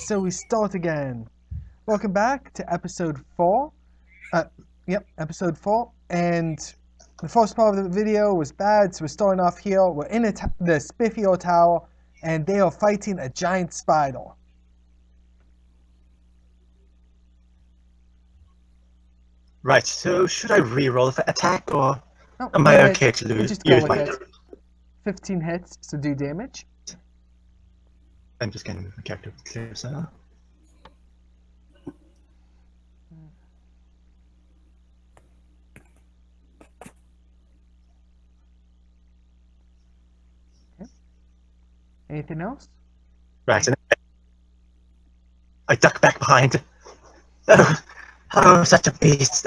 so we start again. Welcome back to episode 4. Episode 4. And the first part of the video was bad, so we're starting off here. We're in the Spiffio Tower, and they are fighting a giant spider. Right, so should I re-roll for attack, or Oh, am I okay to just go use with my... it. 15 hits, so do damage. I'm just going to move my character closer. Okay. Anything else? Right, and I duck back behind. Oh, such a beast.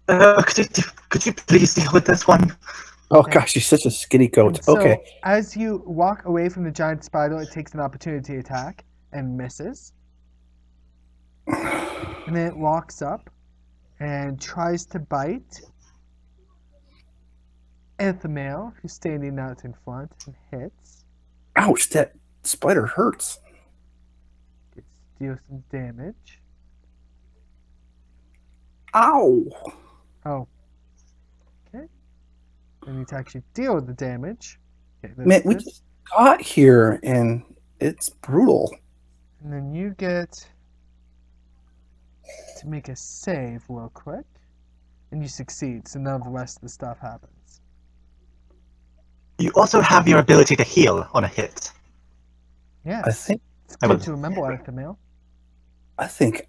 Could you please deal with this one? Oh gosh, she's such a skinny goat. So, okay. As you walk away from the giant spider, it takes an opportunity attack and misses. And then it walks up and tries to bite Ethamail, who's standing out in front, and hits. Ouch, that spider hurts. Deals some damage. Ow. Oh. Okay. And need to actually deal with the damage. Okay, Man, we just got here and it's brutal. And then you get to make a save real quick. And you succeed, so none of the rest of the stuff happens. You also have your ability to heal on a hit. Yeah. I think It's good to remember, Ethamail.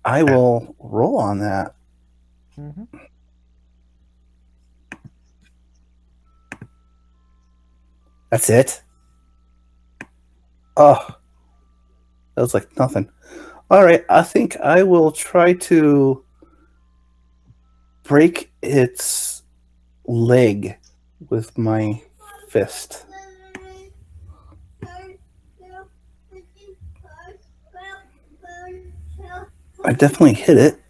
I will roll on that. Mm-hmm. That's it. Oh, that was like nothing. All right, I think I will try to break its leg with my fist. I definitely hit it.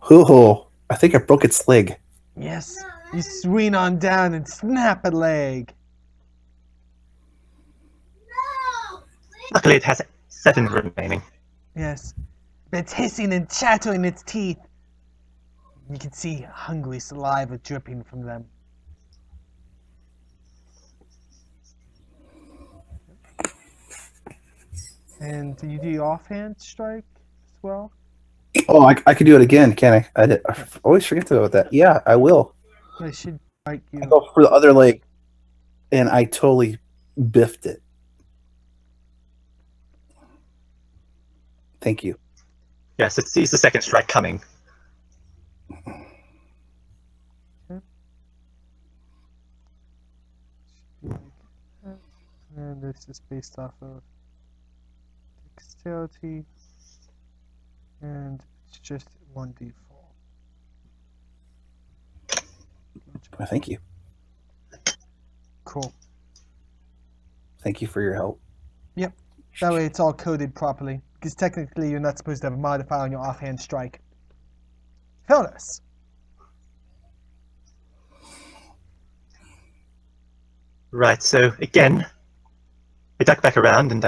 Oh, I think I broke its leg. Yes. You swing on down and snap a leg. Luckily, it has 7 remaining. Yes. It's hissing and chattering its teeth. You can see hungry saliva dripping from them. And do you do offhand strike as well? Oh, I could do it again, can I? I always forget about that. Yeah, I will. I should strike you. I go for the other leg, and I totally biffed it. Thank you. Yes, it sees the second strike coming. Okay. And this is based off of dexterity. And it's just 1d4. Well, thank you. Cool. Thank you for your help. Yep. That way it's all coded properly. Because technically you're not supposed to have a modifier on your offhand strike. Phyllis. Right, so again, I duck back around and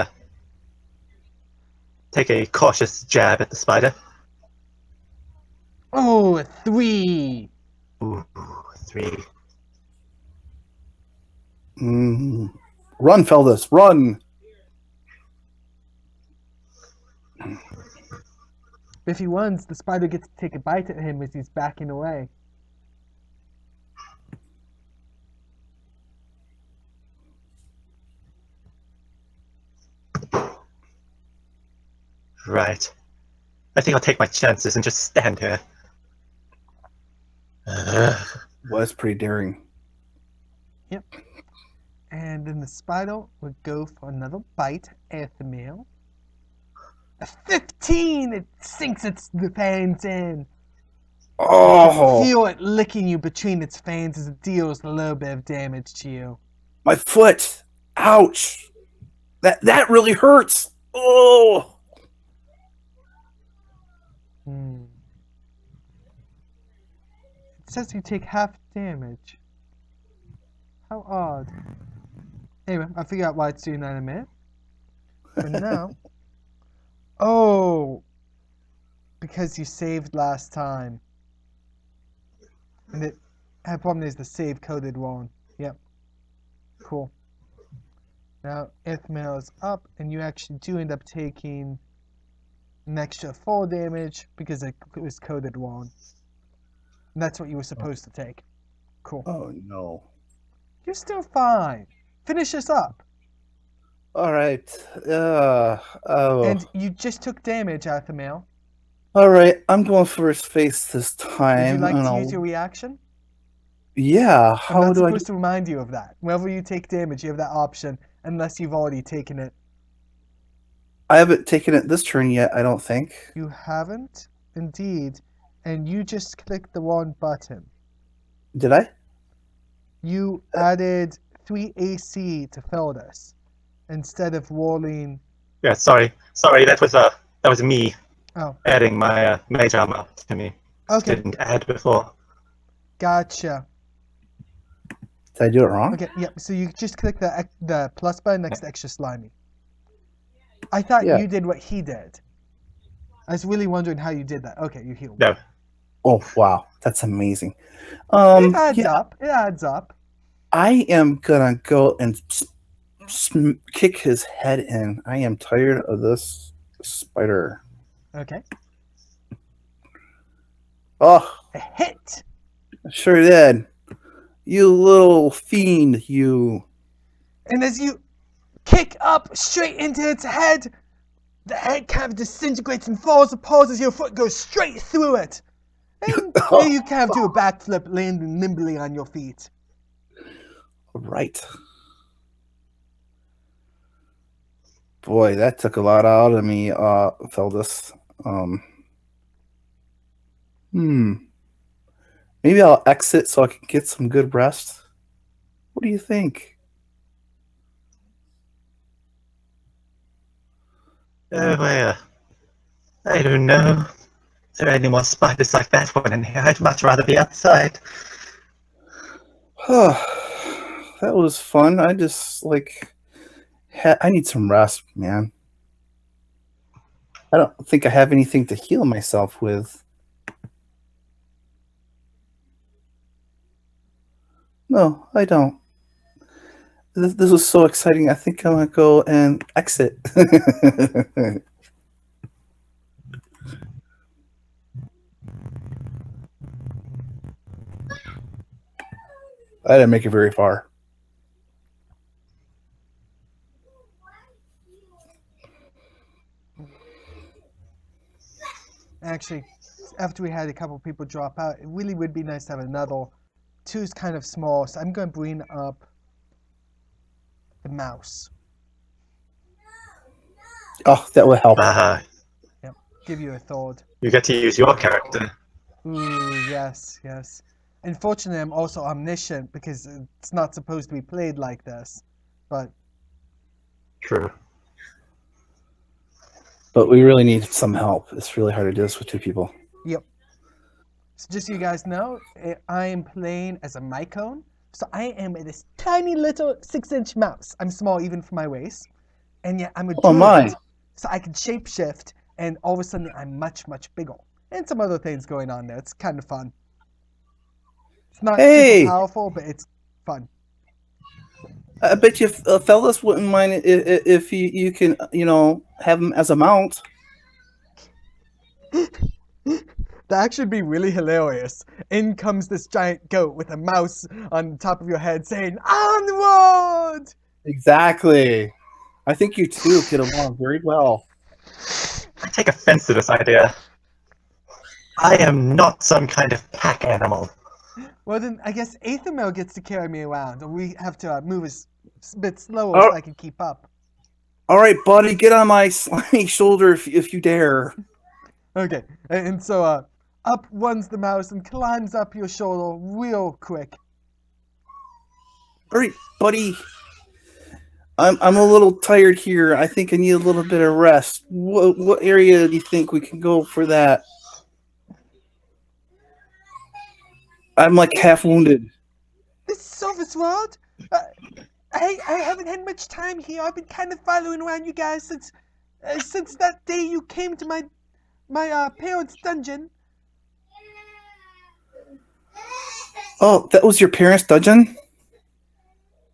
take a cautious jab at the spider. Oh, a 3. Ooh, 3. Run, Feldus, run! If he runs, the spider gets to take a bite at him as he's backing away. Right. I think I'll take my chances and just stand here. Was pretty daring. Yep. And then the spider would go for another bite at the male. A 15! It sinks the fangs in. Oh! You feel it licking you between its fangs as it deals a little bit of damage to you. My foot! Ouch! That really hurts! Oh! It says you take half damage. How odd. Anyway, I'll figure out why it's doing that in a minute. For now. Oh! Because you saved last time. And the problem is the save coded one. Yep. Cool. Now, Ithmail is up, and you actually do end up taking an extra 4 damage because it was coded wrong. And that's what you were supposed to take. Cool. Oh no. You're still fine. Finish this up. All right. Oh. And you just took damage, Ithmail. All right. I'm going for his face this time. Would you like and to use your reaction? Yeah. I'm How not do I? supposed to remind you of that. Whenever you take damage, you have that option, unless you've already taken it. I haven't taken it this turn yet. I don't think. You haven't? Indeed. And you just clicked the wrong button. Did I? You added 3 AC to Feldus instead of rolling. Yeah, sorry, that was me Oh, adding my mage armor to me. okay. Didn't add before. Gotcha. Did I do it wrong? Okay, yeah. So you just click the plus button next to extra slimy. I thought Yeah. you did what he did. I was really wondering how you did that. Okay, you healed. No, Oh wow, that's amazing. It adds Yeah, up. It adds up. I am gonna go and kick his head in. I am tired of this spider. Okay. Oh, A hit. sure did. You little fiend, you. And as you kick up straight into its head, the head kind of disintegrates and falls apart as your foot goes straight through it. And there you kind of do a backflip, landing nimbly on your feet. Right. Boy, that took a lot out of me, Feldus. Maybe I'll exit so I can get some good rest. What do you think? I don't know. Is there any more spiders like that one in here? I'd much rather be outside. That was fun. I just I need some rest, man. I don't think I have anything to heal myself with. No, I don't. This was so exciting. I think I'm gonna go and exit. I didn't make it very far. Actually, after we had a couple people drop out, it really would be nice to have another. 2's kind of small, so I'm going to bring up the mouse. Oh, that will help. Yep, give you a thought. You get to use your character. Ooh, yes, yes. Unfortunately, I'm also omniscient because it's not supposed to be played like this. But True. But we really need some help. It's really hard to do this with 2 people. yep. So just so you guys know, I am playing as a Mycone. So I am this tiny little 6-inch mouse. I'm small even for my waist. And yet I'm a Oh my. druid. So I can shapeshift, and all of a sudden I'm much, much bigger. And some other things going on there. It's kind of fun. It's not super powerful, but it's fun. I bet you fellas wouldn't mind if you can, have him as a mount. That actually would be really hilarious. In comes this giant goat with a mouse on top of your head saying, "Onward!" Exactly. I think you 2 get along very well. I take offense to this idea. I am not some kind of pack animal. Well then, I guess Aethermel gets to carry me around, or we have to move a bit slower Oh. so I can keep up. All right, buddy, get on my slimy shoulder if you dare. Okay, and so up runs the mouse and climbs up your shoulder real quick. All right, buddy. I'm a little tired here. I think I need a little bit of rest. What area do you think we can go for that? I'm like half wounded. This Silver's World? I haven't had much time here. I've been kind of following around you guys since that day you came to my parents' dungeon. Oh, that was your parents' dungeon?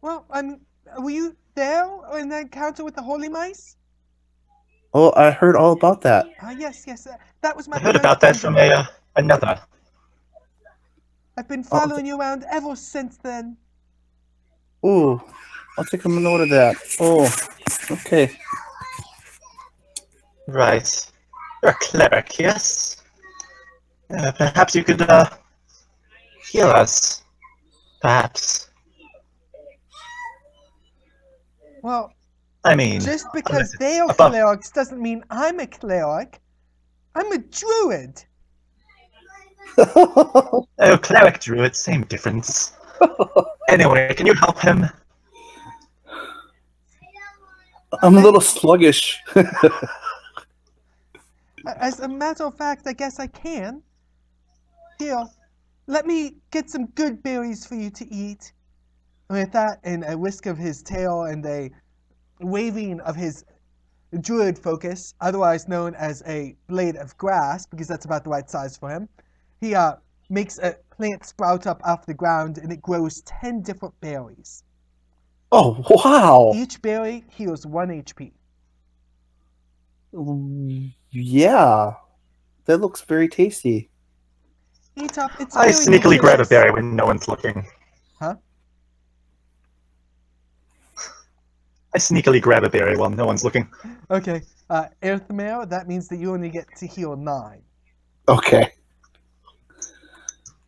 Well, were you there in that encounter with the holy mice? Oh, I heard all about that. Yes, that was my I heard parents' about that from dungeon. another. I've been Oh, following you around ever since then. ooh, I'll take a note of that. Oh, okay. Right. You're a cleric, yes? Perhaps you could heal us. Perhaps. Well, I mean, just because unless they it's are above. clerics doesn't mean I'm a cleric. I'm a druid. Oh, cleric druid, same difference. Anyway, can you help him? I'm a little sluggish. As a matter of fact, I guess I can. Here, let me get some good berries for you to eat. With that, and a whisk of his tail and a waving of his druid focus, otherwise known as a blade of grass, because that's about the right size for him, he makes a plant sprout up off the ground, and it grows 10 different berries. Oh, wow. Each berry heals 1 HP. Yeah, that looks very tasty. Eat up. It's I very sneakily grab a nutritious. berry when no one's looking. Huh? I sneakily grab a berry while no one's looking. Okay. Earthmare, that means that you only get to heal 9. Okay.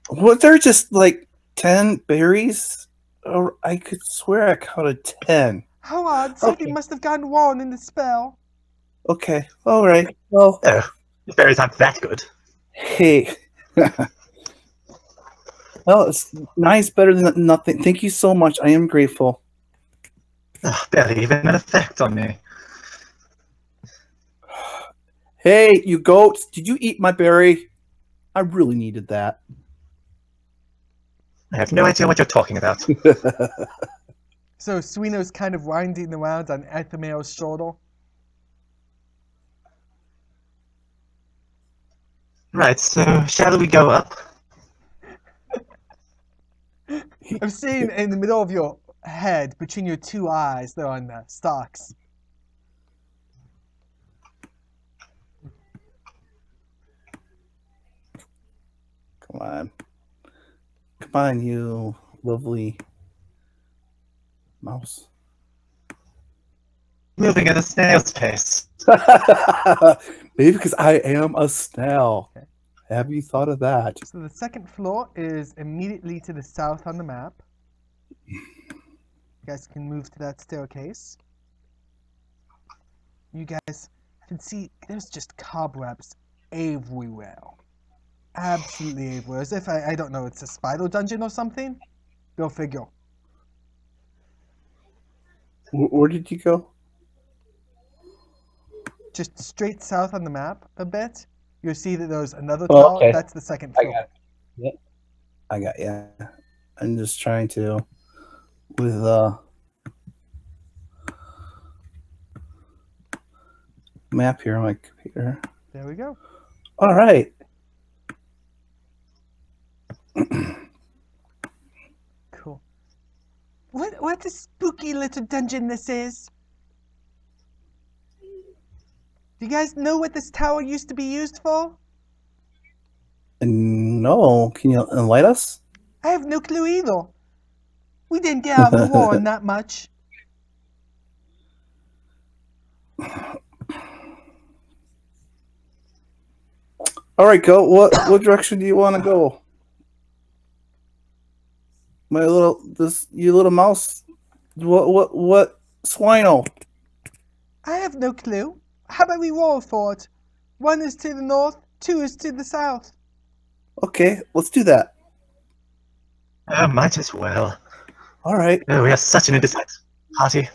Was there just like 10 berries? Or I could swear I counted 10. How odd. Something Okay. must have gone wrong in the spell. Okay. All right. Well, Oh, the berries aren't that good. hey. Well, it's nice, better than nothing. Thank you so much. I am grateful. Barely even an effect on me. Hey, you goats, did you eat my berry? I really needed that. I have no idea what you're talking about. So Suino's kind of winding around on Earthmare's shoulder. Right, so shall we go up? I'm seeing in the middle of your head, between your 2 eyes, they're on the stalks. Come on. Come on, you lovely mouse. Moving at a snail's pace. Maybe because I am a snail. Okay. Have you thought of that? So the second floor is immediately to the south on the map. You guys can move to that staircase. You guys can see there's just cobwebs everywhere. Absolutely everywhere. As if, I don't know, it's a spider dungeon or something? Go figure. Where did you go? Just straight south on the map a bit. You'll see that there's another Oh, tower. okay. That's the second I floor. got it. Yep. I got you. I'm just trying to with map here on my computer. There we go. All right. Cool. What a spooky little dungeon this is. Do you guys know what this tower used to be used for? No, can you enlighten us? I have no clue either. We didn't get out of the war on that much. All right, go. What direction do you want to go? My little you little mouse. What swino? I have no clue. How about we roll for it? 1 is to the north, 2 is to the south. Okay, let's do that. Might as well. All right. Oh, we are such an indecisive party.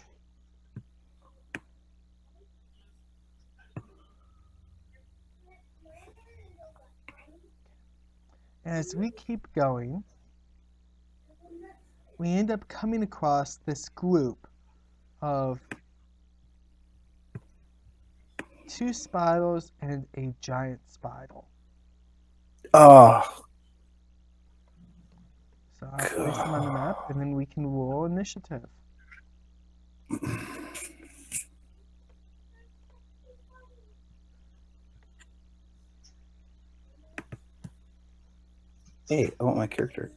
As we keep going, we end up coming across this group of 2 spiders and a giant spider. Oh, So I'll place them on the map, and then we can roll initiative. hey, I want my character.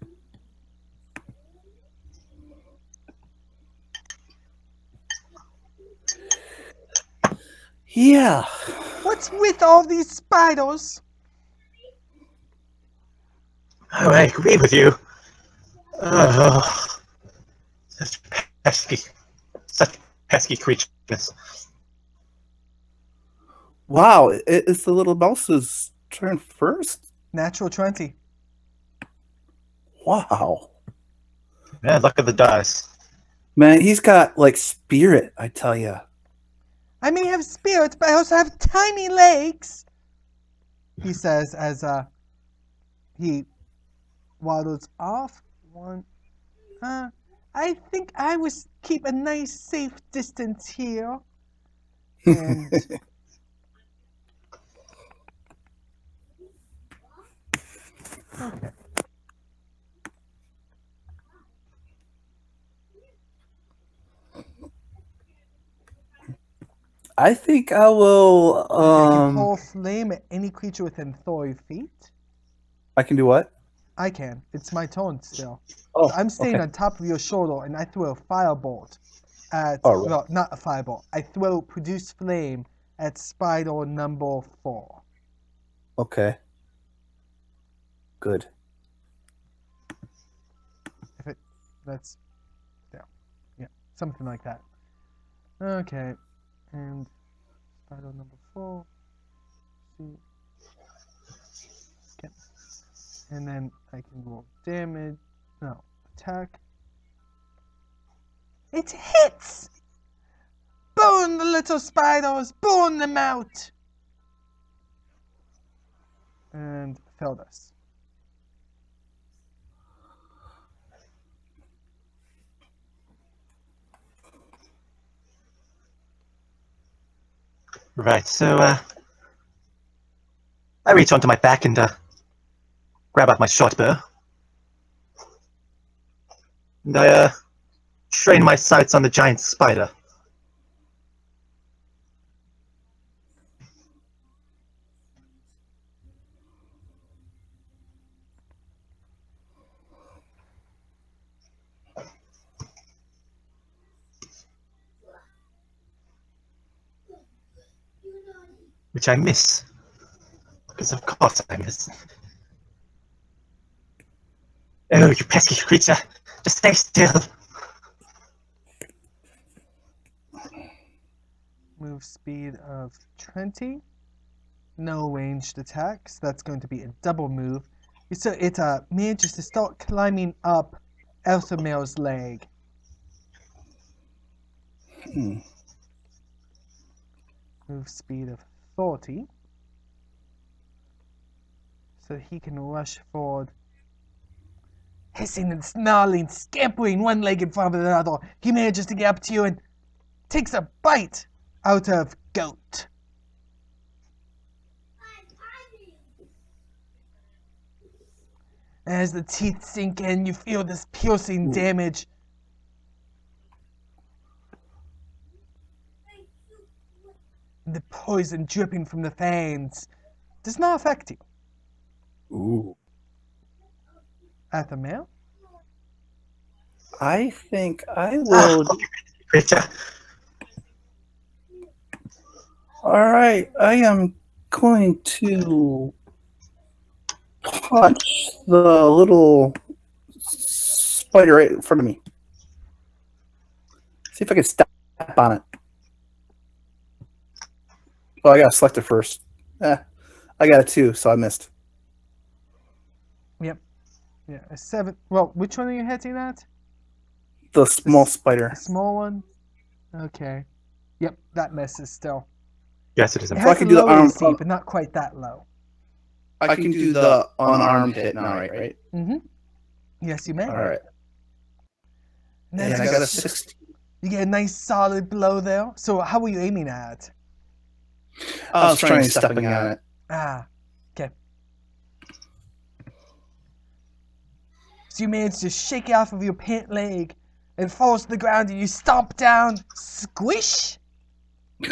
Yeah. What's with all these spiders? Oh, I agree with you. Oh, such pesky creatures. Wow, it's the little mouse's turn first? Natural 20. Wow. Yeah, luck of the dice. Man, he's got, like, spirit, I tell you. I may have spirits, but I also have tiny legs, he says as he waddles off. I think I will keep a nice safe distance here. And okay. I think I will, I can pull flame at any creature within 30 feet. I can do what? I can. It's my turn still. Oh, So I'm staying okay. on top of your shoulder, and I throw a firebolt at, Oh, right. well, not a firebolt. I throw produce flame at spider number 4. Okay. Good. That's, yeah, something like that. Okay, and spider number 4. See. Okay. And then I can roll damage. No, attack. It hits! Burn the little spiders! Burn them out! And failed us. Right, so, I reach onto my back and, grab out my short bow. And I, train my sights on the giant spider. Which I miss. Because of course I miss. Oh, you pesky creature! Just stay still! Move speed of 20. No ranged attacks. That's going to be a double move. So it manages to start climbing up Elthamel's leg. Move speed of 40. So he can rush forward. Hissing and snarling, scampering one leg in front of the other, he manages to get up to you and takes a bite out of goat. As the teeth sink in, you feel this piercing damage. And the poison dripping from the fangs does not affect you. Ooh. Elthamel? I think I will. Creature. Alright, I am going to punch the little spider right in front of me. See if I can step on it. Oh, I gotta select it first. I got a 2, so I missed. Yep. Yeah, a 7. Well, which one are you hitting at? The small spider. A small one? Okay. Yep, that misses still. Yes, it is. It So I has can a do the low arm. AC, but not quite that low. I can do the unarmed hit now, right? Mm-hmm. Yes, you may. All right. Nice. And I got a 16. You get a nice solid blow there. So how were you aiming at? I was trying stepping on it. Ah, okay. So you manage to shake it off of your pant leg and falls to the ground and you stomp down. Squish!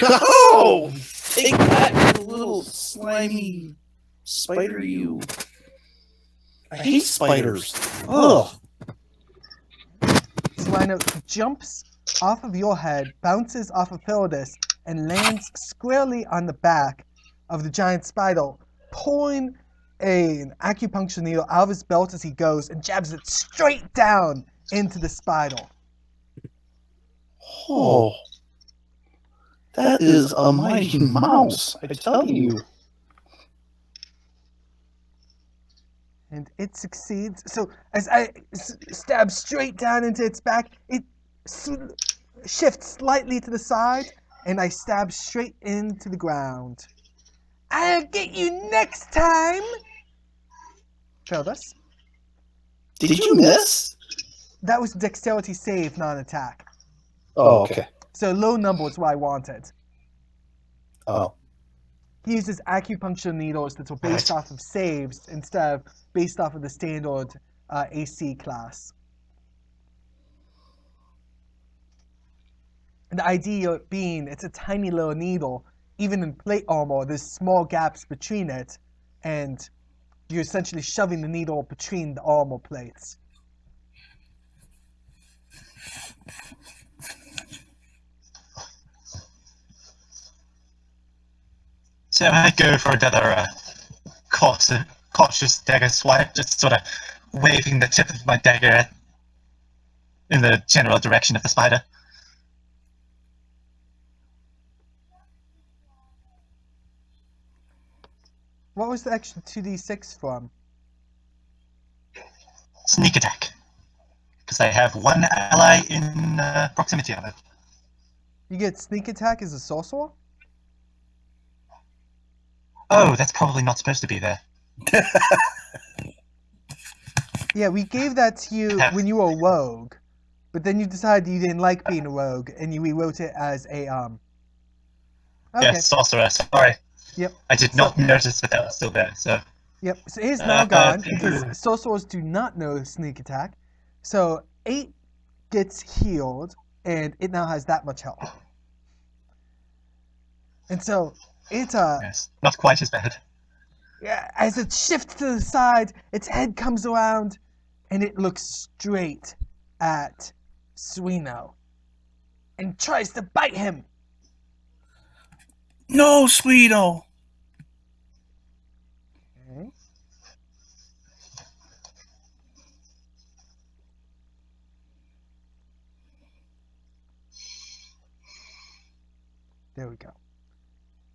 Oh! Take that, you little slimy spider, you. I hate spiders. Ugh. Swino jumps off of your head, bounces off of Philodus, and lands squarely on the back of the giant spider, pulling an acupuncture needle out of his belt as he goes and jabs it straight down into the spider. Oh. That is a mighty mouse, I tell you. And it succeeds. So as I stab straight down into its back, it shifts slightly to the side, and I stab straight into the ground. I'll get you next time! Philodus? Did you miss? That was dexterity save, not attack. Oh, okay. So low number is what I wanted. Oh. He uses acupuncture needles that are based off of saves instead of based off of the standard AC class. And the idea being it's a tiny little needle. Even in plate armor, there's small gaps between it, and you're essentially shoving the needle between the armor plates. So I go for another cautious dagger swipe, just sort of waving the tip of my dagger in the general direction of the spider. What was the extra 2d6 from? Sneak attack. Because I have one ally in proximity of it. You get sneak attack as a sorcerer? Oh, that's probably not supposed to be there. Yeah, we gave that to you when you were a rogue, but then you decided you didn't like being a rogue, and you rewrote it as a Okay. Yes, sorcerer, sorry. Yep. I did not notice that was still there, so... Yep, so it is now gone, because sorcerers do not know sneak attack. So 8 gets healed, and it now has that much health. And so it's yes, not quite as bad. Yeah, as it shifts to the side, its head comes around, and it looks straight at Suino and tries to bite him. No, Suino. Okay. There we go.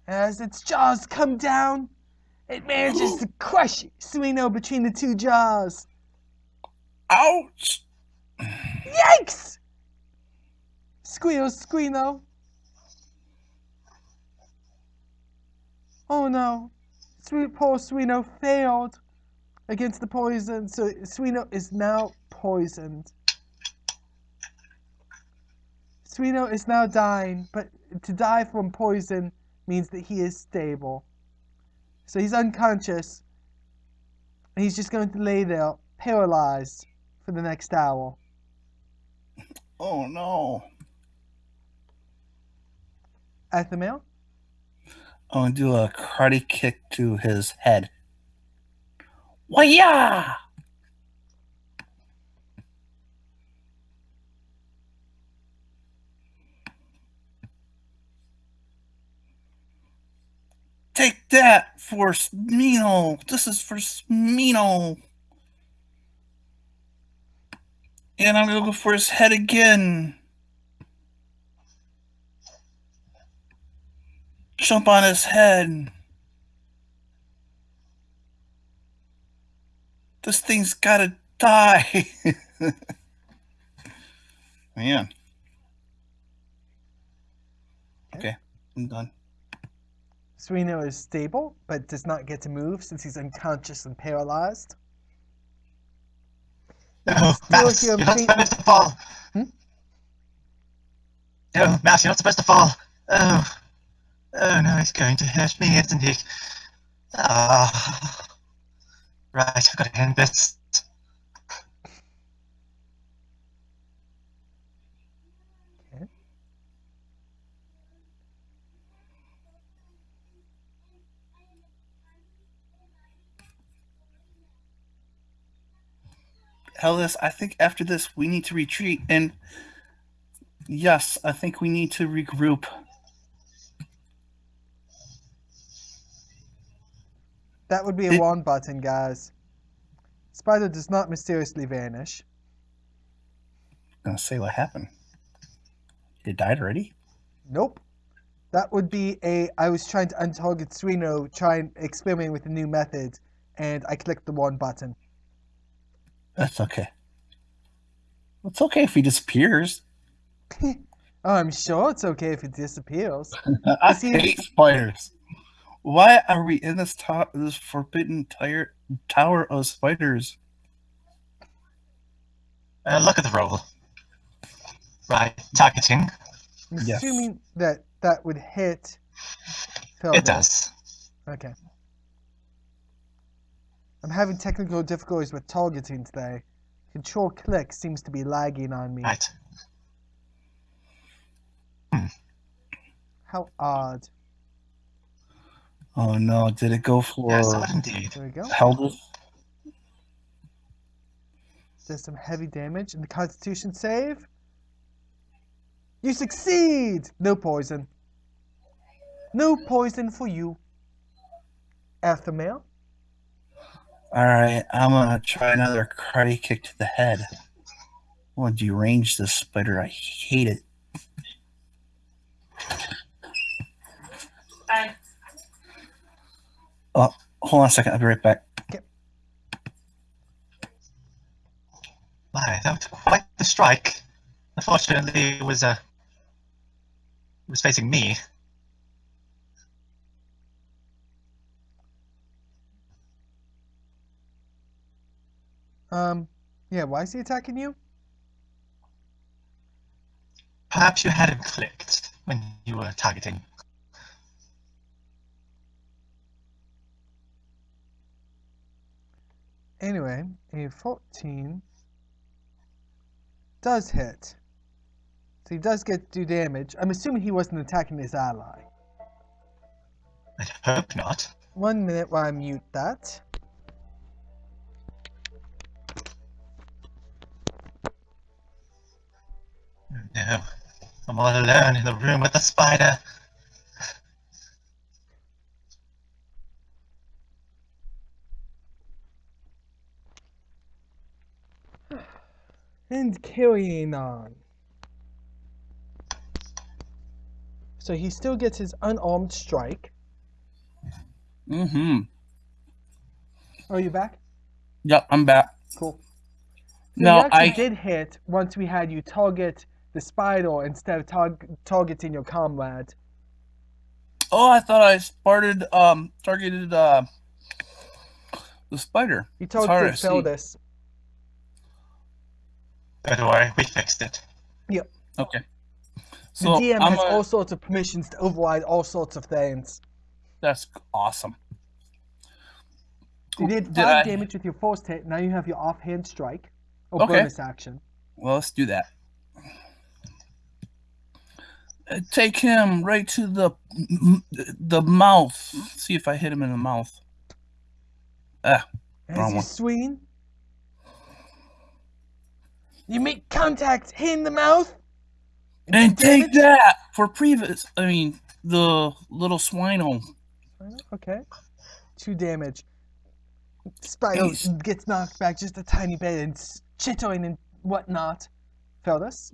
As its jaws come down, it manages to crush Suino between the two jaws. Ouch! Yikes! Squeals, Suino. Oh no. Poor Suino failed against the poison, so Suino is now poisoned. Suino is now dying, but to die from poison means that he is stable. So he's unconscious, and he's just going to lay there, paralyzed, for the next hour. Oh no. Athamael? I'm gonna do a karate kick to his head. Wah-ya! Take that for Smino. This is for Smino. And I'm gonna go for his head again. Jump on his head. This thing's gotta die. Man. Okay, I'm done. Suino is stable, but does not get to move since he's unconscious and paralyzed. No, Still Mouse, hear you're him not faintly. supposed to fall. Hmm? No, Mouse, you're not supposed to fall. Oh, oh no, he's going to hurt me, isn't he? Ah, right, I've got to end this. Okay. Hellas, I think after this we need to retreat, and yes, I think we need to regroup. That would be a one button, guys. Spider does not mysteriously vanish. I'm gonna say what happened. It died already? Nope. That would be a. I was trying to untarget Suino, trying experimenting with a new method, and I clicked the one button. That's okay. It's okay if he disappears. Oh, I'm sure it's okay if it disappears. I Is he- hate spiders. Why are we in this this forbidden tower of spiders? Look at the roll. Right, targeting. I'm Yes. assuming that that would hit. It does. Okay. I'm having technical difficulties with targeting today. Control click seems to be lagging on me. Right. How odd. Oh no, did it go for Yes, odd indeed. There we go. Heldus? Does some heavy damage in the Constitution save. You succeed! No poison. No poison for you. Aftermath. Alright, I'm gonna try another karate kick to the head. I want to derange this spider. I hate it. Bye. Oh, hold on a second. I'll be right back. My, that was quite the strike. Unfortunately, it was facing me. Yeah, why is he attacking you? Perhaps you had him clicked when you were targeting. Anyway, a 14 does hit. So he does get to do damage. I'm assuming he wasn't attacking his ally. I hope not. 1 minute while I mute that. No, I'm all alone in the room with the spider. And carrying on. So he still gets his unarmed strike. Mm-hmm. Are you back? Yep, I'm back. Cool. So No, you actually I did hit once we had you target the spider instead of targeting your comrade. Oh, I thought I targeted the spider. You It's hard targeted to see. Feldus. Don't worry, we fixed it. Yep. Okay. The So DM has all sorts of permissions to override all sorts of things. that's awesome. You did 5 damage with your first hit. Now you have your offhand strike. Or Okay. bonus action. Well, let's do that. Take him right to the mouth. See if I hit him in the mouth. Ah, As wrong you one. swing, you make contact in the mouth. And do take damage. that for previous. I mean, the little swino. Okay. 2 damage. Spider Nice. gets knocked back just a tiny bit and chittering and whatnot. Feldus,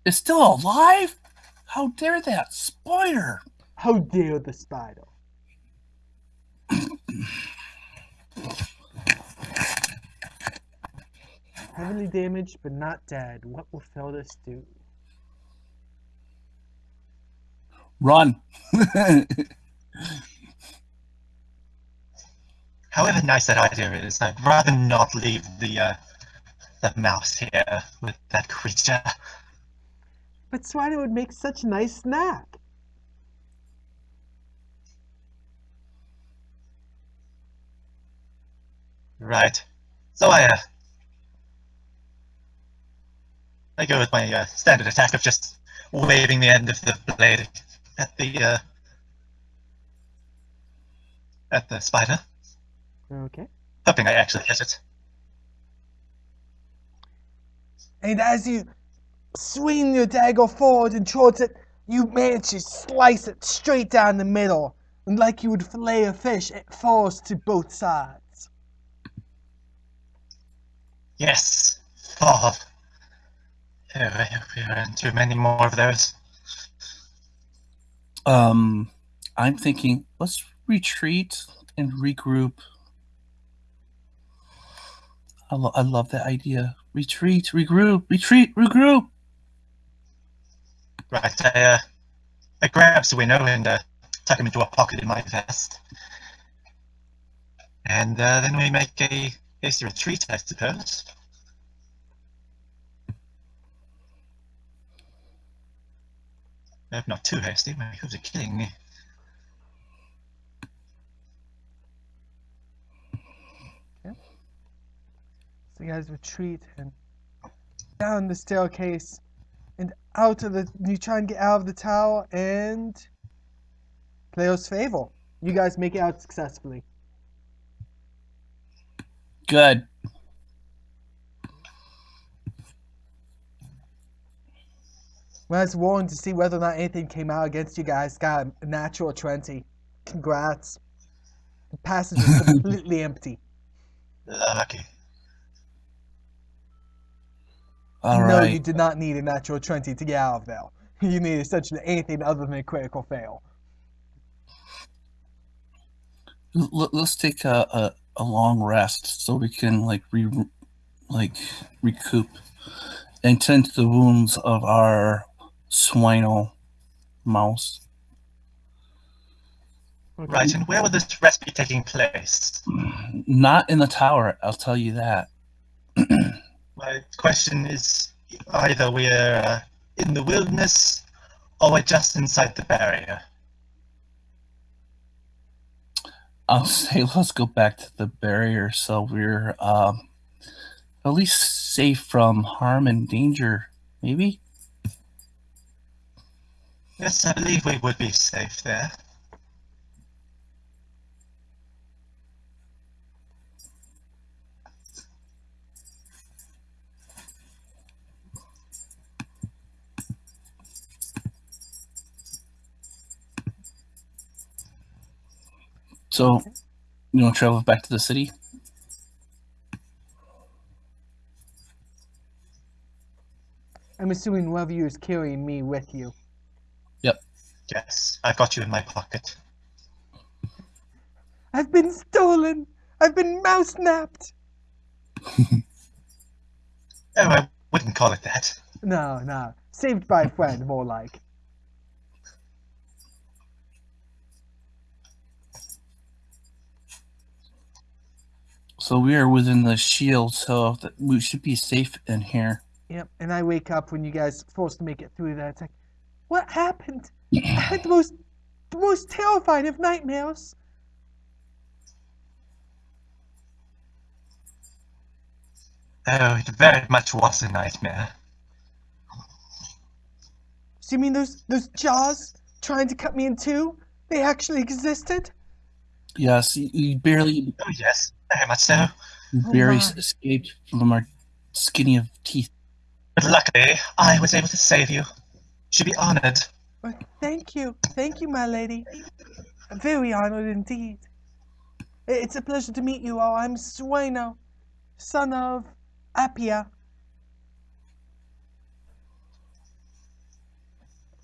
Is still alive? How dare that spider? how dare the spider? Heavily damaged but not dead. What will Feldus do? Run. However nice that idea is, I'd rather not leave the the mouse here with that creature. But swine would make such a nice snack. Right. So I go with my standard attack of just waving the end of the blade at the spider, Okay. hoping I actually hit it. And as you swing your dagger forward and towards it, you manage to slice it straight down the middle. And like you would fillet a fish, it falls to both sides. Yes, fall. Oh, I hope we aren't too many more of those. I'm thinking let's retreat and regroup. I love that idea. Retreat, regroup, retreat, regroup. Right, I grab Suino and tuck him into a pocket in my vest. And then we make a hasty retreat, I suppose. If not too hasty, my hooves are killing me. Okay. So you guys retreat and down the staircase and out of the. You try and get out of the tower and. Player's favor. You guys make it out successfully. Good. When I was rolling to see whether or not anything came out against you guys, got a natural 20. Congrats. The passage is completely empty. Lucky. All No, right. you did not need a natural 20 to get out of there. You needed essentially anything other than a critical fail. Let's take a long rest so we can recoup and tend to the wounds of our swino mouse. Okay. Right, and where will this rest be taking place? Not in the tower, I'll tell you that. My question is either we're in the wilderness or we're just inside the barrier. I'll say let's go back to the barrier so we're at least safe from harm and danger, maybe? Yes, I believe we would be safe there. So, you want to travel back to the city? I'm assuming one of you is carrying me with you. Yep. Yes, I've got you in my pocket. I've been stolen! I've been mouse-napped! Oh, I wouldn't call it that. No. Saved by a friend, more like. So we are within the shield, so we should be safe in here. Yep, and I wake up when you guys forced to make it through that. It's like, what happened? I had the most terrifying of nightmares. Oh, it very much was a nightmare. So you mean those jaws trying to cut me in two? They actually existed? Yes, you barely Oh yes, very much so. my. escaped from our skinny of teeth. But luckily, I was able to save you. You should be honored. Well, thank you, my lady. Very honored indeed. It's a pleasure to meet you all. I'm Sueno, son of Appia.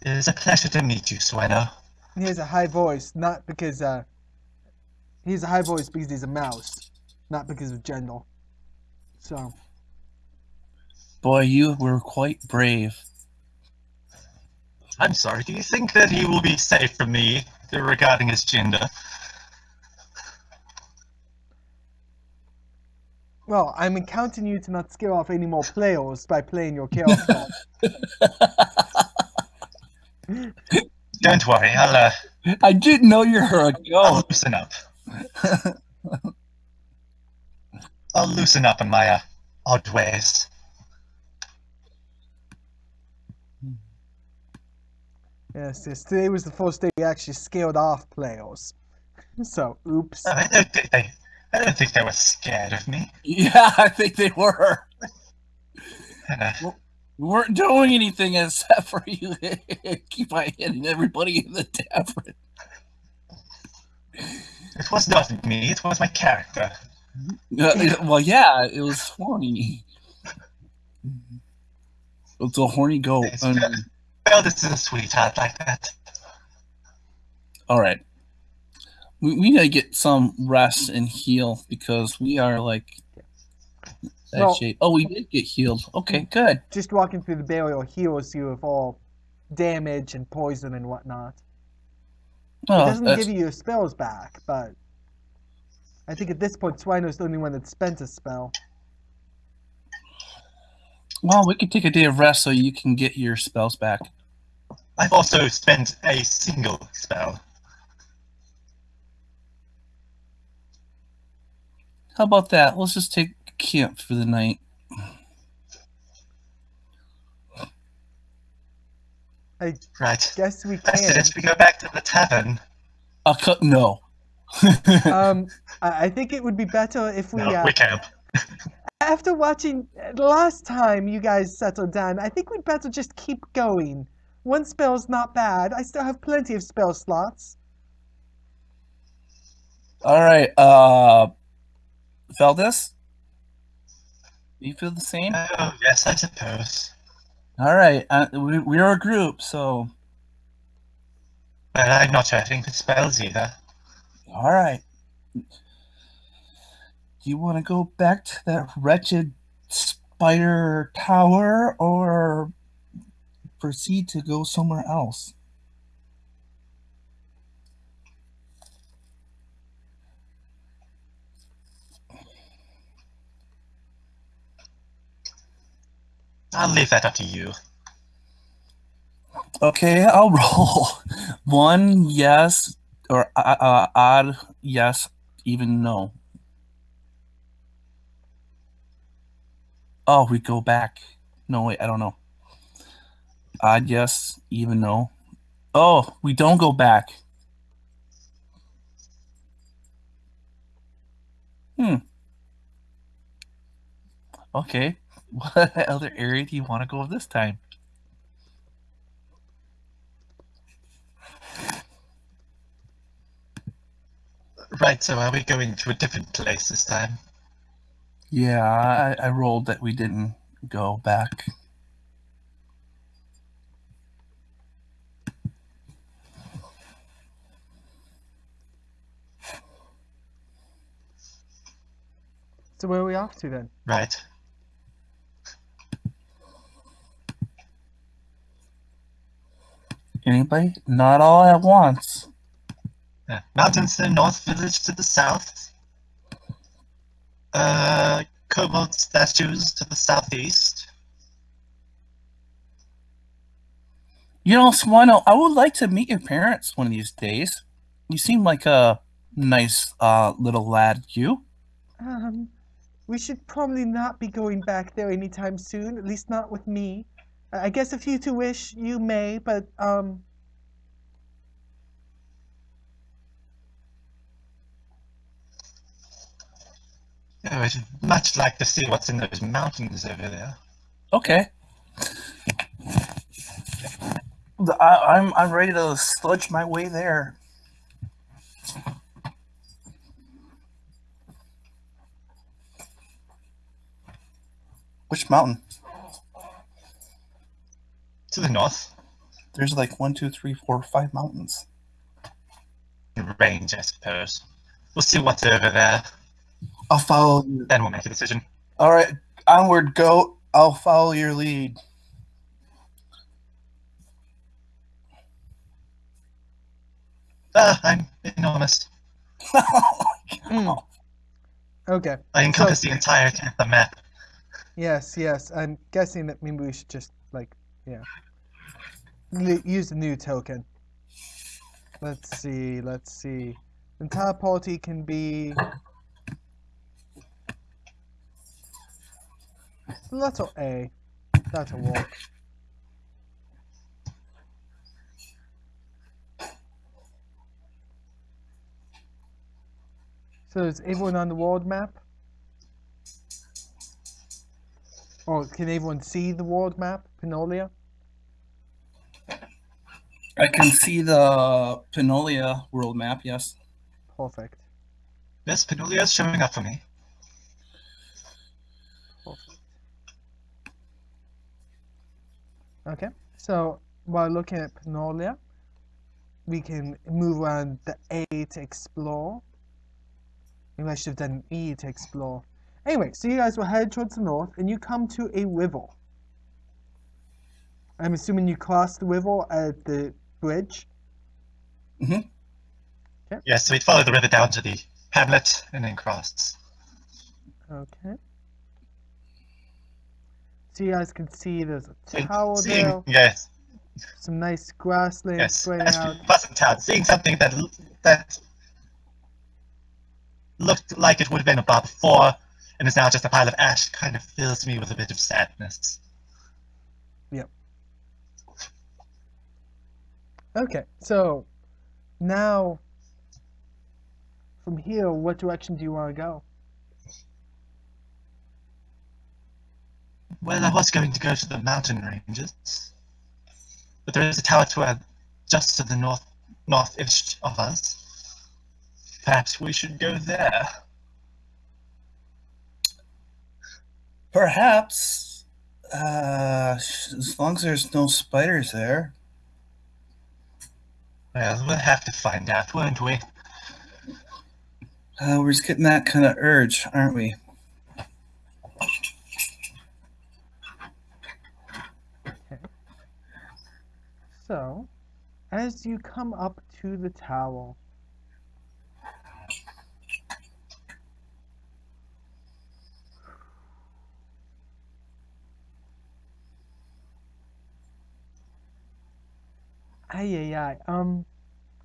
It is a pleasure to meet you, Sueno. He has a high voice, not because he has a high voice because he's a mouse, not because of gender. So. Boy, you were quite brave. I'm sorry, do you think that he will be safe from me regarding his gender? Well, I'm counting you to not scare off any more players by playing your character. Don't worry, I didn't know you were a I'll ghost. loosen up. I'll loosen up in my odd ways. Yes, today was the first day we actually scared off players. So, oops. I don't think they were scared of me. Yeah, I think they were. Uh, We weren't doing anything except for you keep on hitting everybody in the tavern. it was not me, it was my character. Well, yeah, it was horny. It's a horny goat. Well, this is a sweetheart like that. All right. We need to get some rest and heal because we are like that shape. Oh, we did get healed. Okay, good. Just walking through the barrier heals you of all damage and poison and whatnot. It doesn't give you your spells back, but I think at this point Swino's the only one that spent a spell. Well, we could take a day of rest so you can get your spells back. I've also spent a single spell. How about that? Let's just take camp for the night. I Right. guess we I can. suggest we go back to the tavern. No. I think it would be better if we... No, we camp. After watching the last time you guys settled down, I think we'd better just keep going. One spell's not bad. I still have plenty of spell slots. All right, Feldus? Do you feel the same? Oh, yes, I suppose. All right, we're a group, so... But I'm not hurting for spells either. All right. Do you want to go back to that wretched spider tower or proceed to go somewhere else? I'll leave that up to you. Okay, I'll roll. 1 yes or odd yes, even no. Oh, we go back. No, wait, I don't know. Odd yes, even no. Oh, we don't go back. Okay. What other area do you want to go this time? Right, so are we going to a different place this time? Yeah, I rolled that we didn't go back. So where are we off to then? Right. Anybody? Not all at once. Mountains to the north, village to the south. Kobold statues to the southeast. You know, Swino, I would like to meet your parents one of these days. You seem like a nice little lad, you. We should probably not be going back there anytime soon, at least not with me. I guess if you two wish, you may, but, I'd much like to see what's in those mountains over there. Okay. I'm ready to sludge my way there. Which mountain? To the north. There's like 1, 2, 3, 4, 5 mountains. Range, I suppose. We'll see what's over there. I'll follow you. Then we'll make a decision. All right, onward, goat. I'll follow your lead. I'm enormous. Okay. I encompass the entire the map. Yes, yes. I'm guessing that maybe we should just, like, yeah. Use the new token. Let's see, let's see. The teleport can be the letter A. That'll work. So is everyone on the world map? Or can everyone see the world map, Pinolia? I can see the Pinolia world map, yes. Perfect. Yes, Pinolia is showing up for me. Perfect. Okay, so while looking at Pinolia, we can move around the A to explore. Maybe I should have done E to explore. Anyway, so you guys were headed towards the north, and you come to a river. I'm assuming you crossed the river at the bridge. Mm-hmm. Okay. Yes, so we'd follow the river down to the hamlet and then cross. Okay. So you guys can see there's a tower there. Yes, Some nice grassland yes. spreading As out. we pass in town, seeing something that looked like it would have been a bar before and is now just a pile of ash kind of fills me with a bit of sadness. Yep. Okay, so now from here, what direction do you want to go? Well, I was going to go to the mountain ranges, but there is a tower just to the north-ish of us. Perhaps we should go there. Perhaps, as long as there's no spiders there. Well, we'll have to find out, won't we? We're just getting that kind of urge, aren't we? Okay. So, as you come up to the tower,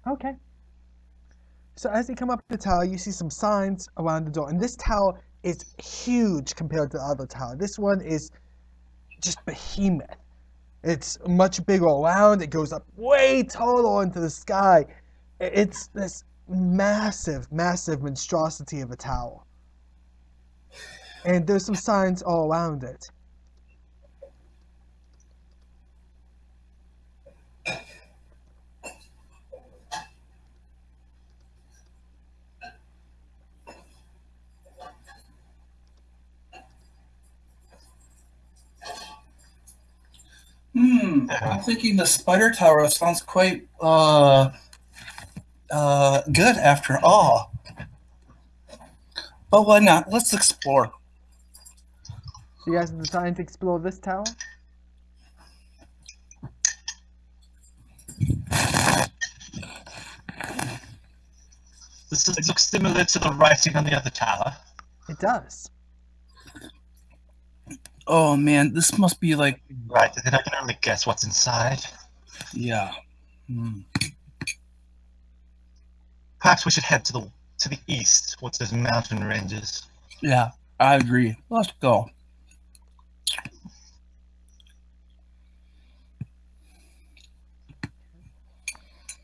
okay. So as you come up the tower, you see some signs around the door, and this tower is huge compared to the other tower. This one is just behemoth. It's much bigger around. It goes up way taller into the sky. It's this massive, massive monstrosity of a tower. And there's some signs all around it. I'm thinking the spider tower sounds quite good after all. But why not? Let's explore. So you guys are deciding to explore this tower? This looks similar to the writing on the other tower. It does. Oh man, this must be like... Right, then I can only guess what's inside. Yeah. Perhaps we should head to the east, towards those mountain ranges. Yeah, I agree. Let's go.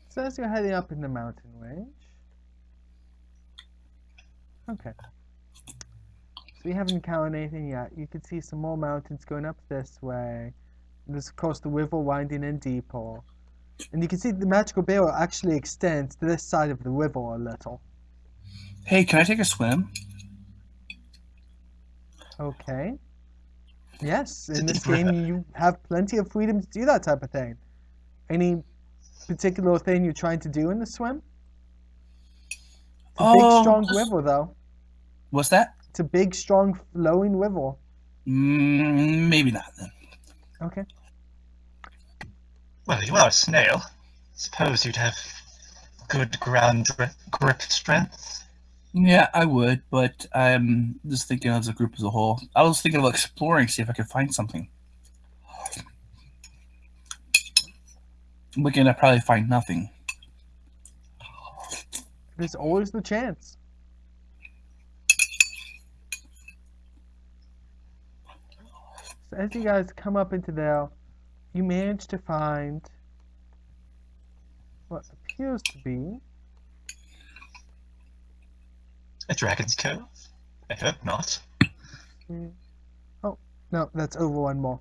So as you're heading up in the mountain range. Okay. So you haven't encountered anything yet. You can see some more mountains going up this way. There's of course the river winding in deeper. And you can see the magical barrier actually extends to this side of the river a little. Hey, can I take a swim? Okay. Yes, in this game you have plenty of freedom to do that type of thing. Any particular thing you're trying to do in the swim? It's a big, strong river, though. What's that? It's a big, strong, flowing river. Maybe not then. Okay. Well, you are a snail. Suppose you'd have good ground grip strength. Yeah, I would, but I'm just thinking as a group as a whole. I was thinking of exploring, see if I could find something. We're gonna probably find nothing. There's always the chance. So as you guys come up into there, you manage to find what appears to be A dragon's cove? I hope not. oh no, that's over one more.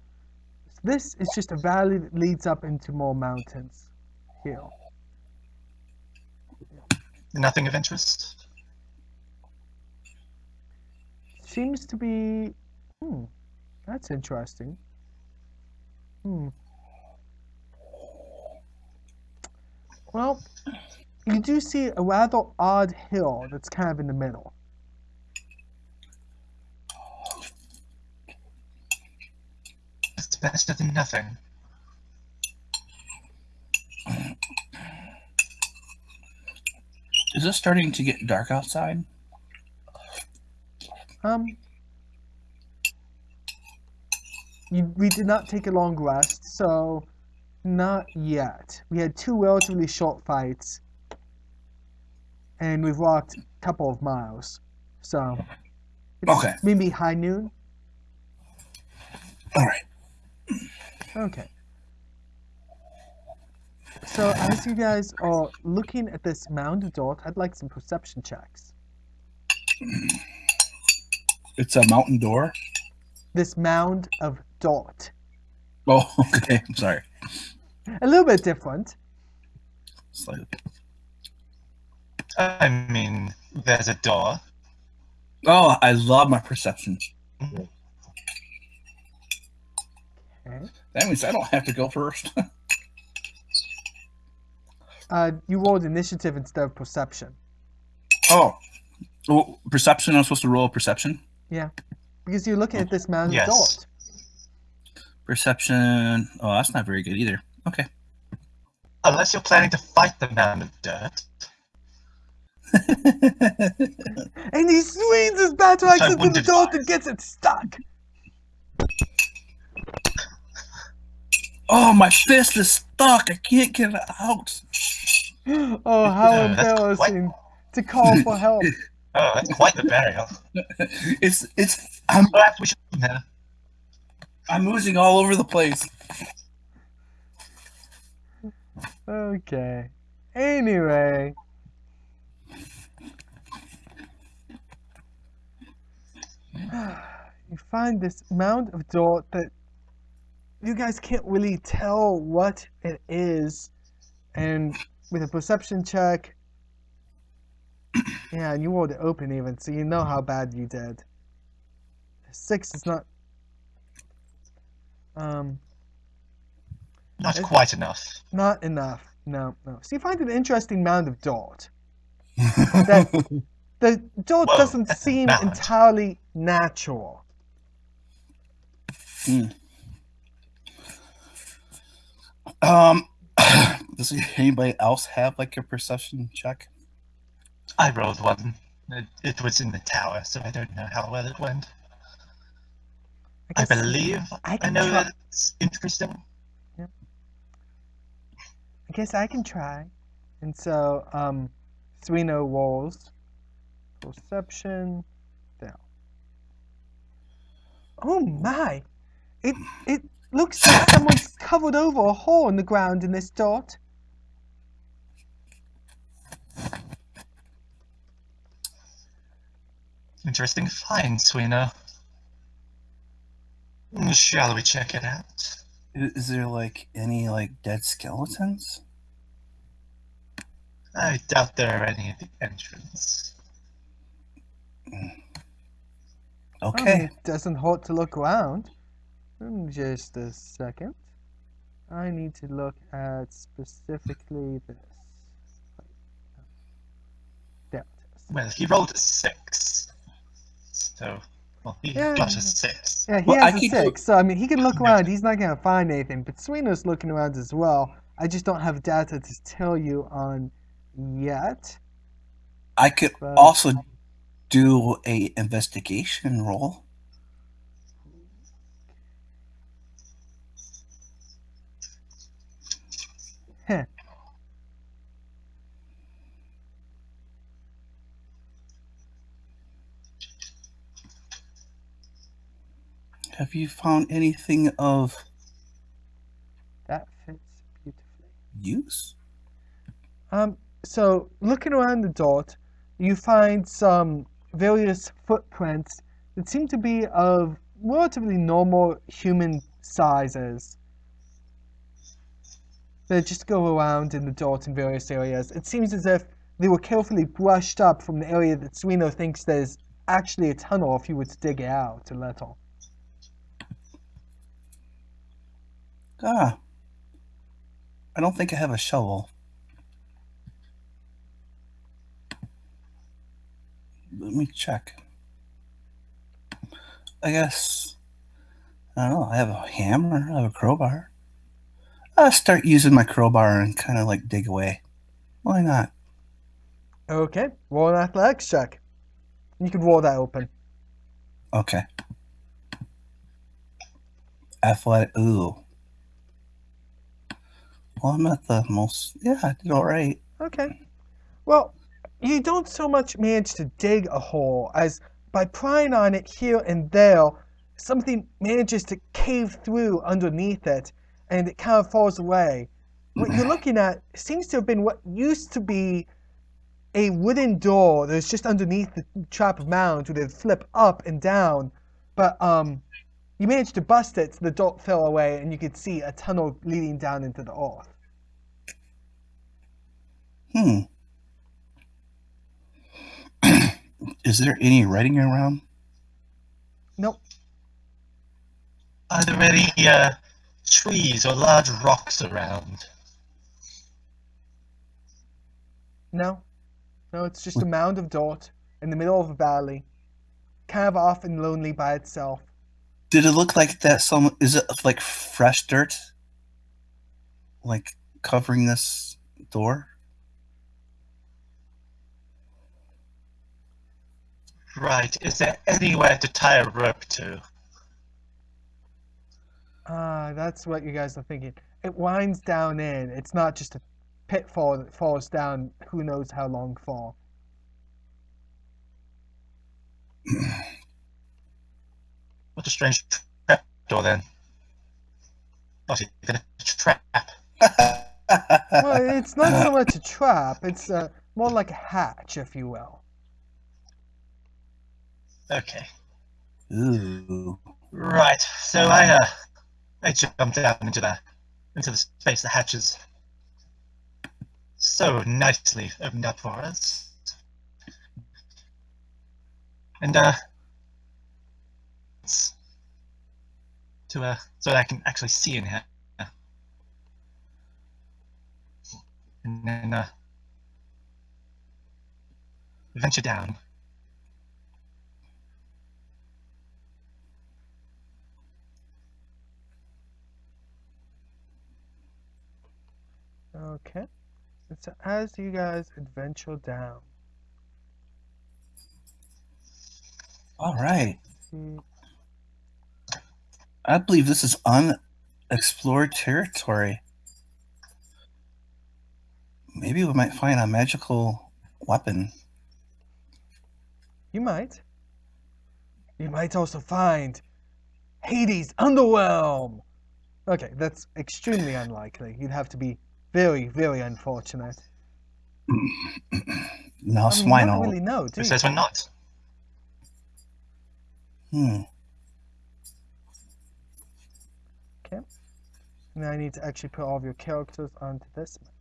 This is just a valley that leads up into more mountains here. Nothing of interest? Seems to be that's interesting. Well, you do see a rather odd hill that's kind of in the middle. It's better than nothing. Is it starting to get dark outside? We did not take a long rest, so not yet. We had 2 relatively short fights, and we've walked a couple of miles, so it's Okay. maybe high noon. All right. Okay. So as you guys are looking at this mound of dirt, I'd like some perception checks. It's a mountain door. This mound of dirt. Oh, okay. I'm sorry. A little bit different. Slightly. I mean, there's a door. Oh, I love my perception. Okay. That means I don't have to go first. You rolled initiative instead of perception. Oh. Well, perception. I'm supposed to roll perception. Yeah, because you're looking at this mound Yes. of dirt. Perception. Oh, that's not very good either. Okay. Unless you're planning to fight the mound of dirt. And he swings his battle axe I into the wouldn't dirt and advise. gets it stuck. Oh, my fist is stuck. I can't get it out. Oh, how No, that's embarrassing to call for help. Oh, that's quite the burial. Perhaps we should know. I'm oozing all over the place. Okay. Anyway. You find this mound of dirt that you guys can't really tell what it is. And with a perception check, yeah, and you rolled it open even, so you know how bad you did. 6 is not Not quite enough. not enough. No. So you find an interesting mound of dirt. The dirt Whoa, doesn't that's a seem mound. entirely natural. Does anybody else have like a perception check? I rolled one. It was in the tower, so I don't know how well it went. I guess believe I can know try. that it's interesting. I guess I can try. And so, Suino rolls perception. There. Oh my! It looks like someone's covered over a hole in the ground in this dirt. Interesting find, Sweeney. Shall we check it out? Is there like any like dead skeletons? I doubt there are any at the entrance. Okay. It doesn't hurt to look around. Just a second. I need to look at specifically this. There it is. Well, he rolled a 6. So, well, he Yeah. got a 6. Yeah, he Well, has I a keep 6, so I mean, he can look around. He's not going to find anything. But Suino's looking around as well. I just don't have data to tell you on yet. I could But- also do a investigation roll. Heh. Have you found anything of That fits beautifully. use? So looking around the dot, you find some various footprints that seem to be of relatively normal human sizes. They just go around in the dot in various areas. It seems as if they were carefully brushed up from the area that Suino thinks there's actually a tunnel if you were to dig it out a little. Ah. I don't think I have a shovel. Let me check. I guess, I don't know, I have a hammer, I have a crowbar. I'll start using my crowbar and kind of like dig away. Why not? Okay, roll an athletics check. You can roll that open. Okay. Athletic, ooh. Well, I'm not the most, yeah, I did all right. Okay. Well, you don't so much manage to dig a hole as by prying on it here and there, something manages to cave through underneath it and it kind of falls away. What you're looking at seems to have been what used to be a wooden door that's just underneath the trap mound where they'd flip up and down. But you managed to bust it so the door fell away and you could see a tunnel leading down into the earth. Is there any writing around? Nope. Are there any trees or large rocks around? No. No, it's just a mound of dirt in the middle of a valley, kind of off and lonely by itself. Did it look like that some, is it like fresh dirt? Like covering this door? Right. Is there anywhere to tie a rope to? That's what you guys are thinking. It winds down in. It's not just a pitfall that falls down who knows how long for. What a strange trap door then. Not even a trap. Well, it's not so much a trap. It's more like a hatch, if you will. Okay. Ooh. Right. So I jumped down into the space the hatches so nicely opened up for us. And so that I can actually see in here. And then venture down. Okay. And so as you guys adventure down, All right. see, I believe this is unexplored territory. Maybe we might find a magical weapon. you might. You might also find Hades' Underwhelm. Okay, that's extremely unlikely. You'd have to be very, very unfortunate. Now, I mean, you swine don't really know, do Who you? says we're not? Okay. Now I need to actually put all of your characters onto this map.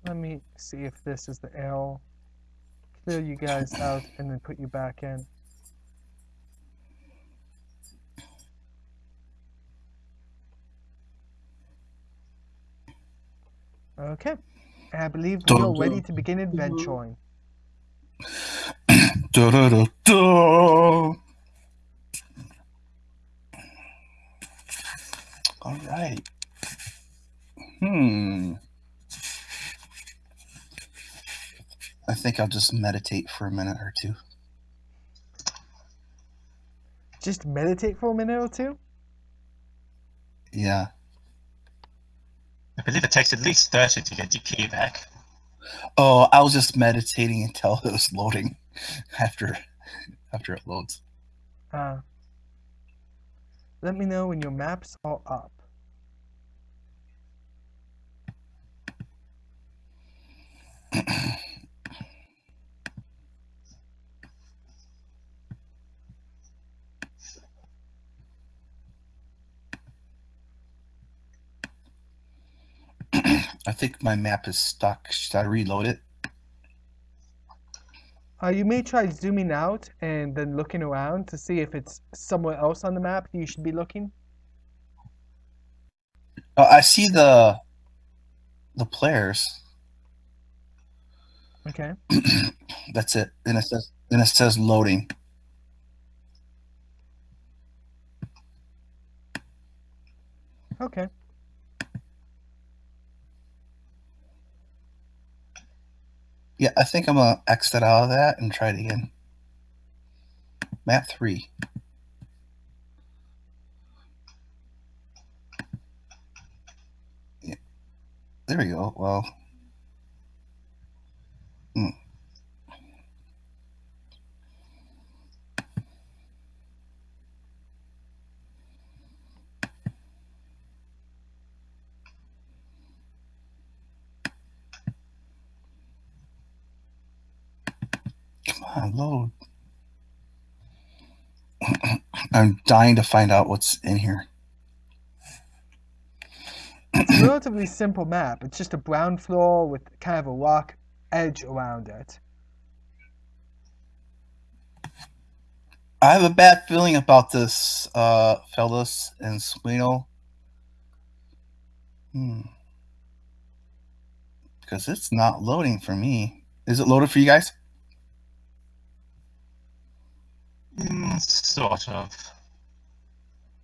Let me see if this is the L. Clear you guys out and then put you back in. Okay. I believe we are ready to begin adventuring. Da, da, da, da. All right. I think I'll just meditate for a minute or two. Just meditate for a minute or two? Yeah. I believe it takes at least 30 to get your key back. Oh, I was just meditating until it was loading after it loads. Let me know when your maps are up. I think my map is stuck. Should I reload it? You may try zooming out and then looking around to see if it's somewhere else on the map you should be looking. I see the players. Okay. That's it. Then it says loading. Okay. Yeah, I think I'm gonna exit out of that and try it again. Map 3. Yeah. There we go. Well. Come on, load. I'm dying to find out what's in here. It's a relatively simple map. It's just a brown floor with kind of a rock edge around it. I have a bad feeling about this, fellas and Swino. Because it's not loading for me. Is it loaded for you guys? Sort of.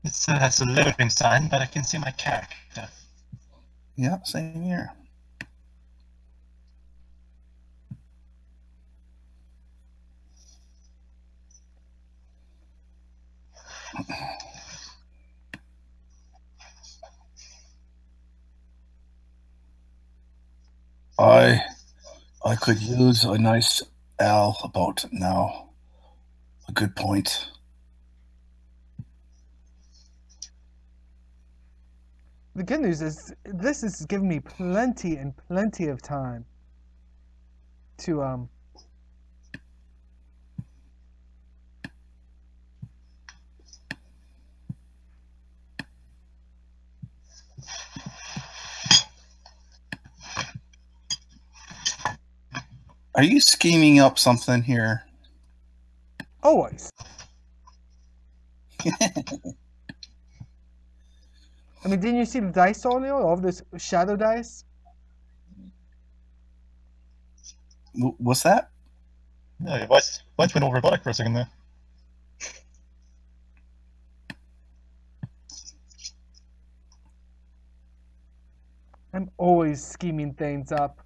It still has a loading sign, but I can see my character. Yeah, same here. I could use a nice L about now. A good point. The good news is this is giving me plenty and plenty of time to Are you scheming up something here? always. I mean, didn't you see the dice earlier? All of this shadow dice? What's that? No, your voice went all robotic for a second there. I'm always scheming things up.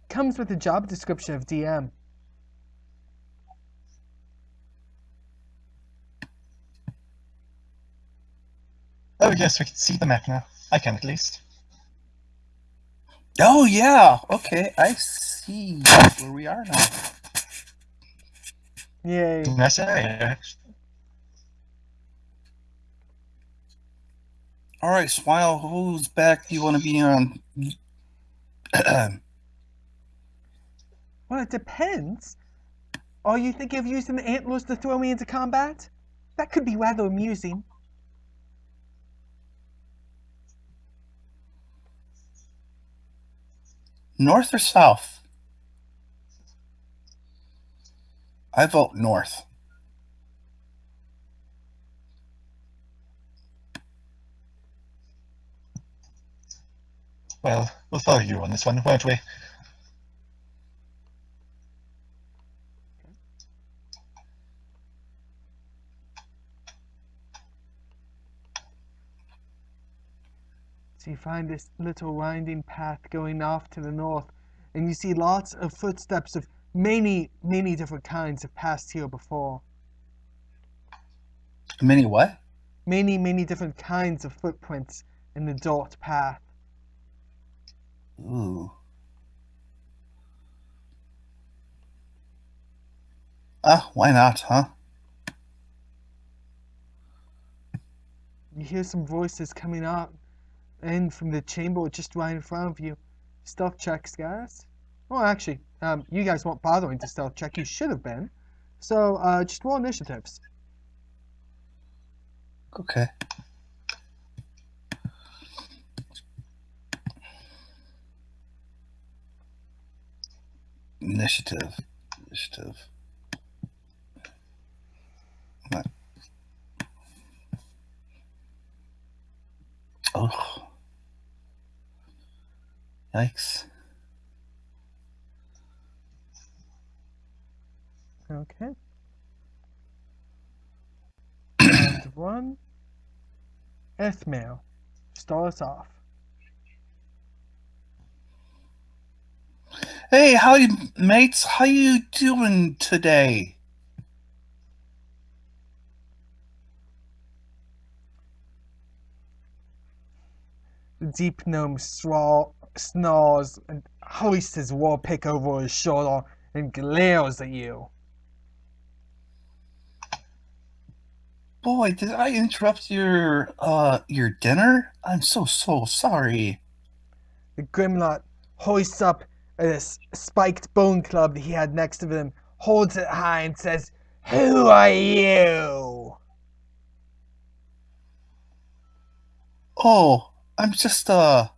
Comes with the job description of DM. Oh yes, we can see the map now. I can at least. Oh yeah. Okay, I see where we are now. Yay. Nice area. All right, Swile, whose back do you want to be on? Well, it depends. Are you thinking of using the antlers to throw me into combat? That could be rather amusing. North or south? I vote north. Well, we'll follow you on this one, won't we? So you find this little winding path going off to the north, and you see lots of footsteps of many, many different kinds have passed here before. Many what? Many, many different kinds of footprints in the dirt path. Ooh. Why not, huh? You hear some voices coming out in from the chamber just right in front of you. Stealth checks, guys. Well, actually, you guys weren't bothering to stealth check. You should have been. So, just roll initiatives. Okay. Initiative. What? Oh. Yikes. Okay. Round one. Ethmail. Start us off. Hey, howdy, mates. How you doing today? The deep gnome snarls and hoists his war pick over his shoulder and glares at you. Boy, did I interrupt your dinner? I'm so sorry. The Grimlock hoists up this spiked bone club that he had next to him, holds it high and says, "Who are you?" Oh, I'm just a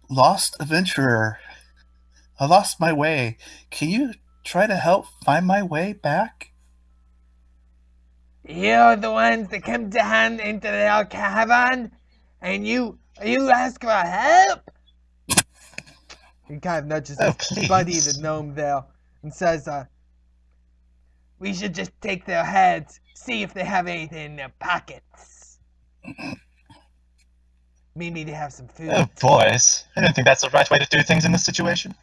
lost adventurer. I lost my way. Can you try to help find my way back? You're the ones that come to hand into their cavern, and you ask for help? He kind of nudges his buddy, the gnome, there, and says, "We should just take their heads, see if they have anything in their pockets. Maybe they have some food." Oh, boys. I don't think that's the right way to do things in this situation.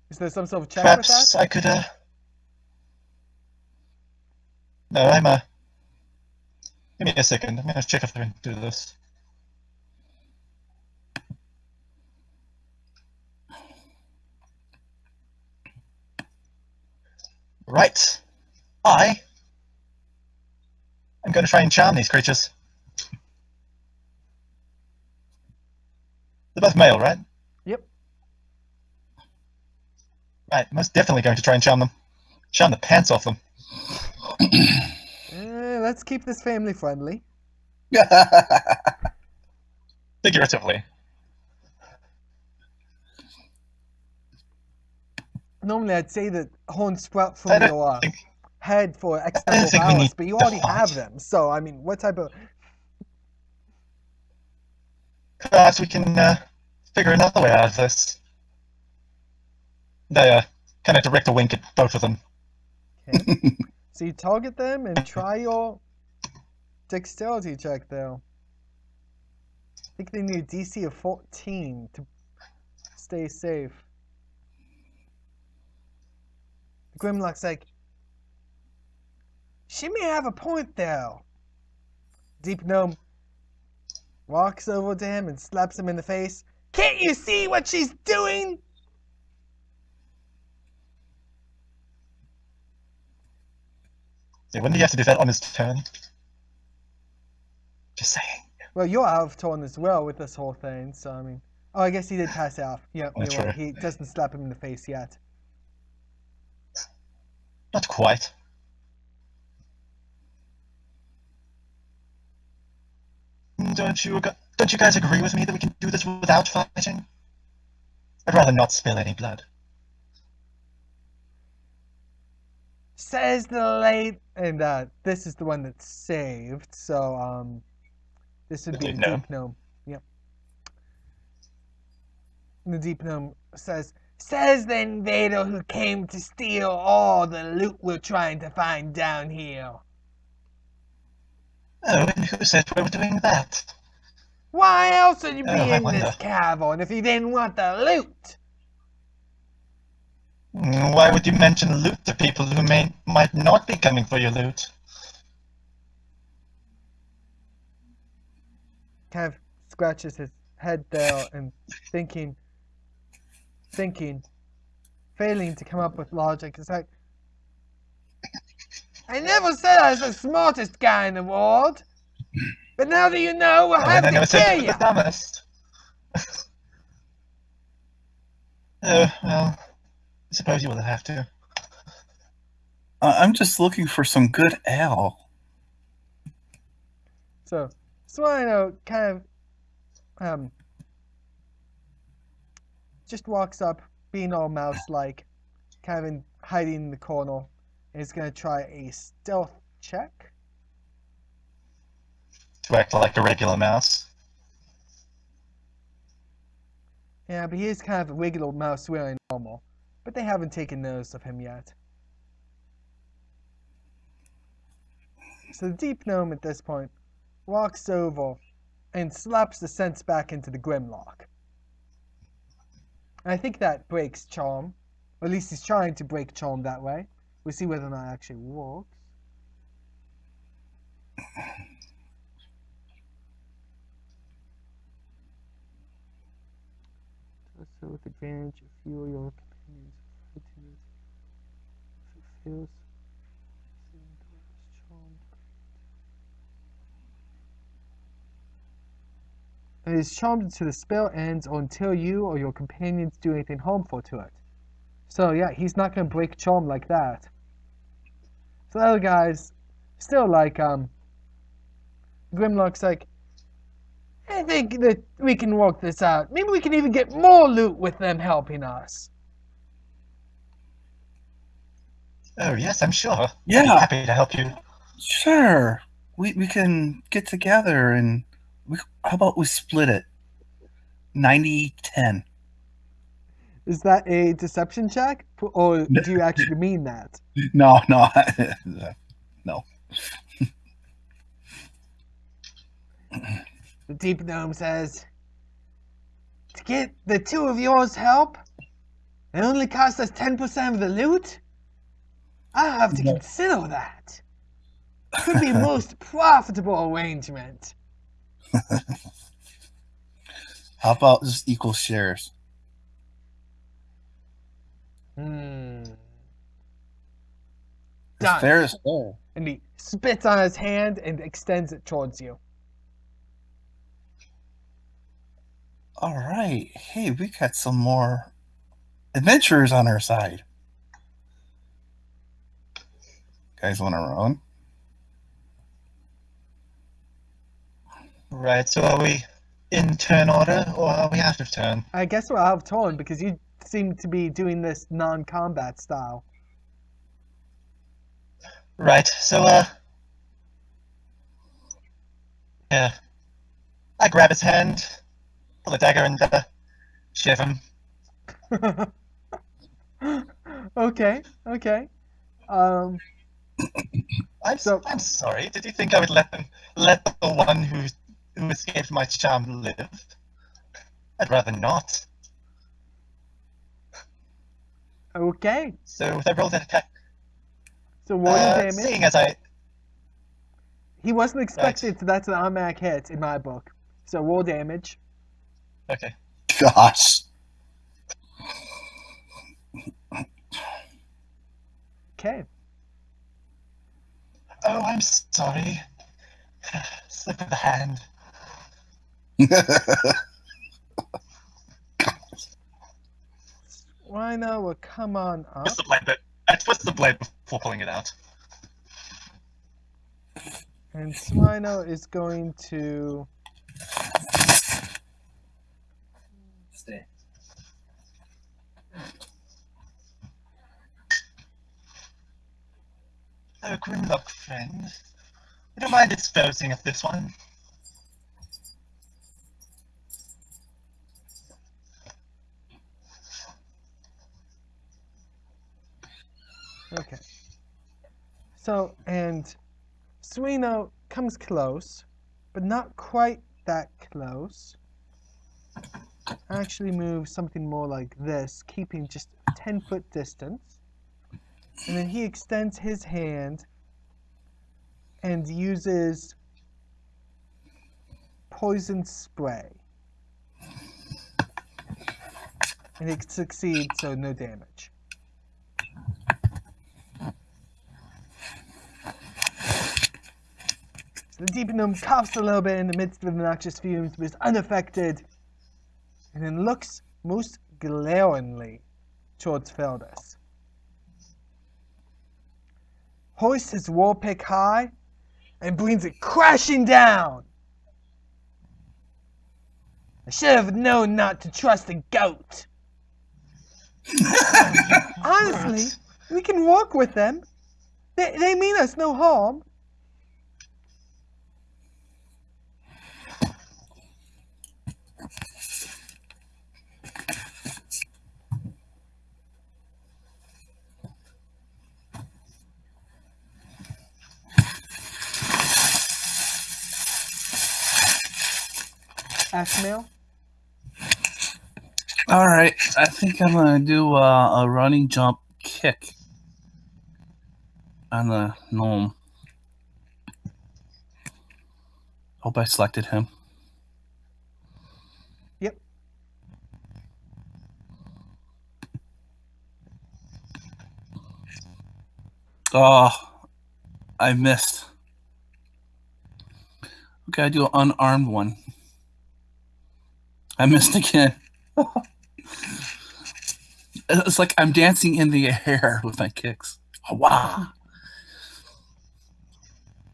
Is there some sort of check Perhaps with that? I could, No, I'm, Give me a second. I'm gonna check if I can do this. Right. I'm gonna try and charm these creatures. They're both male, right? Yep. Right, most definitely going to try and charm them. Charm the pants off them. Let's keep this family friendly. Figuratively. Normally I'd say that horns sprout from your head for X I don't number of think we hours, need but you to already have fight. them. So, I mean, what type of... Perhaps we can figure another way out of this. They kind of direct a wink at both of them. Okay. So you target them and try your dexterity check, though. I think they need a DC of 14 to stay safe. Grimlock's like, she may have a point, though. Deep Gnome walks over to him and slaps him in the face. Can't you see what she's doing? Yeah, when do you have to do that on his turn? Just saying. Well, you're out of turn as well with this whole thing, so I mean... Oh, I guess he did pass out. Yeah, That's you're right. true. He doesn't slap him in the face yet. Not quite. Don't you guys agree with me that we can do this without fighting? I'd rather not spill any blood. Says the late... And this is the one that's saved, so this would be the Deep Gnome. Yep. And the Deep Gnome says the invader who came to steal all the loot we're trying to find down here. Oh, and who said we were doing that? Why else would you be I in wonder. this cavern if you didn't want the loot? Why would you mention loot to people who might not be coming for your loot? Kind of scratches his head there and thinking, failing to come up with logic. It's like, I never said I was the smartest guy in the world. But now that you know, we'll have I to never said kill you were you. the dumbest. Oh, well, I suppose you will have to. I'm just looking for some good ale. So, Swino kind of just walks up, being all mouse-like, kind of hiding in the corner, and is going to try a stealth check. To act like a regular mouse. Yeah, but he is kind of a regular mouse wearing normal, but they haven't taken notice of him yet. So the deep gnome at this point walks over and slaps the sense back into the Grimlock. And I think that breaks charm. Or at least he's trying to break charm that way. We'll see whether or not it actually works. So with advantage, if you or your companions if it fails, it is charmed until the spell ends or until you or your companions do anything harmful to it. So yeah, he's not gonna break charm like that. So the other guys still like Grimlock's like, I think that we can work this out. Maybe we can even get more loot with them helping us. Oh, yes, I'm sure. Yeah. I'd be happy to help you. Sure. We can get together and how about we split it? 90-10. Is that a deception check? Or do you actually mean that? No. No. The Deep Gnome says, to get the two of yours help, it only costs us 10% of the loot? I'll have to consider that. Could be most profitable arrangement. How about just equal shares? Done. Fair is fair. And he spits on his hand and extends it towards you. All right. Hey, we got some more adventurers on our side. Guys want to run? Right, so are we in turn order, or are we out of turn? I guess we're out of turn because you seem to be doing this non-combat style. Right, so, yeah. I grab his hand, pull a dagger, and, shiv him. Okay. I'm sorry. Did you think I would let the one who escaped my charm live? I'd rather not. Okay. So if I rolled an attack, So roll your damage. seeing as I He wasn't expected, so that's an automatic hit in my book. So roll damage. okay. Gosh. Okay. Oh, I'm sorry. Slip of the hand. Rhino will come on up. Twist the blade, but I twist the blade before pulling it out. And Swino is going to Stay. Oh, Grimlock friend. You don't mind disposing of this one? Okay. So, and Swino comes close, but not quite that close. Actually moves something more like this, keeping just 10-foot distance. And then he extends his hand and uses poison spray. And it succeeds, so no damage. So the Deep Gnome coughs a little bit in the midst of the noxious fumes, but is unaffected, and then looks most glaringly towards Feldus. Hoists his war pick high and brings it crashing down. I should have known not to trust a goat. Honestly, we can walk with them. They mean us no harm. Ashmail? All right, I think I'm gonna do a running jump kick on the gnome. Hope I selected him. Yep. Oh, I missed. Okay, I do an unarmed one. I missed again. It's like I'm dancing in the air with my kicks. Wow.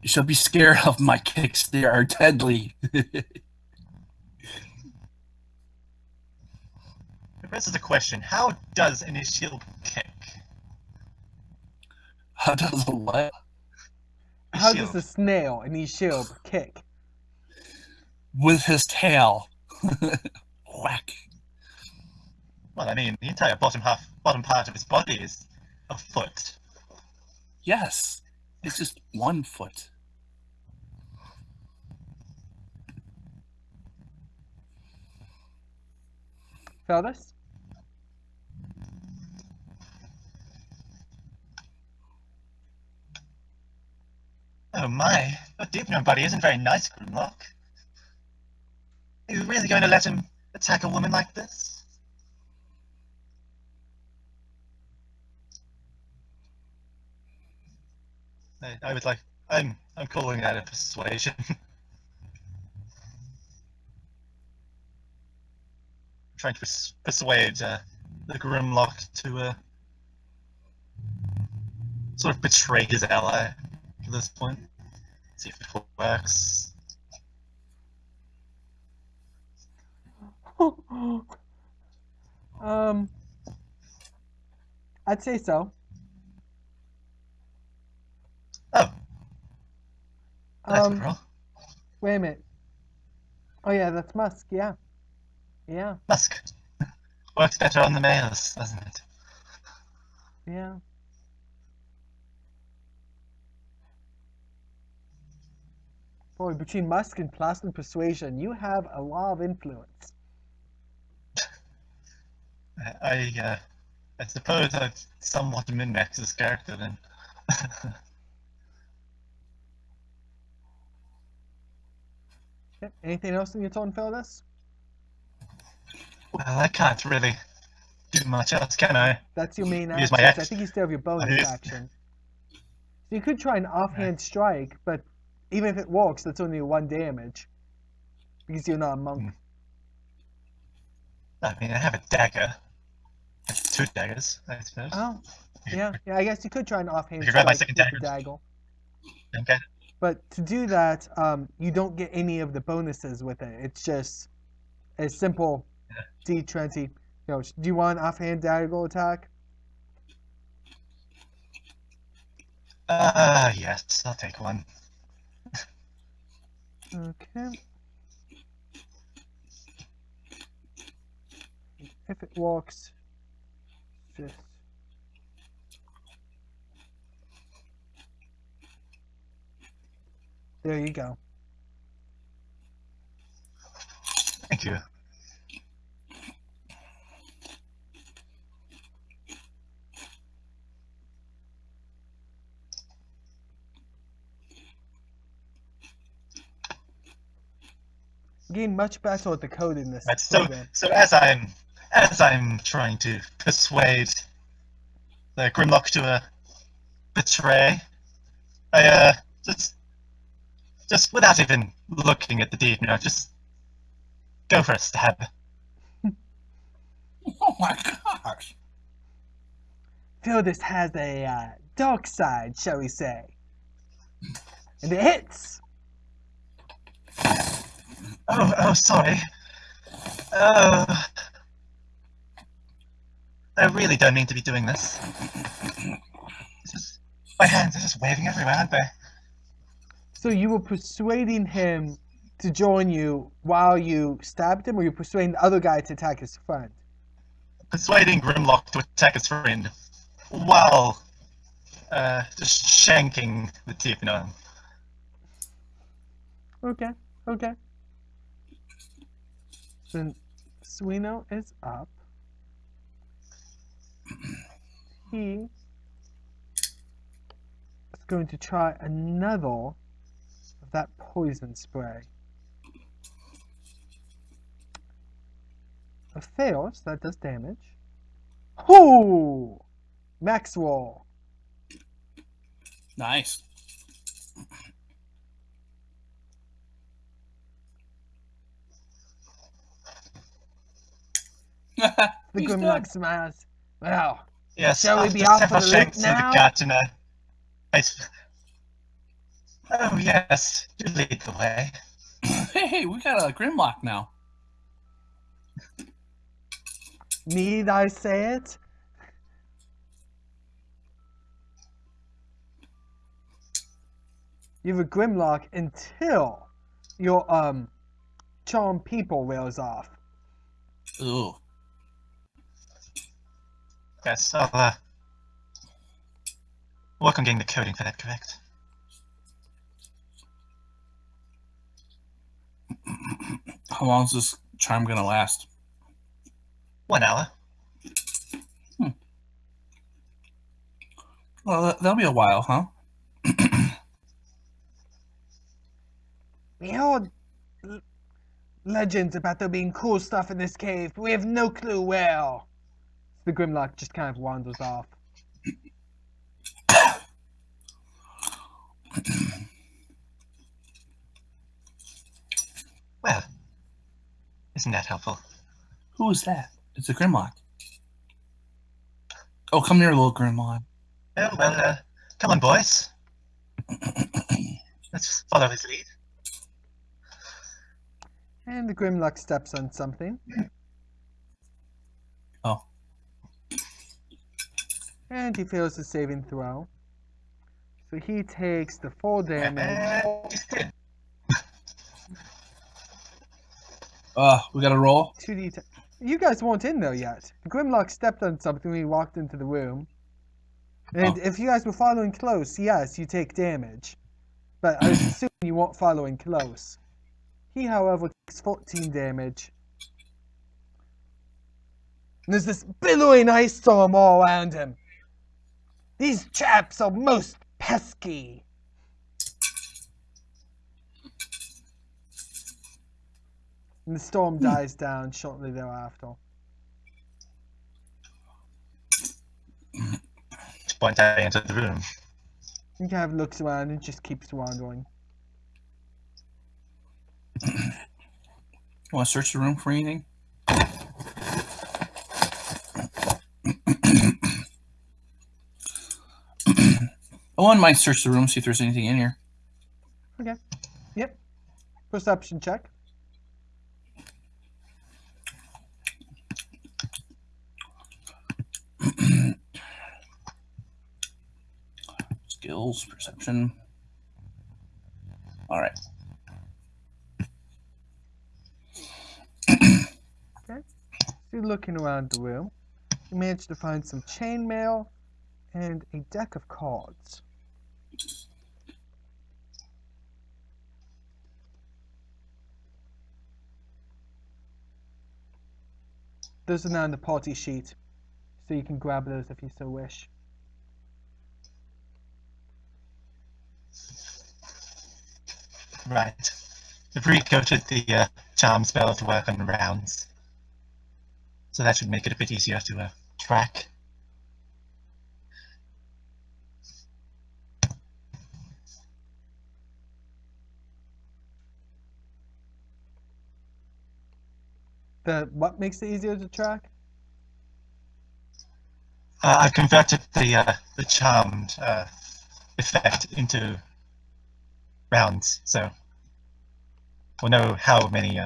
You should be scared of my kicks. They are deadly. This is the question. How does an shield kick? How does a what? How does the snail in his shield kick? With his tail. Whack. Well, I mean, the entire bottom part of his body is a foot. Yes. It's just 1 foot. Feldus? Oh my, your Deep Gnome buddy isn't very nice, Grimlock. Are you really going to let him attack a woman like this? I would like. I'm calling that a persuasion. Trying to persuade the Grimlock to sort of betray his ally at this point. See if it works. I'd say so. Oh. That's a roll. Wait a minute. Oh yeah, that's Musk, yeah. Yeah. Musk. Works better on the males, doesn't it? Yeah. Boy, between Musk and Plastic Persuasion, you have a lot of influence. I suppose I've somewhat min-maxed this character then. Okay. Anything else in your turn, Feldus? Well, I can't really do much else, can I? That's your main Use action. my So I action. think you still have your bonus action. So you could try an offhand strike, but even if it works, that's only 1 damage. Because you're not a monk. I mean, I have a dagger. I have 2 daggers, I suppose. Oh, yeah. Yeah, I guess you could try an offhand You can grab my strike second with the dagger. Okay. But to do that, you don't get any of the bonuses with it. It's just a simple D20. You know, do you want an offhand dagger attack? Yes, I'll take one. Okay. If it works, just There you go. Thank you. Getting much better at the code in this Right, so program. as I'm trying to persuade the Grimlock to betray, I just without even looking at the deed, just go for a stab. Oh my gosh. Feel this has a dark side, shall we say. And it hits! Oh, sorry. Oh, I really don't mean to be doing this. My hands are just waving everywhere, aren't they? So you were persuading him to join you while you stabbed him, or you were persuading the other guy to attack his friend? Persuading Grimlock to attack his friend while just shanking the Tiefenarm. Okay, okay. Then Suino is up. He is going to try another of that poison spray. It fails, that does damage. Ooh! Max roll. Nice. The He's Grimlock dead. smiles. Well, Yes, shall we be after off for several the loop shanks in the now? gut and oh yes, you lead the way. Hey, we got a Grimlock now. Need I say it? You have a Grimlock until your charm people wears off. Ooh. Yes, I'll work on getting the coding for that correct. How long is this charm gonna last? 1 hour. Well, that'll be a while, huh? We heard legends about there being cool stuff in this cave, but we have no clue where. The Grimlock just kind of wanders off. Well, isn't that helpful? Who is that? It's a Grimlock. Oh, come here, little Grimlock. Oh, well, come on, boys. Let's follow his lead. And the Grimlock steps on something. Oh. And he fails the saving throw. So he takes the full damage. We got to roll. 2d10. You guys weren't in there yet. The Grimlock stepped on something when he walked into the room. And if you guys were following close, yes, you take damage. But I was assuming you weren't following close. He, however, takes 14 damage. And there's this billowing ice storm all around him. These chaps are most pesky. And the storm dies down shortly thereafter. Just point out into the room. He kind of looks around and just keeps wandering. Want to search the room for anything? I wouldn't mind search the room, see if there's anything in here. Okay. Yep. Perception check. Skills, perception. All right. Okay. So you're looking around the room. You managed to find some chainmail and a deck of cards. those are now on the party sheet, so you can grab those if you so wish. Right. I've re-coated the charm spell to work on rounds. So that should make it a bit easier to track. What makes it easier to track? I've converted the charmed effect into rounds, so we'll know how many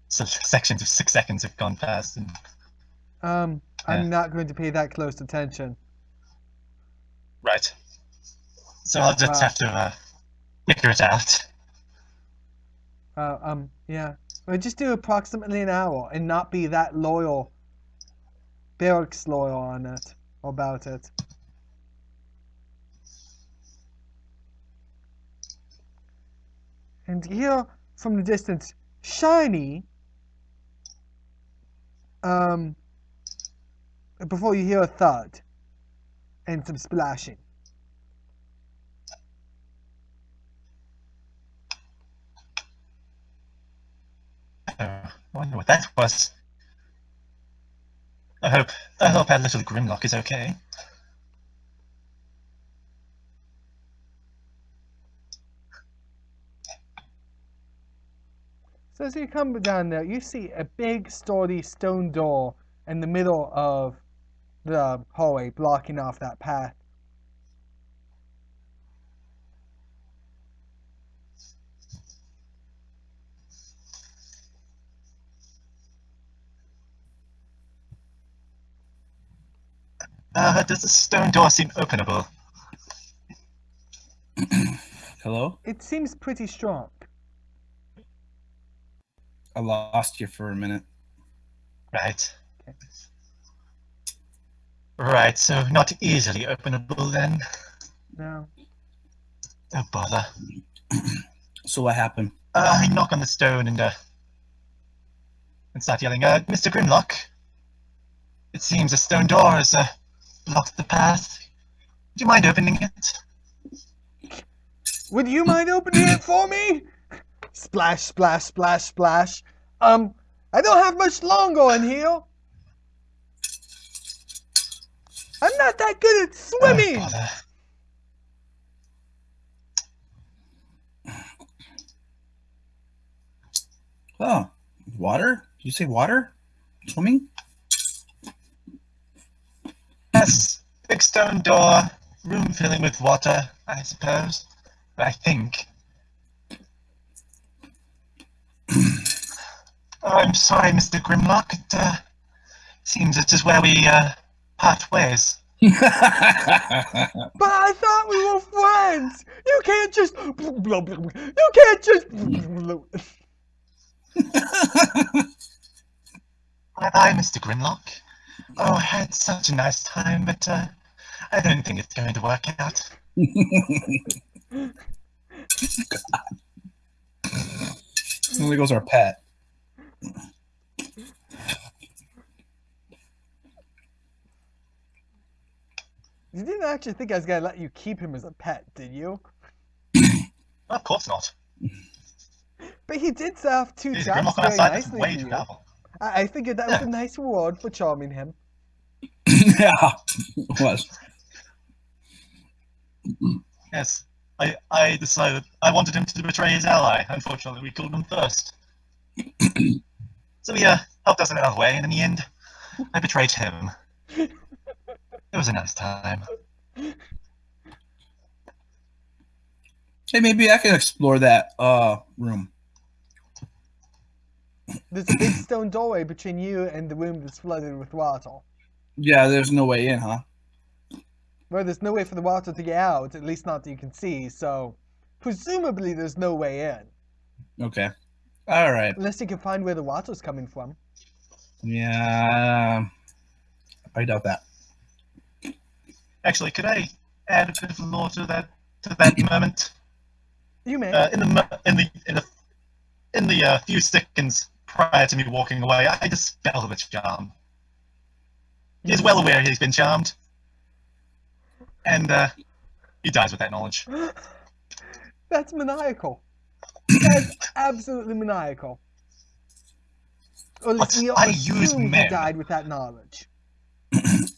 sort of sections of 6 seconds have gone past. And I'm not going to pay that close attention. right, so I'll just have to figure it out. Yeah. Or just do approximately an hour and not be that loyal. Barracks loyal on it. About it. And here, from the distance, shiny. Before you hear a thud. And some splashing. I wonder what that was. I hope our little Grimlock is okay. So as you come down there, you see a big, sturdy stone door in the middle of the hallway, blocking off that path. Does the stone door seem openable? Hello? It seems pretty strong. I lost you for a minute. Right. Okay. Right, so not easily openable then? No. Oh, bother. So what happened? I knock on the stone and start yelling, Mr. Grimlock, it seems a stone door has blocked the path. Do you mind opening it? Would you mind opening it for me? Splash, splash, splash, splash. I don't have much longer in here. I'm not that good at swimming. Oh, bother. Oh, water? Did you say water? Swimming? Yes, big stone door, room filling with water, I suppose. I think. Oh, I'm sorry, Mr. Grimlock. It seems it is where we part ways. But I thought we were friends. You can't just. You can't just. Bye-bye, Mr. Grimlock. Oh, I had such a nice time, but I don't think it's going to work out. Only goes our pet. You didn't actually think I was gonna let you keep him as a pet, did you? Of course not. But he did serve 2 He's a traps Grimlock on our very side. That's nicely way for too you. powerful. I figured that was a nice reward for charming him. Yeah, it was. Yes, I decided I wanted him to betray his ally. Unfortunately, we killed him first. So he helped us in our way, and in the end, I betrayed him. It was a nice time. Hey, maybe I can explore that room. There's a big stone doorway between you and the room that's flooded with water. Yeah, there's no way in, huh? Well, there's no way for the water to get out, at least not that you can see, so presumably there's no way in. Okay. All right. Unless you can find where the water's coming from. Yeah, I doubt that. Actually, could I add a bit of lore to that moment? You may. In the few seconds prior to me walking away, I dispel the charm. He's well aware he's been charmed. And he dies with that knowledge. That's maniacal. That's absolutely maniacal. Or at least But we I use assume he men. died with that knowledge.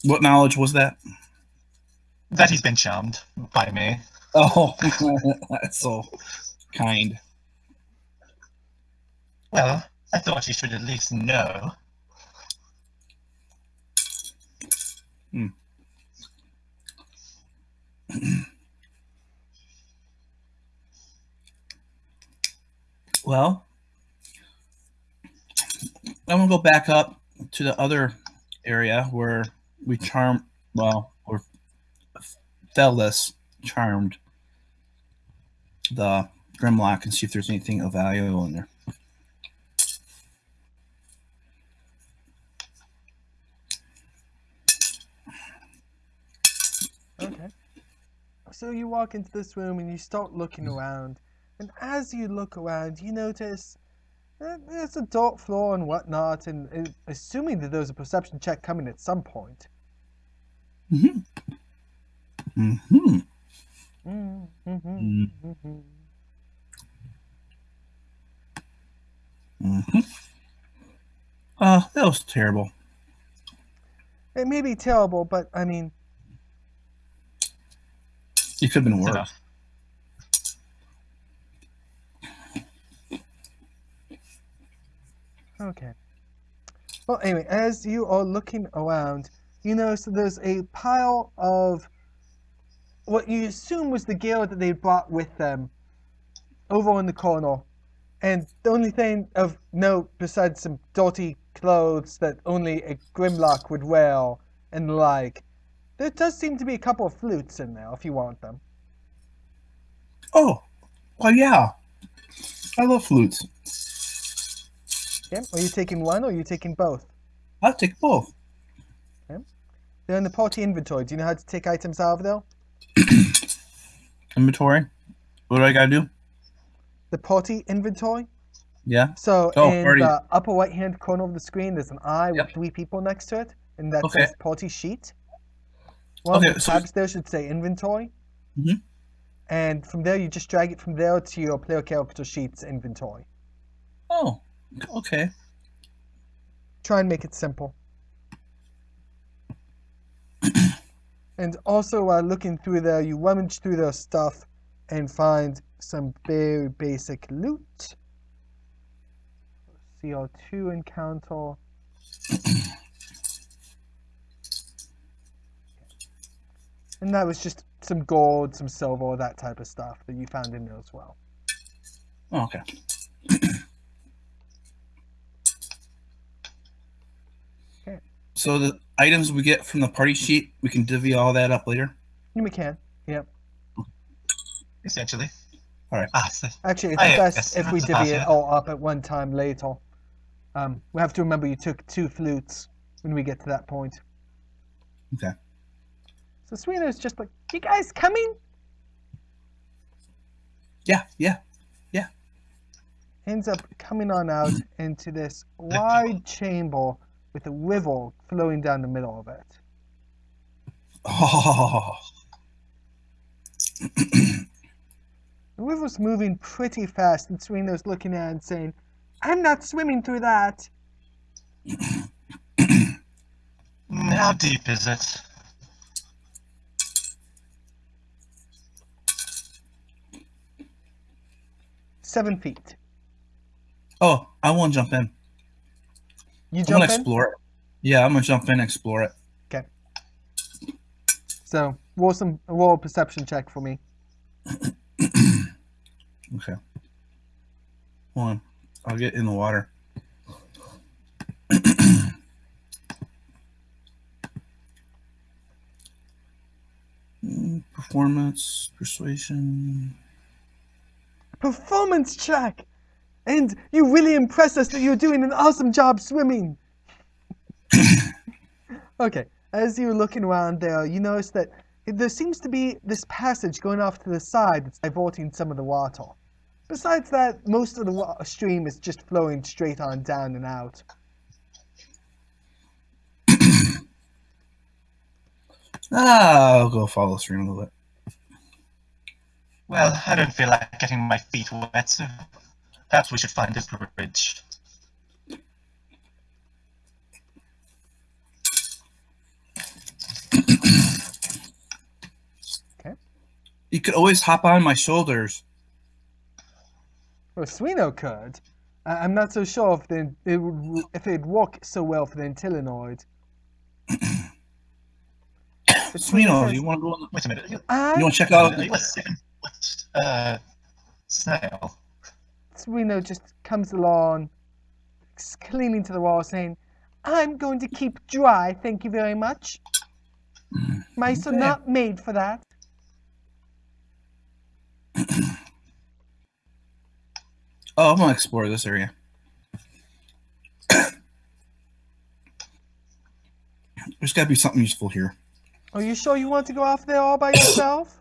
What knowledge was that? That he's been charmed by me. Oh, that's so kind. Well, I thought you should at least know. Well, I'm gonna go back up to the other area where we charmed. Well, or Fellis charmed the Grimlock and see if there's anything of value in there. Okay. So you walk into this room and you start looking around. And as you look around, you notice there's a dark floor and whatnot. And assuming that there's a perception check coming at some point. Mm-hmm. Mm-hmm. Mm-hmm. Mm-hmm. That was terrible. It may be terrible, but I mean, It could have been worse. Enough. okay. Well, anyway, as you are looking around, you notice that there's a pile of what you assume was the gear that they brought with them over in the corner. And the only thing of note, besides some dirty clothes that only a Grimlock would wear and the like, there does seem to be a couple of flutes in there if you want them. Oh, well, yeah. I love flutes. Okay, are you taking one or are you taking both? I'll take both. Okay. They're in the party inventory. Do you know how to take items out of there? Inventory. What do I gotta do? The party inventory? Yeah. So Oh, in party. the upper right hand corner of the screen, there's an eye Yep. with 3 people next to it, and that Okay. says party sheet. One Okay, of the so- tabs there should say inventory. Mhm. And from there, you just drag it from there to your player character sheet's inventory. Oh, okay. Try and make it simple. And also, while looking through there, you rummage through their stuff and find some very basic loot. CR2 encounter. And that was just some gold, some silver, that type of stuff that you found in there as well. Oh, okay. Okay. So the items we get from the party sheet, we can divvy all that up later. You can. Yep. Essentially. All right. Actually, it's Ah, yeah, best yes, if we that's divvy it it. all up at one time later. We have to remember you took 2 flutes when we get to that point. Okay. So Sweeter's just like, you guys coming? Yeah. Ends up coming on out into this wide chamber with a river flowing down the middle of it. Oh. The river's moving pretty fast, and Serena's looking at it and saying, I'm not swimming through that. How deep is it? Seven feet. Oh, I want to jump in. You I'm jump gonna in? explore it. Yeah, I'm gonna jump in and explore it. Okay. So, roll a perception check for me. Okay. Hold on. I'll get in the water. Performance, persuasion. Performance check! And you really impress us that you're doing an awesome job swimming. Okay, as you're looking around there, you notice that there seems to be this passage going off to the side that's diverting some of the water. Besides that, most of the stream is just flowing straight on down and out. I'll go follow the stream a little bit. Well, I don't feel like getting my feet wet, so perhaps we should find a bridge. Okay. You could always hop on my shoulders. Well, Suino could. I'm not so sure if it'd work so well for the Intellinoid. Suino, you want to go on the... Wait a minute. You want to check out... Are you a second snail? Suino just comes along, clinging to the wall, saying, "I'm going to keep dry, thank you very much. Mice are not made for that." Oh, I'm going to explore this area. There's got to be something useful here. Are you sure you want to go off there all by yourself?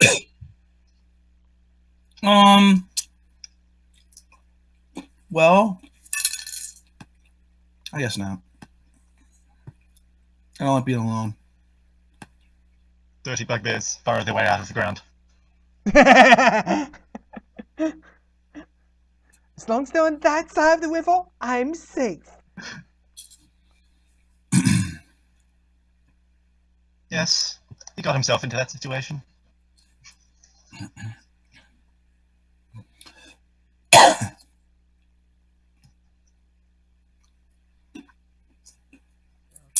Well, I guess not. I don't like being alone. Dirty bugbears burrow their way out of the ground. As long as they're on that side of the river, I'm safe. Yes, he got himself into that situation.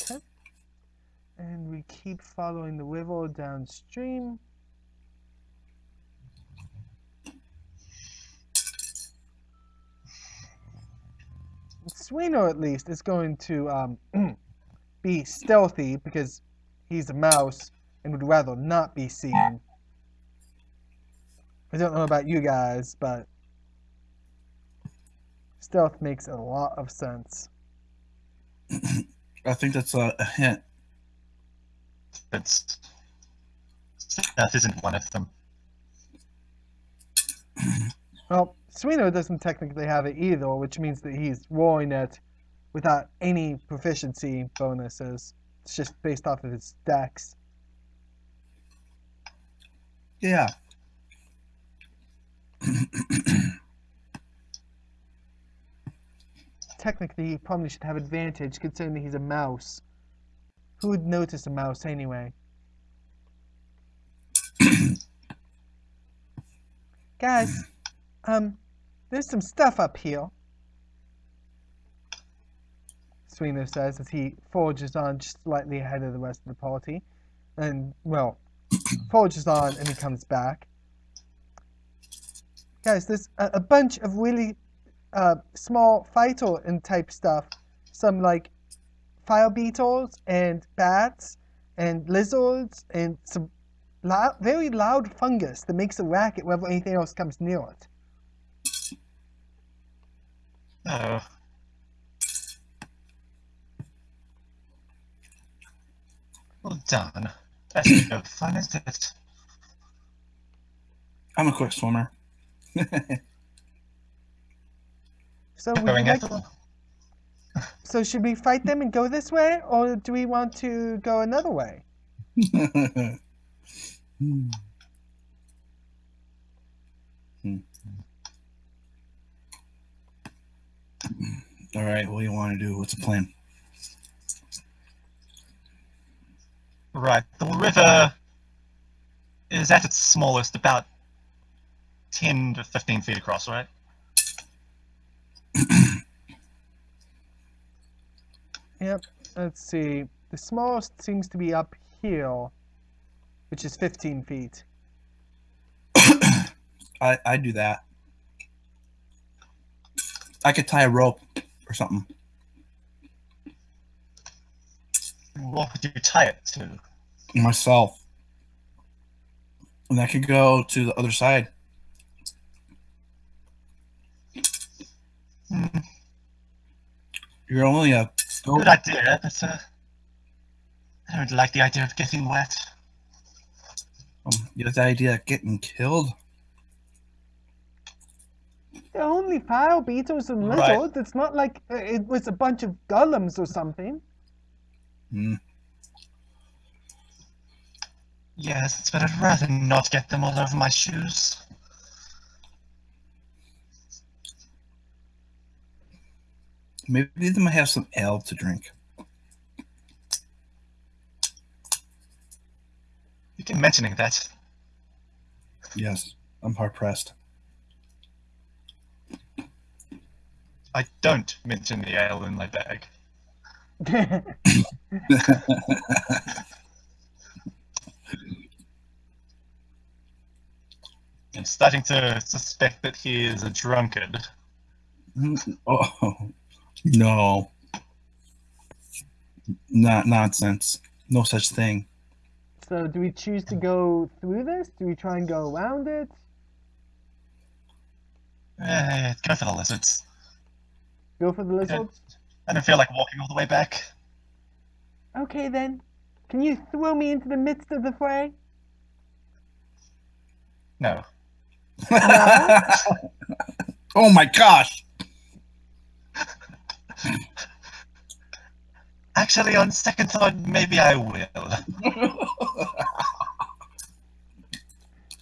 Okay. And we keep following the river downstream. Suino, at least, is going to be stealthy because he's a mouse and would rather not be seen. I don't know about you guys, but stealth makes a lot of sense. I think that's a hint. But that isn't one of them. Well, Suino doesn't technically have it either, which means that he's rolling it without any proficiency bonuses. It's just based off of his dex. Yeah. Technically, he probably should have advantage considering that he's a mouse. Who would notice a mouse anyway? Guys, there's some stuff up here. Suino says as he forges on just slightly ahead of the rest of the party. And, well, forges on and he comes back. Guys, there's a bunch of really small fighter and type stuff. Some like fire beetles and bats and lizards and some very loud fungus that makes a racket whenever anything else comes near it. Oh. Well done. That's no fun, is it? I'm a quick swimmer. So would you like So should we fight them and go this way, or do we want to go another way? All right, what do you want to do? What's the plan? Right, the river is at its smallest about 10 to 15 feet across, right? Yep, let's see. The smallest seems to be up here, which is 15 feet. I do that. I could tie a rope or something. What would you tie it to? Myself. And I could go to the other side. You're only a... Good idea, but I don't like the idea of getting wet. You like the idea of getting killed? only foul beetles and Right. lizards. It's not like it was a bunch of golems or something. Yes, but I'd rather not get them all over my shoes. Maybe they might have some ale to drink. You keep mentioning that. Yes, I'm hard pressed. I don't mention the ale in my bag. I'm starting to suspect that he is a drunkard. Oh no, not nonsense. No such thing. So do we choose to go through this? Do we try and go around it? Go for the lizards. Go for the lizards? I don't feel like walking all the way back. Okay then. Can you throw me into the midst of the fray? No. No? Oh my gosh! Actually, on second thought, maybe I will.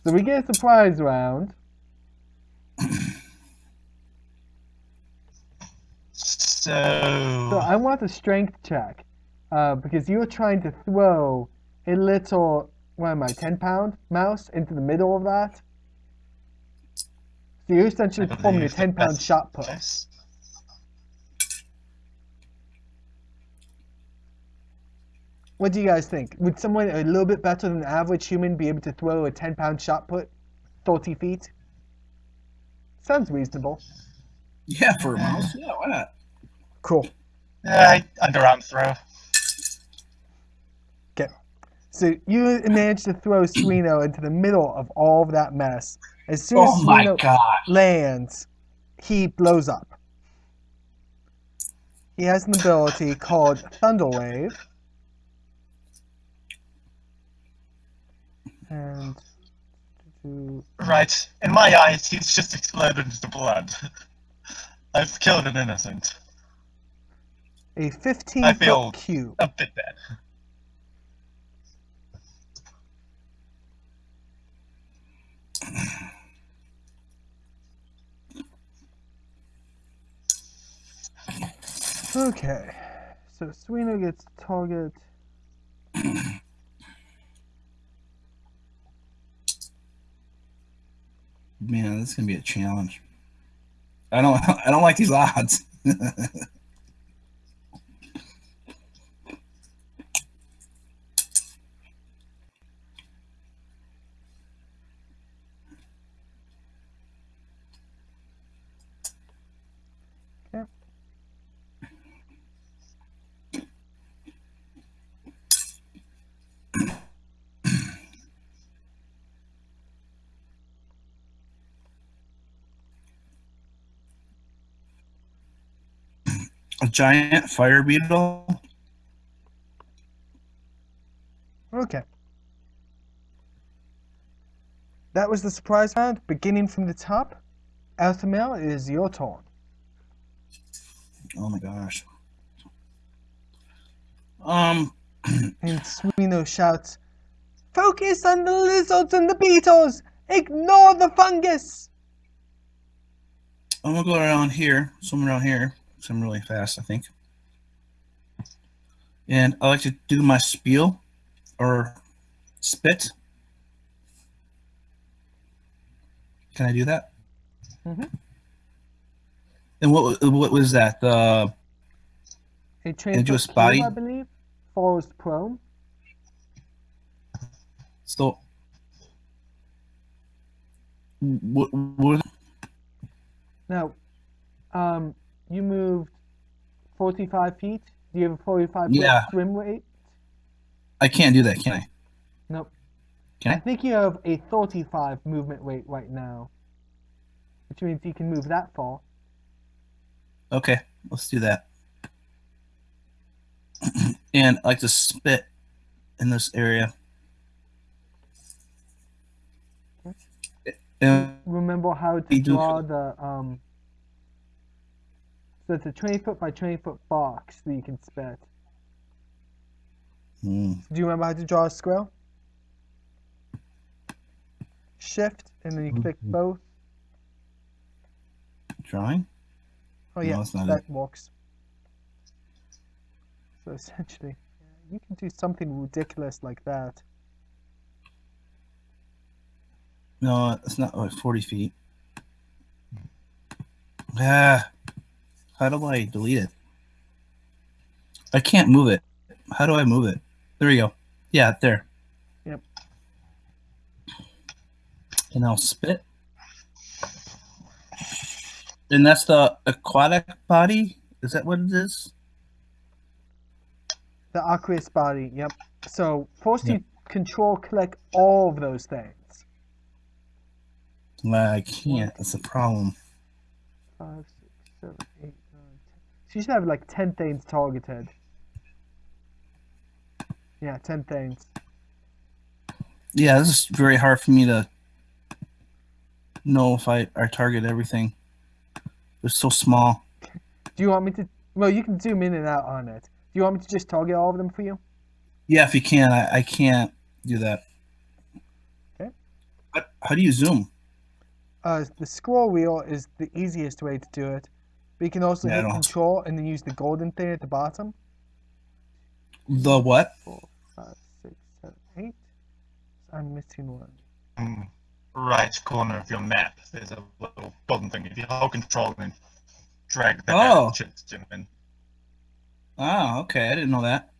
So we get a surprise round. So I want a strength check. Because you're trying to throw a little, what am I, 10-pound mouse into the middle of that. So you're essentially performing a 10-pound shot put. Yes. What do you guys think? Would someone a little bit better than an average human be able to throw a 10-pound shot put 30 feet? Sounds reasonable. Yeah, for a mouse. Yeah, why not? Cool. Underarm throw. Okay. So you manage to throw Suino into the middle of all of that mess. As soon as Oh my Suino god! lands, he blows up. He has an ability called Thunder Wave. And Right. In my eyes, he's just exploded into blood. I've killed an innocent. a I 15-foot feel cube. a bit bad. Okay. So Suino gets target. Man, this is gonna be a challenge. I don't like these odds. Okay. A giant fire beetle. Okay. That was the surprise round. Beginning from the top, Althamel, it is your turn. Oh my gosh. And Suino shouts, "Focus on the lizards and the beetles! Ignore the fungus!" I'm gonna go around here, somewhere around here. So I'm really fast, I think. And I like to do my spiel or spit. Can I do that? Mm-hmm. And what was that? A do a 20-foot spotty? cube, I believe, falls prone. So what? Now, you moved 45 feet. Do you have a 45-foot Yeah. swim weight? I can't do that, can I? Nope. Can I I? think you have a 35 movement weight right now, which means you can move that far. Okay, let's do that. And I like to spit in this area. And Remember how to We do- draw the So it's a 20-foot by 20-foot box that you can spit. Hmm. Do you remember how to draw a squirrel? Shift, and then you click both. Drawing? Oh No, yeah, that's not that it. works. So essentially, you can do something ridiculous like that. No, it's not like 40 feet. Ah, how do I delete it? I can't move it. How do I move it? There we go. Yeah, there. Yep. And I'll spit. And that's the aquatic body? Is that what it is? The aqueous body, yep. So first Yep. you control click all of those things. I can't. That's a problem. 5, 6, 7, 8, 9, 10. So you should have like 10 things targeted. Yeah, 10 things. Yeah, this is very hard for me to know if I target everything. They're so small. Do you want me to? Well, you can zoom in and out on it. Do you want me to just target all of them for you? Yeah, if you can. I can't do that. Okay. But how do you zoom? The scroll wheel is the easiest way to do it. But you can also Yeah, I hit don't- control and then use the golden thing at the bottom. The what? 4, 5, 6, 7, 8. I'm missing one. Right corner of your map, there's a little golden thing. If you hold control and drag the Oh. hatchet in. Oh, okay. I didn't know that.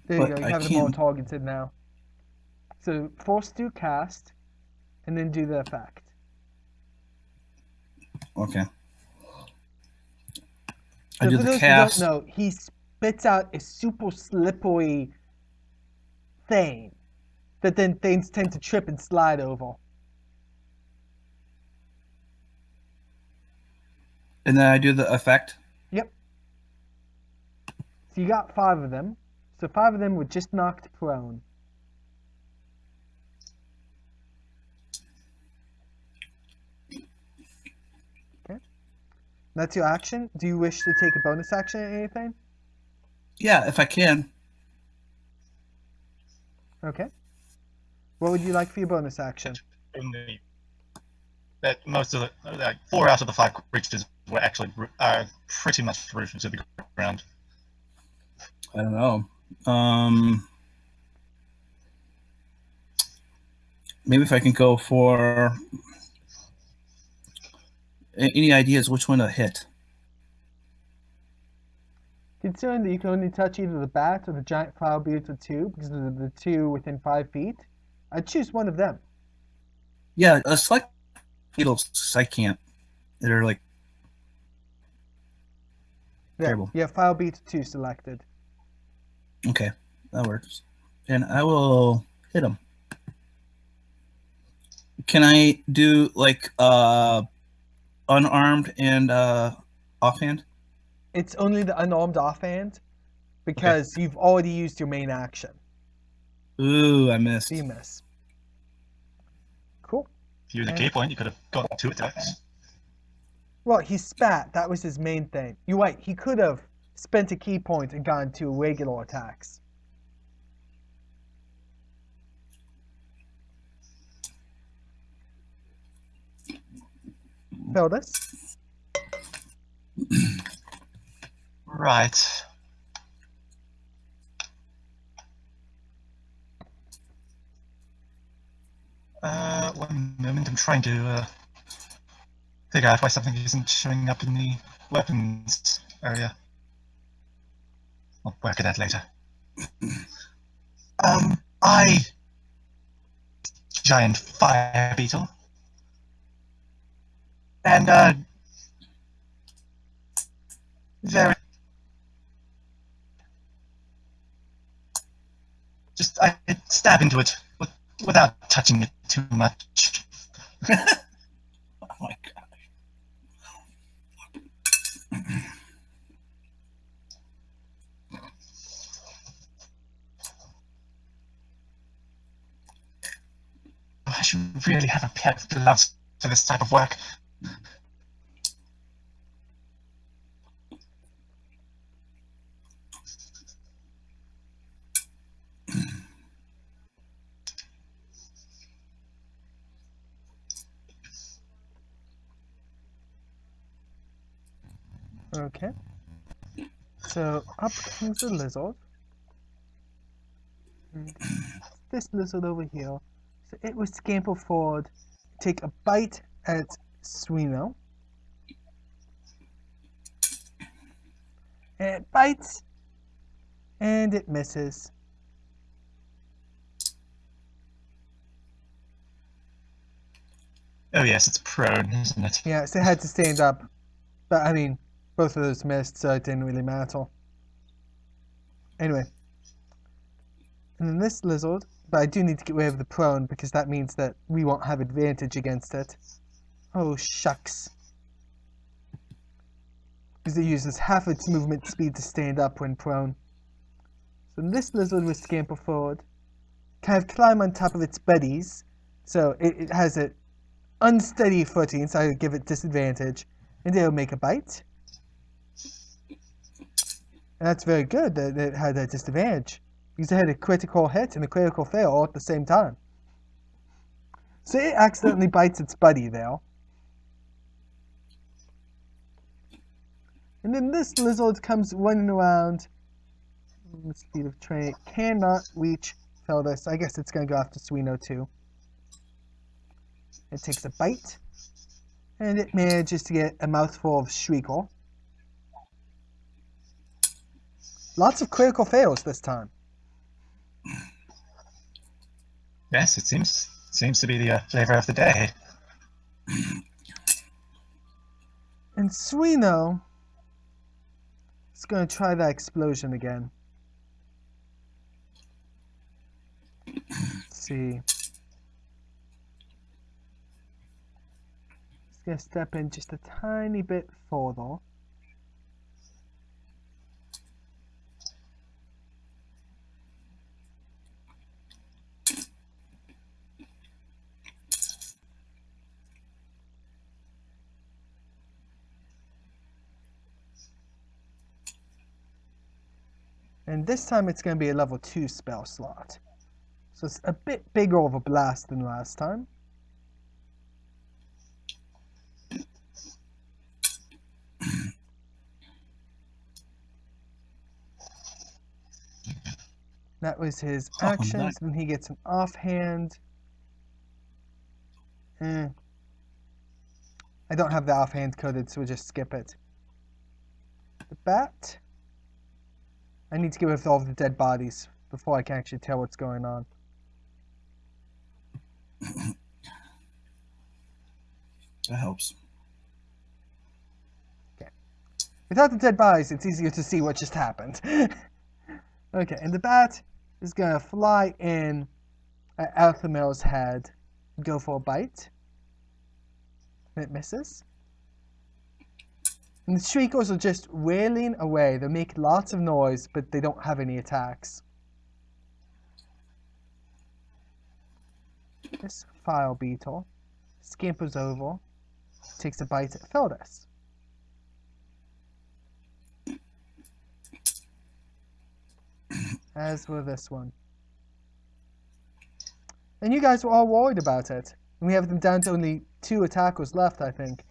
There you But go. You I have them all can't- targeted now. So first do cast, and then do the effect. Okay. So I do for the those cast. who don't know, he spits out a super slippery thing that then things tend to trip and slide over. And then I do the effect. Yep. So you got 5 of them. So 5 of them were just knocked prone. Okay. That's your action. Do you wish to take a bonus action or anything? Yeah, if I can. Okay. What would you like for your bonus action? Only that most of the, like 4 out of the 5 creatures were actually pretty much rooted to the ground. I don't know. Maybe if I can go for any ideas which one to hit. Considering that you can only touch either the bat or the giant flower beetle 2 because of the 2 within 5 feet, I'd choose one of them. Yeah, select beetles. 'Cause I can't. They're like There, terrible. you have flower beetle 2 selected. Okay, that works. And I will hit them. Can I do like unarmed and offhand? It's only the unarmed offhand because you've already used your main action. Ooh, I missed. So you miss. Cool. If you use a key point, you could have gotten 2 attacks. Well, he spat. That was his main thing. You're right. He could have spent a key point and gotten 2 regular attacks. Feldus? Right. One moment, I'm trying to figure out why something isn't showing up in the weapons area. I'll work at that later. Giant fire beetle. And very just I stab into it without touching it too much. Oh my gosh. don't you really have a pet that loves for this type of work? Okay. So up comes the lizard. And this lizard over here. So it will scamper forward, take a bite at Suino. And it bites, and it misses. Oh yes, it's prone, isn't it? Yeah, so it had to stand up. But I mean, both of those missed, so it didn't really matter. Anyway. And then this lizard, but I do need to get rid of the prone because that means that we won't have advantage against it. Oh, shucks. Because it uses half its movement speed to stand up when prone. So this lizard will scamper forward, kind of climb on top of its buddies. So it has an unsteady footing, so I would give it disadvantage. And it'll make a bite. And that's very good that it had that disadvantage. Because it had a critical hit and a critical fail all at the same time. So it accidentally bites its buddy there. And then this lizard comes running around. The speed of train cannot reach Feldus. I guess it's going to go after Suino too. It takes a bite. And it manages to get a mouthful of Shriekle. Lots of critical fails this time. Yes, it seems to be the flavor of the day. And Suino is going to try that explosion again. Let's see. He's going to step in just a tiny bit further. And this time it's going to be a level 2 spell slot. So it's a bit bigger of a blast than last time. That was his actions. Then he gets an offhand. I don't have the offhand coded, so we'll just skip it. The bat. I need to get rid of all of the dead bodies before I can actually tell what's going on. That helps. Okay. Without the dead bodies, it's easier to see what just happened. Okay, and the bat is going to fly in at Althamel's head, go for a bite. And it misses. And the Shriekers are just wailing away. They make lots of noise, but they don't have any attacks. This file beetle scampers over, takes a bite at Feldus. As will this one. And you guys were all worried about it. And we have them down to only 2 attackers left, I think.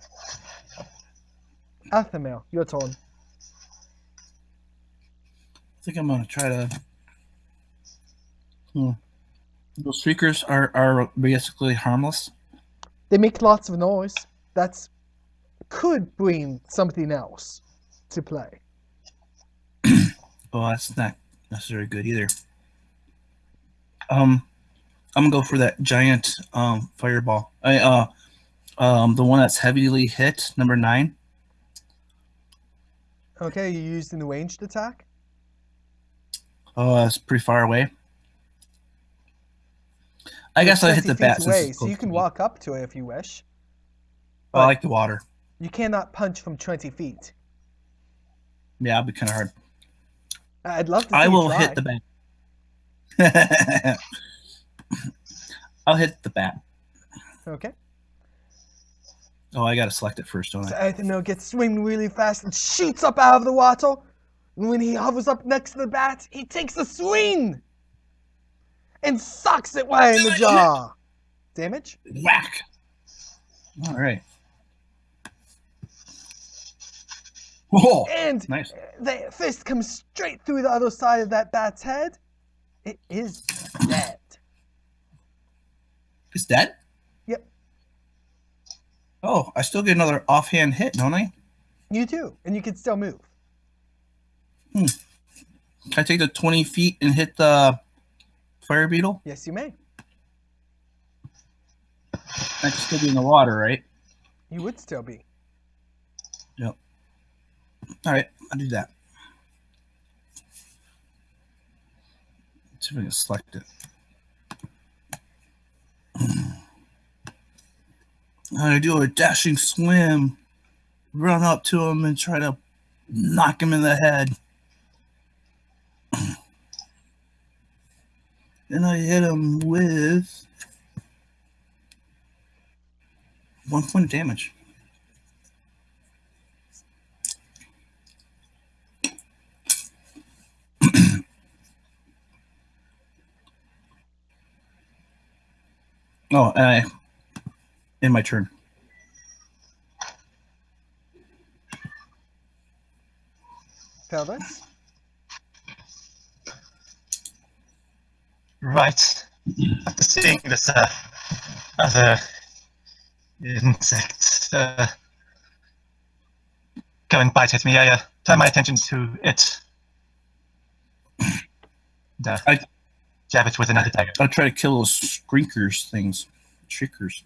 Althamel, your turn. I think I'm going to try to... Those shriekers are basically harmless. They make lots of noise. That's could bring something else to play. Oh, that's not necessarily good either. I'm gonna go for that giant fireball. The one that's heavily hit, number 9. Okay, you used an ranged attack? Oh, it's pretty far away. I guess I hit the bat away, so you can walk up to it if you wish. Oh, I like the water. You cannot punch from 20 feet. Yeah, it'll be kind of hard. I'd love to see I will you try. hit the bat. I'll hit the bat. Okay. Oh, I gotta select it first, don't So I? Ethanol gets swimming really fast and shoots up out of the water. And when he hovers up next to the bat, he takes a swing and sucks it right in the jaw. Damage? Whack! Alright. Whoa! And Nice. the fist comes straight through the other side of that bat's head. It is dead. It's dead? Yep, Oh, I still get another offhand hit, don't I? you do. And you can still move. Can I take the 20 feet and hit the fire beetle? Yes, you may. I can still be in the water, right? You would still be. Yep. Alright, I'll do that. Let's see if I can select it. I'm gonna do a dashing swim, run up to him and try to knock him in the head. Then I hit him with 1 point of damage. Oh, and I in my turn. Pelvis? Right. After seeing this other insect go and bite at me, I turn my attention to it. And, I- jab it with another dagger. I'll try to kill those shrinkers things. Shrinkers.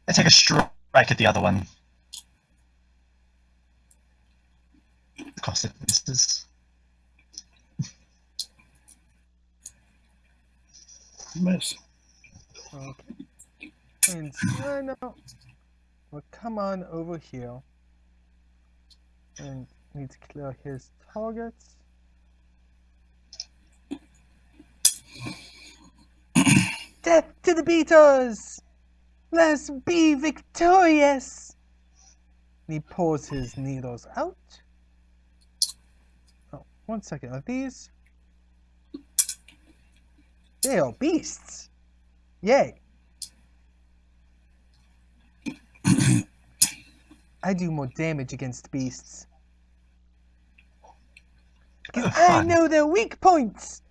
I take a strike at the other one. Of course it misses. Miss. Okay. And no. We'll come on over here. And need to clear his targets. Death to the beaters! Let's be victorious! And he pulls his needles out. Oh, 1 second. Are these? They are beasts. Yay. I do more damage against beasts. Because I know their weak points!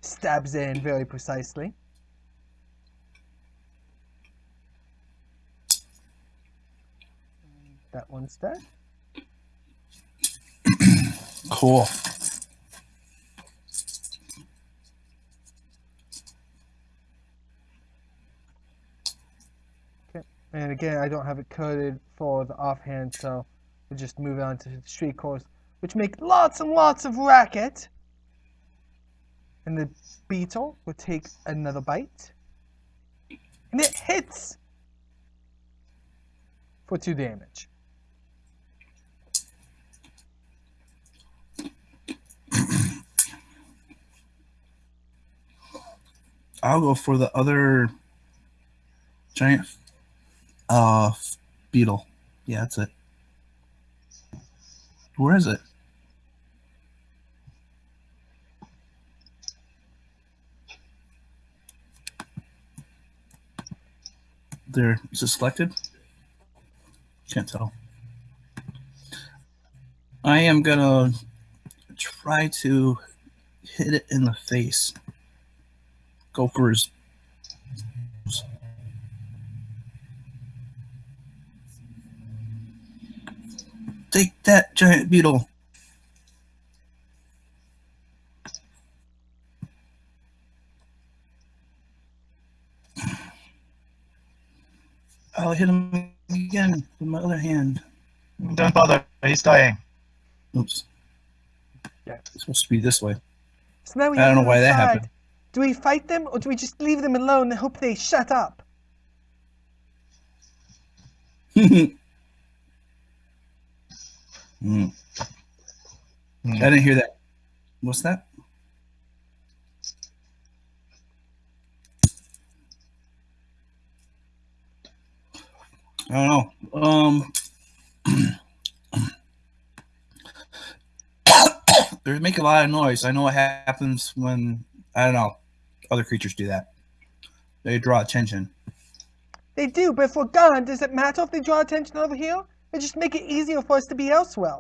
Stabs in very precisely. That one's dead. Cool. Okay. And again, I don't have it coded for the offhand, so we'll just move on to the street course, which make lots and lots of racket. And the beetle will take another bite. And it hits for 2 damage. I'll go for the other giant beetle. Yeah, that's it. Where is it? There. Is it selected? Can't tell. I am gonna try to hit it in the face. Go for his. Take that, giant beetle. I'll hit him again with my other hand. Don't bother, he's dying. Oops. Yeah. It's supposed to be this way. So now we I have don't know to why that decide, happened. do we fight them or do we just leave them alone and hope they shut up? Mm. Hmm. I didn't hear that. What's that? I don't know. They make a lot of noise. I know what happens when, I don't know, other creatures do that. They draw attention. They do, but if we're gone, does it matter if they draw attention over here? It just make it easier for us to be elsewhere.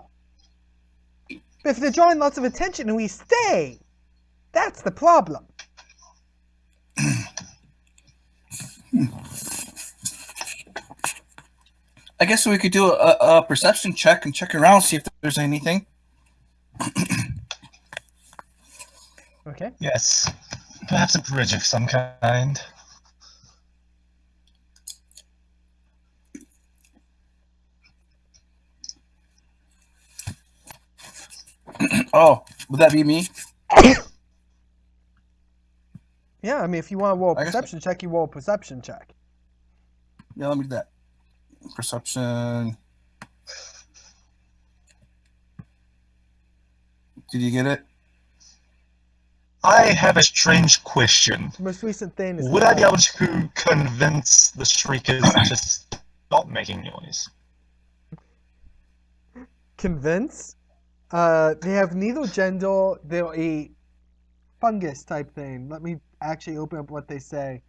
But if they're drawing lots of attention and we stay, that's the problem. I guess we could do a perception check and check around, see if there's anything. Okay. Yes. Perhaps a bridge of some kind. Oh, would that be me? Yeah, I mean, if you want to roll a I guess- perception check, you roll a perception check. Yeah, let me do that. Perception. Did you get it? I have a strange question. The most recent thing is. Would I be able to convince the shriekers to stop making noise? Convince? They have neither gender. They're a fungus type thing. Let me actually open up what they say.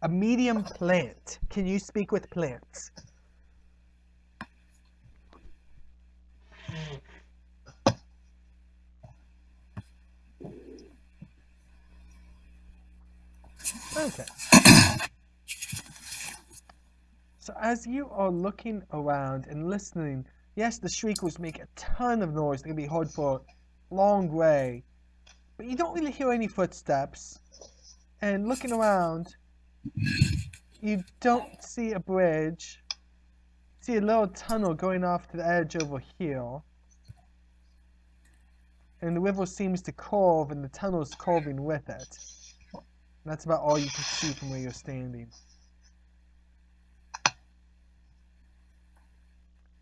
A medium plant. Can you speak with plants? Okay. So as you are looking around and listening, yes, the shriekers make a ton of noise. They're gonna be heard for a long way, but you don't really hear any footsteps. And looking around, you don't see a bridge. You see a little tunnel going off to the edge over here. And the river seems to curve, and the tunnel is curving with it. That's about all you can see from where you're standing.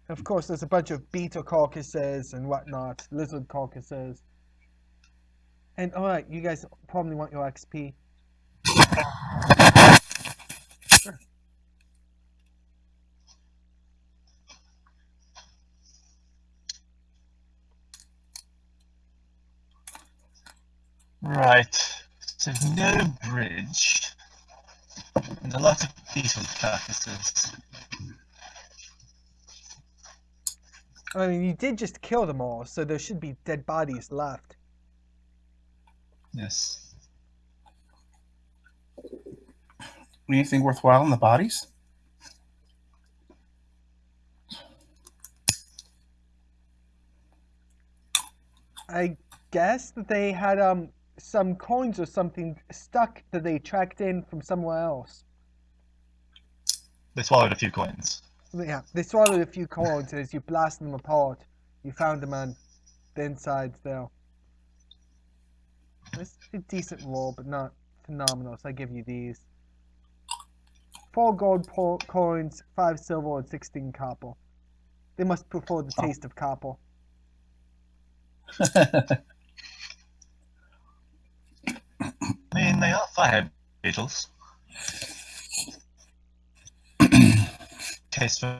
Of course, there's a bunch of beetle carcasses and whatnot, lizard carcasses. And alright, you guys probably want your XP. Sure. Right. So no bridge. And a lot of beetle carcasses. I mean, you did just kill them all, so there should be dead bodies left. Yes. Anything worthwhile in the bodies? I guess that they had some coins or something stuck that they tracked in from somewhere else. They swallowed a few coins. Yeah, they swallowed a few coins, and as you blasted them apart, you found them on the insides there. It's a decent roll, but not phenomenal, so I give you these. 4 gold coins, 5 silver, and 16 copper. They must prefer the taste of copper. I mean, they are fire beetles. Case for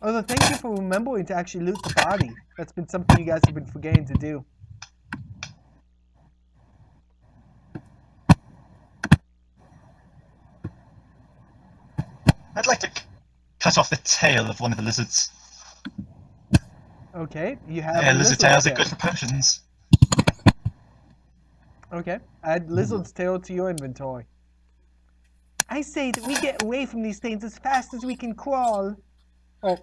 Although, thank you for remembering to actually loot the body. That's been something you guys have been forgetting to do. I'd like to cut off the tail of one of the lizards. Okay, you have Yeah, a lizard tails are good for potions. Okay, add lizard's tail to your inventory. I say that we get away from these things as fast as we can crawl. Oh,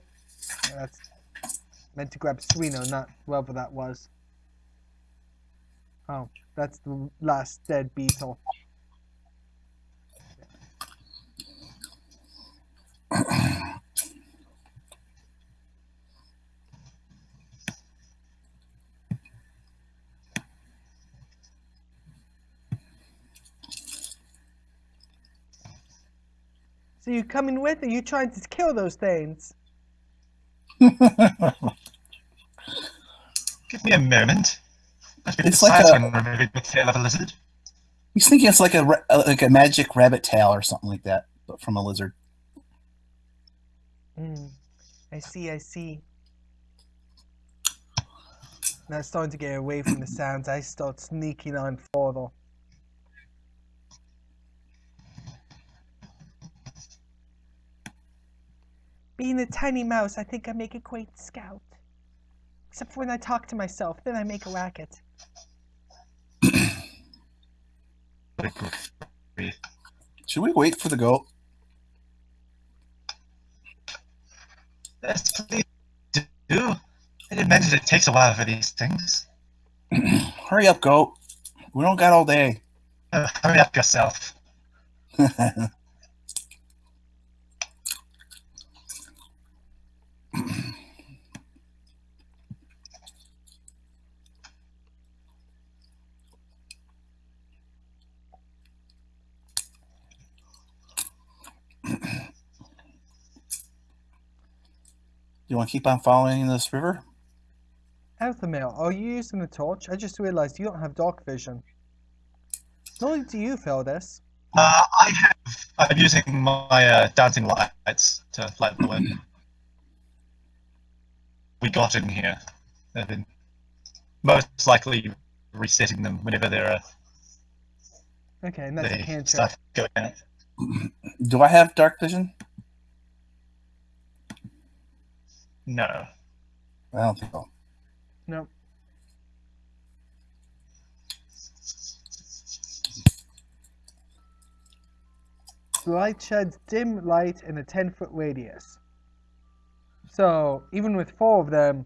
yeah, that's meant to grab Suino, not whoever that was. Oh, that's the last dead beetle. So you coming with, or you trying to kill those things? Give me a moment. I've been It's like deciding on removing the tail of a lizard. He's thinking it's like a magic rabbit tail or something like that, but from a lizard. I see, I see. Now it's starting to get away from the sounds. I start sneaking on further. Being a tiny mouse, I think I make a great scout. Except for when I talk to myself, then I make a racket. Should we wait for the goat? Yes, please do. I didn't mention it takes a while for these things. Hurry up, goat. We don't got all day. Hurry up yourself. You want to keep on following this river? Althamel, are you using a torch? I just realized you don't have dark vision. Nor do you, Feldis. I'm using my dancing lights to light the way. We got in here. I've been most likely resetting them whenever they're Okay, and that's a they cantrip. start going out. Do I have dark vision? No. I don't think so. Nope. The light sheds dim light in a 10-foot radius. So, even with 4 of them,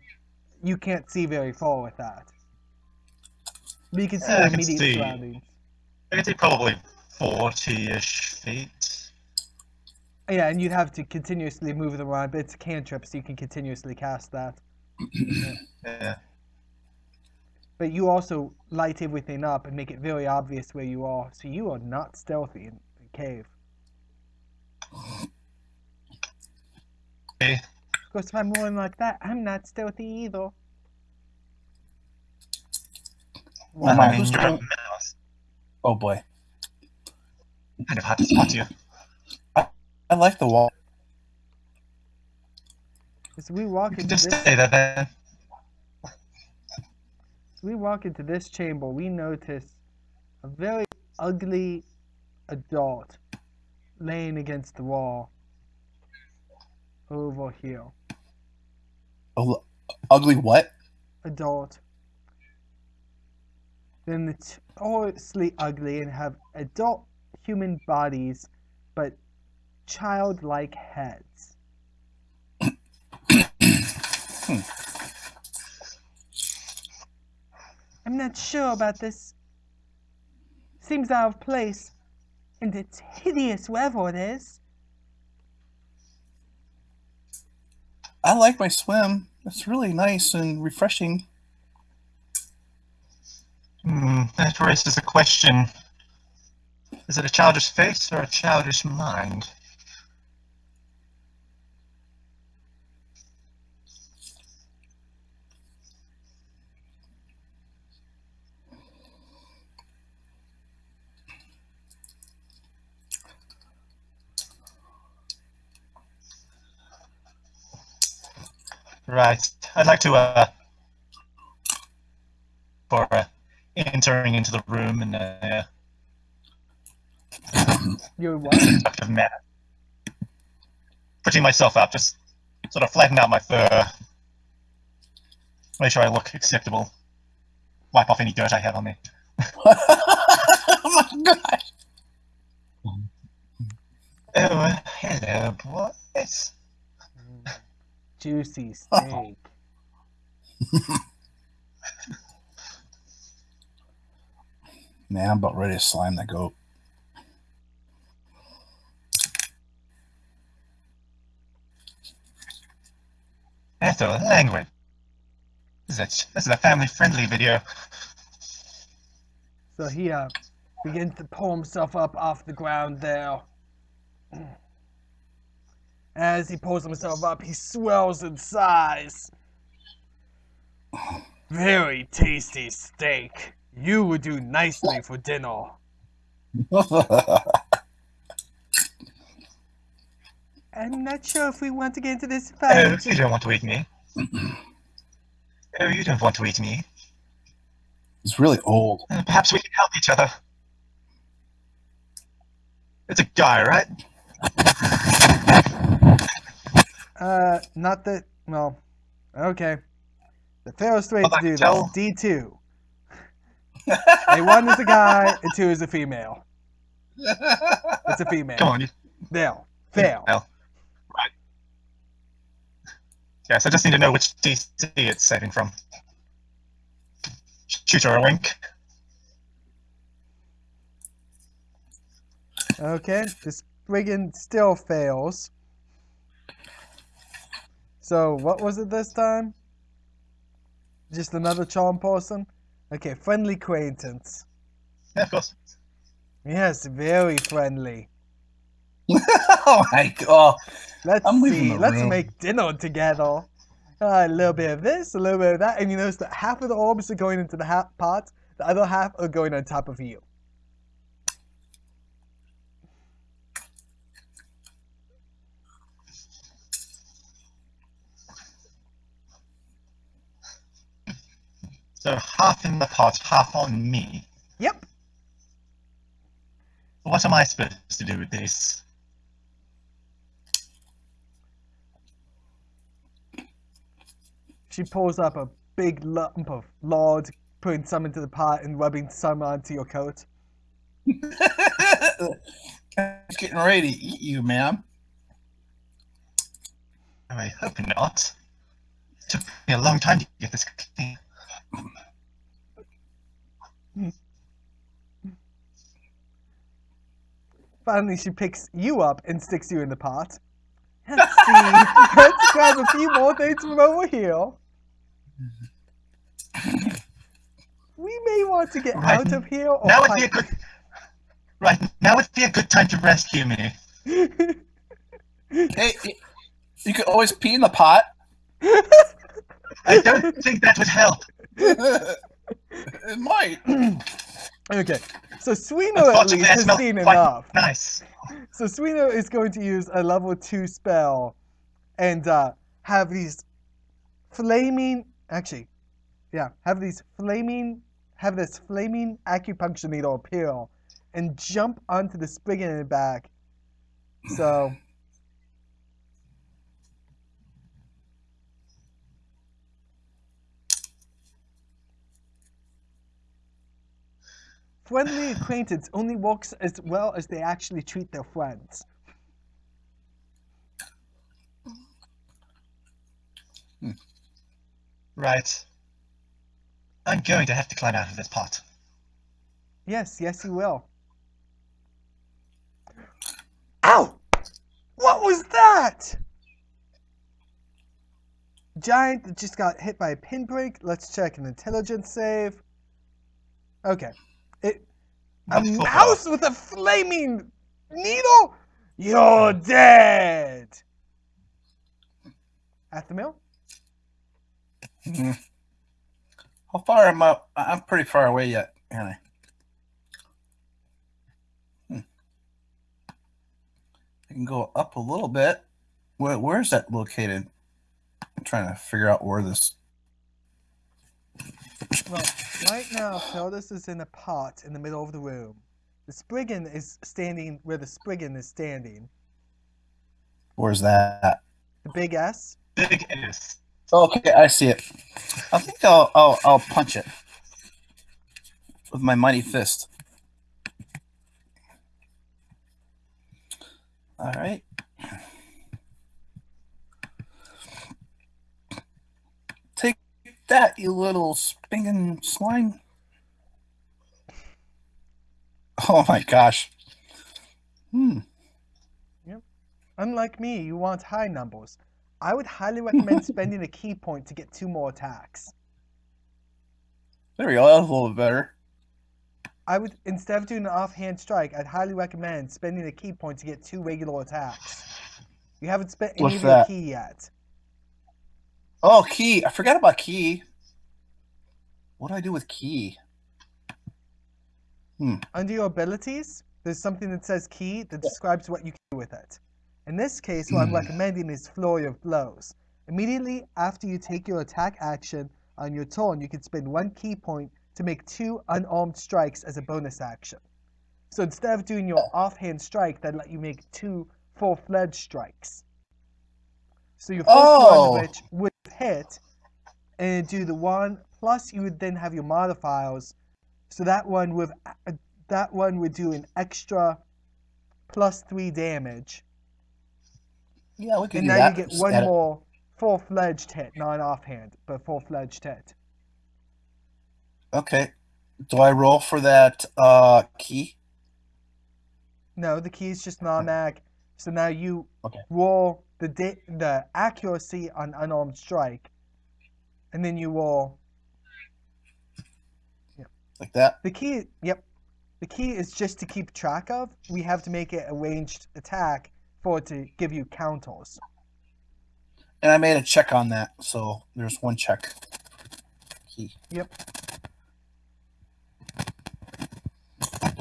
you can't see very far with that. But you can see Yeah, your I can immediate see. surroundings. I can see probably 40-ish feet. Yeah, and you'd have to continuously move them around, but it's a cantrip, so you can continuously cast that. Yeah. But you also light everything up and make it very obvious where you are, so you are not stealthy in the cave. Okay. Of course, if I'm rolling like that, I'm not stealthy either. Oh, I my, mean, who's you're a going? mouse. Oh boy. Kind of hard to spot you. I like the wall. As we walk You can into just this, stay there then. as we walk into this chamber, we notice a very ugly adult laying against the wall over here. Oh, ugly what? Adult. Then it's obviously ugly and have adult human bodies, but childlike heads. I'm not sure about this. Seems out of place, and it's hideous wherever it is. I like my swim. It's really nice and refreshing. That raises a question. Is it a childish face or a childish mind? Right. I'd like to, for entering into the room and You're what? of manner. Putting myself up, just sort of flatten out my fur. Make sure I look acceptable. Wipe off any dirt I have on me. Oh my gosh. Oh, hello, boys. Juicy steak. Man, I'm about ready to slime that goat. That's a language. This is a family-friendly video. So he begins to pull himself up off the ground there. As he pulls himself up, he swells in size. Very tasty steak. You would do nicely for dinner. I'm not sure if we want to get into this Oh, fight. you don't want to eat me. Oh, you don't want to eat me. He's really old. Perhaps we can help each other. It's a guy, right? Not that. Well, okay. The fairest way to I do can this. tell. D2. A1 is a guy, and 2 is a female. It's a female. Come on, you. There. Fail. Well, right. Yes, I just need to know which DC it's saving from. Shoot her a wink. Okay. The Sprigan still fails. So, what was it this time? Just another charm person? Okay, friendly acquaintance. Yeah, of course. Yes, very friendly. Oh my god. Let's I'm leaving see. the Let's room. make dinner together. A little bit of this, a little bit of that, and you notice that half of the orbs are going into the pot, the other half are going on top of you. So half in the pot, half on me. Yep. What am I supposed to do with this? She pulls up a big lump of lard, putting some into the pot and rubbing some onto your coat. He's getting ready to eat you, ma'am. I hope not. It took me a long time to get this clean. Finally, she picks you up and sticks you in the pot. Let's see. Let's grab a few more things from over here. We may want to get Right. out of here. Or Now would be a good. Right, now would be a good time to rescue me. Hey, you could always pee in the pot. I don't think that would help. It might. Okay, so Suino at Unfortunately, least I has smell seen quite enough. nice. So Suino is going to use a level 2 spell and have these flaming, actually, yeah, have this flaming acupuncture needle appear and jump onto the Sprigan in the back. So friendly acquaintance only works as well as they actually treat their friends. Right. I'm going to have to climb out of this pot. Yes, yes, you will. Ow! What was that? Giant just got hit by a pinprick. Let's check an intelligence save. Okay. A Wonderful mouse with a flaming needle? You're dead! At the mill? How far am I? I'm pretty far away yet, aren't I? I can go up a little bit. Where's that located? I'm trying to figure out where this. Well, right now, Feldus is in a pot in the middle of the room. The Sprigan is standing where the Sprigan is standing. Where's that? The big S. Big S. Okay, I see it. I think I'll punch it with my mighty fist. All right. Take that, you little spinging slime. Oh my gosh. Yep. Unlike me, you want high numbers. I would highly recommend spending a key point to get 2 more attacks. There we go. That was a little bit better. I would, instead of doing an offhand strike, I'd highly recommend spending a key point to get 2 regular attacks. You haven't spent any What's of your that? key yet. Oh, key. I forgot about key. What do I do with key? Under your abilities, there's something that says key that describes what you can do with it. In this case, what I'm recommending is Flurry of Blows. Immediately after you take your attack action on your turn, you can spend 1 key point to make 2 unarmed strikes as a bonus action. So instead of doing your offhand strike, that let you make 2 full-fledged strikes. So your first one of which would hit, and do the 1, plus you would then have your modifiers. So that one would do an extra +3 damage. Yeah, we can And do now that. you get Just one add it. more full-fledged hit, not offhand, but full-fledged hit. Okay. Do I roll for that key? No, the key is just an automatic. So now you Okay. roll the accuracy on unarmed strike, and then you roll. Like that? The key, yep. The key is just to keep track of. We have to make it a ranged attack for it to give you counters. And I made a check on that, so there's 1 check. Key. Yep.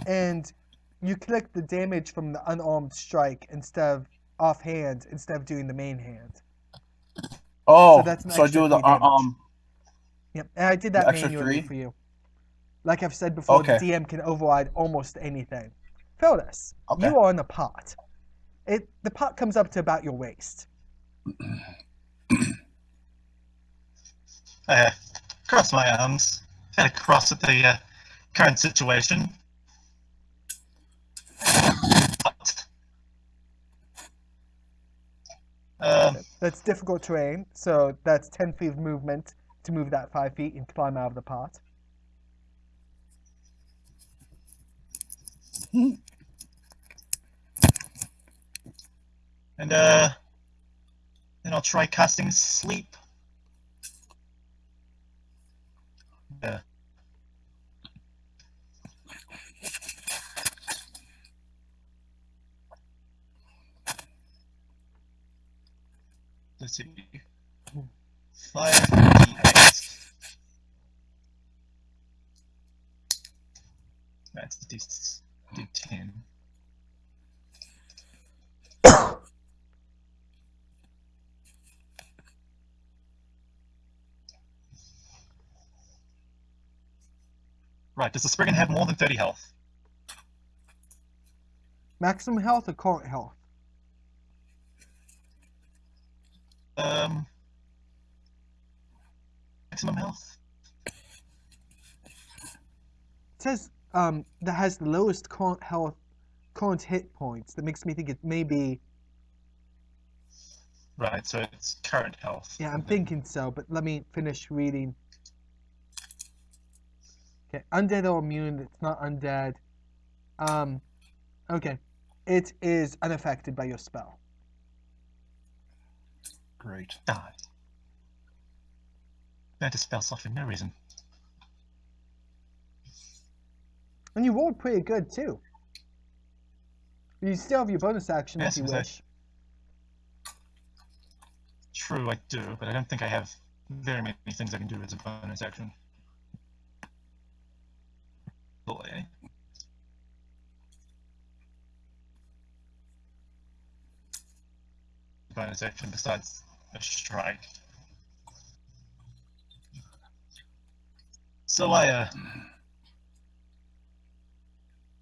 And you click the damage from the unarmed strike instead of offhand, instead of doing the main hand. Oh, So that's an so I extra do the 3 damage. Yep, and I did that the extra manually 3? for you. Like I've said before, Okay. the DM can override almost anything. Phyllis, Okay. you are in a pot. The pot comes up to about your waist. I cross my arms, head across at the current situation. That's difficult terrain, so that's 10 feet of movement to move that 5 feet and climb out of the pot. And then I'll try casting Sleep. Yeah. Let's see. 5d8. That's d10. Right, does the Sprigan have more than 30 health? Maximum health or current health? Maximum health? It says that has the lowest current health, current hit points. That makes me think it may be. Right, so it's current health. Yeah, I'm thinking so, but let me finish reading. Okay, undead or immune. It's not undead. Okay, it is unaffected by your spell. Great. Die. That dispel stuff for no reason. And you rolled pretty good too. You still have your bonus action Yes, if you was I- wish. True, I do, but I don't think I have very many things I can do as a bonus action. Boy. Bonus action besides a strike. So let's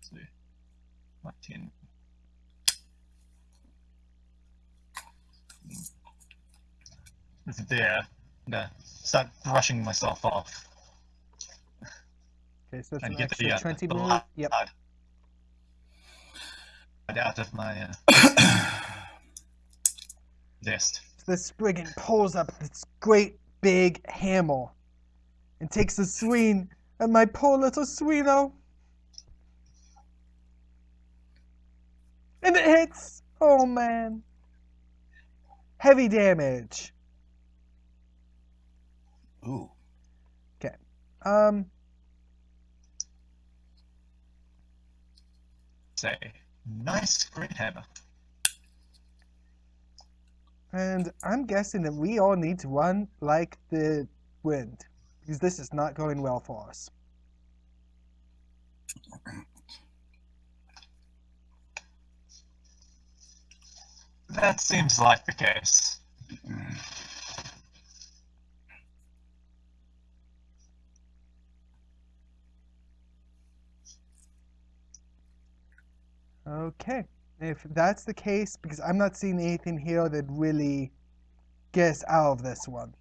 see. 10. It's there. And start brushing myself off. Okay, so that's And an get extra the 20 move. blood Yep. out of my vest. So the Sprigan pulls up this great big hammer and takes a swing at my poor little Swino. And it hits! Oh man. Heavy damage. Ooh. Okay. Say, nice great hammer. And I'm guessing that we all need to run like the wind, because this is not going well for us. That seems like the case. Okay, if that's the case, because I'm not seeing anything here that really gets us out of this one.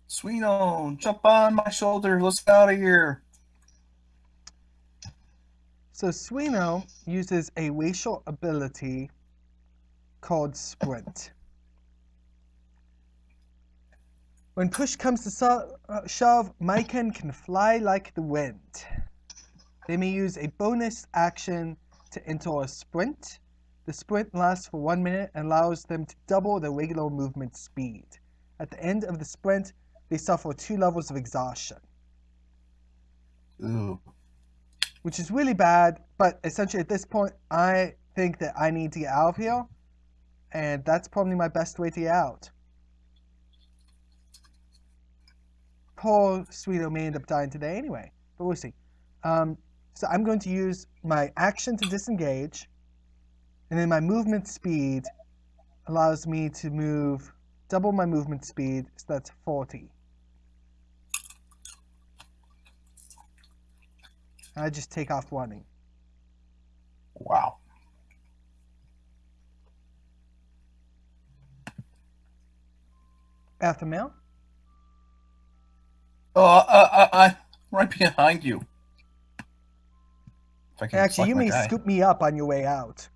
Swino, jump on my shoulder. Let's get out of here. So Swino uses a racial ability called Sprint. When push comes to shove, Myken can fly like the wind. They may use a bonus action to enter a sprint. The sprint lasts for 1 minute and allows them to double their regular movement speed. At the end of the sprint, they suffer 2 levels of exhaustion. Ooh. Which is really bad, but essentially at this point, I think that I need to get out of here, and that's probably my best way to get out. Poor Sweeto may end up dying today anyway, but we'll see. So I'm going to use my action to disengage, and then my movement speed allows me to move double my movement speed, so that's 40. I just take off running. Wow. After mail? I'm right behind you. If I can Actually, select you my may guy. scoop me up on your way out.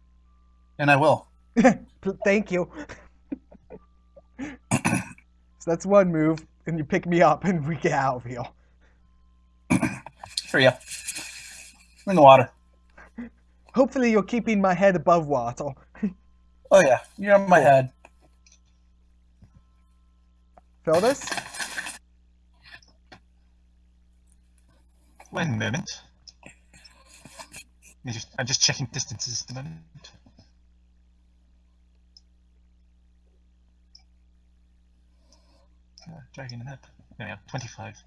And I will. Thank you. So that's one move, and you pick me up and we get out of here. Sure, yeah. In the water. Hopefully you're keeping my head above water. Oh yeah, you're on my Cool. head. Feel this? One moment. I'm just checking distances at the moment. Dragging it up. There we are, 25 to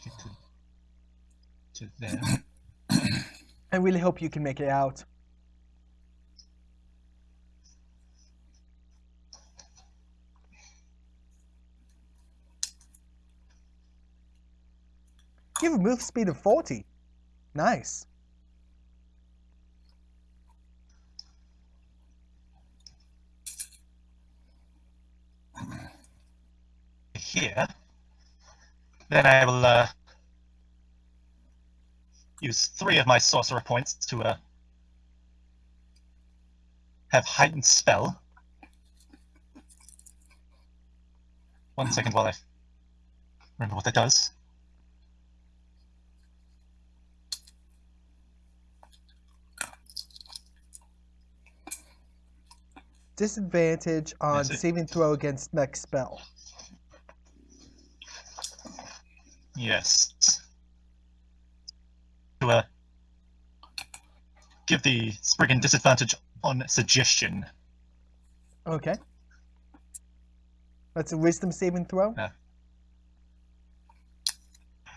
get to there. I really hope you can make it out. You have a move speed of 40. Nice. Here, then I will use 3 of my sorcerer points to have heightened spell. 1 second while I remember what that does. Disadvantage on Is it? saving throw against next spell. Yes. To give the Sprigan disadvantage on suggestion. Okay. That's a wisdom saving throw.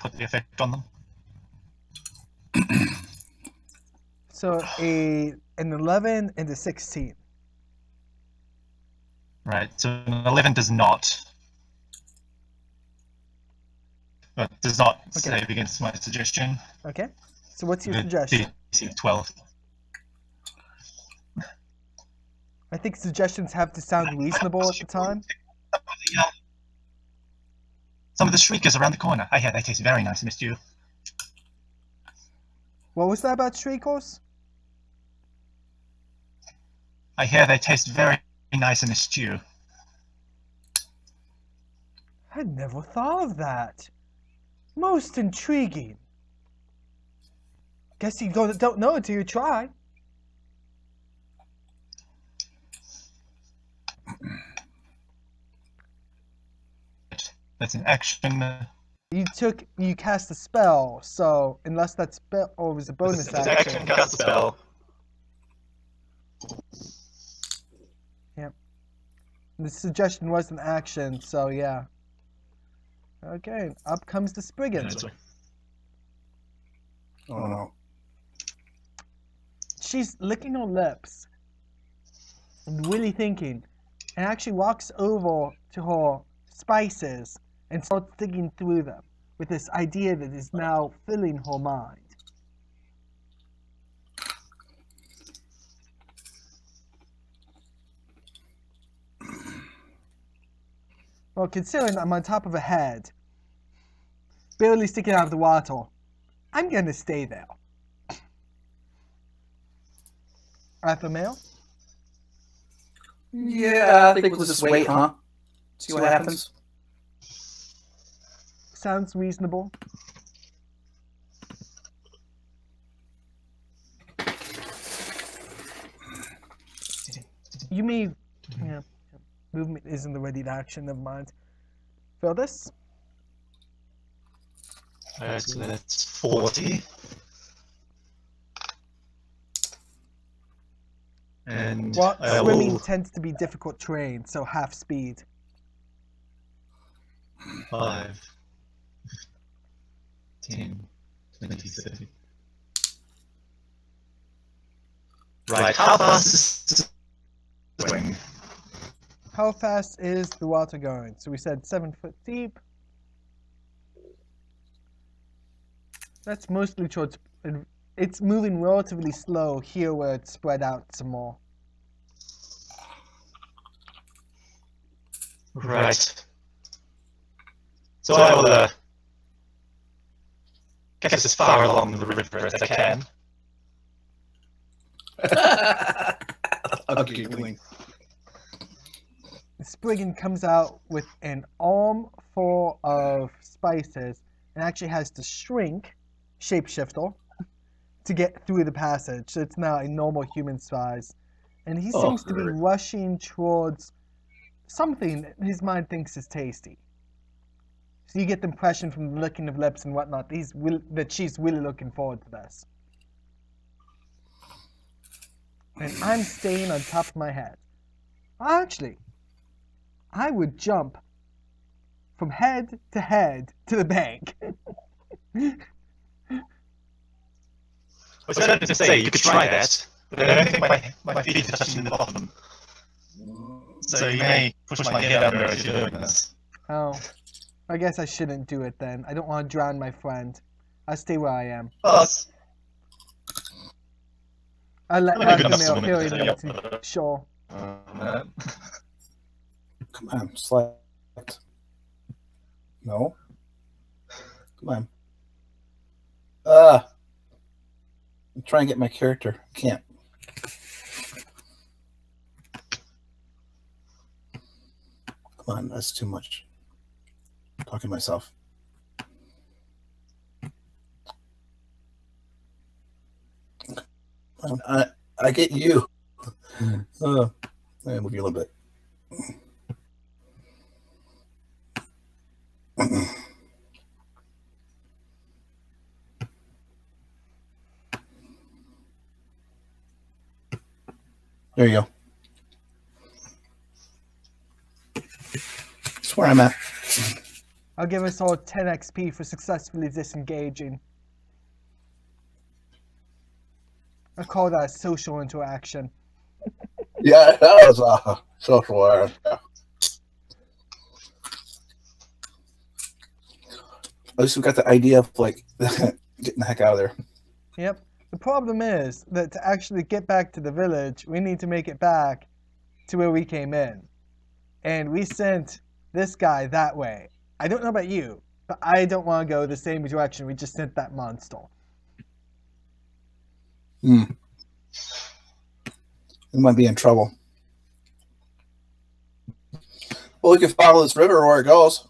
Put the effect on them. So an 11 and a 16. Right, so an 11 does not. Does not Okay. save against my suggestion. Okay. So what's your The suggestion? DC 12. I think suggestions have to sound reasonable at the time. Some of the shriekers around the corner. I hear they taste very nice in a stew. What was that about shriekers? I hear they taste very nice in a stew. I never thought of that. Most intriguing. Guess you don't know until you try. That's an action. You cast a spell, so unless that spell was a bonus This action cast a spell. Yep. The suggestion was an action, so yeah. Okay, up comes the Sprigan. Oh no. She's licking her lips and really thinking, and actually walks over to her spices and starts digging through them with this idea that is now filling her mind. Well, considering I'm on top of a head, barely sticking out of the water, I'm gonna stay there. Alpha male? Yeah, I think we'll just wait, huh? See what happens. Sounds reasonable. You may... Yeah. Movement isn't the ready to action, never mind. Feel this? Alright, so that's 40. And Well, I swimming will... tends to be difficult terrain, so half speed. 5, 10, 20, 30. Right, how fast is the swing? How fast is the water going? So we said 7 foot deep. That's mostly towards... It's moving relatively slow here where it's spread out some more. Right. So I will get as far along the river as I can. I'm giggling. The Sprigan comes out with an arm full of spices and actually has to shrink, shapeshifter, to get through the passage. So it's now a normal human size. And he seems to be rushing towards something that his mind thinks is tasty. So you get the impression from the licking of lips and whatnot that she's really looking forward to this. And I'm staying on top of my head. Actually, I would jump from head to the bank. I was going to say, you could try that, but I don't think my feet are touching the bottom. So you may push my head under as you're doing this. Oh, I guess I shouldn't do it then. I don't want to drown my friend. I'll stay where I am. Plus, I'll let I'm a good the enough male swimmer carry to me say, to shore. Come on, select. No. Come on. I'm trying to get my character. Can't. Come on, that's too much. I'm talking to myself. I get you. Let me move you a little bit. There you go. That's where I'm at. I'll give us all 10 XP for successfully disengaging. I call that a social interaction. Yeah, that was a social error. At least we got the idea of like getting the heck out of there. Yep. The problem is that to actually get back to the village, we need to make it back to where we came in. And we sent this guy that way. I don't know about you, but I don't want to go the same direction we just sent that monster. We might be in trouble. Well, we can follow this river where it goes.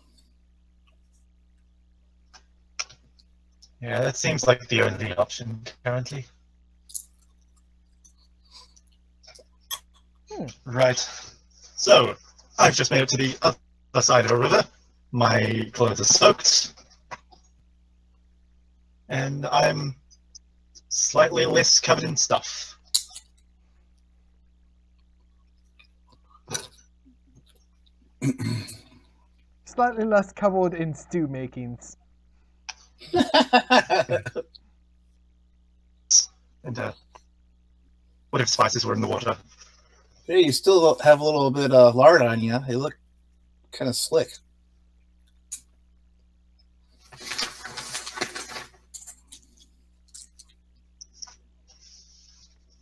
yeah, that seems like the only option currently. Right. So, I've just made it to the other side of a river. My clothes are soaked. And I'm slightly less covered in stuff. Slightly less covered in stew makings. And what if spices were in the water? Hey, you still have a little bit of lard on you. You look kind of slick.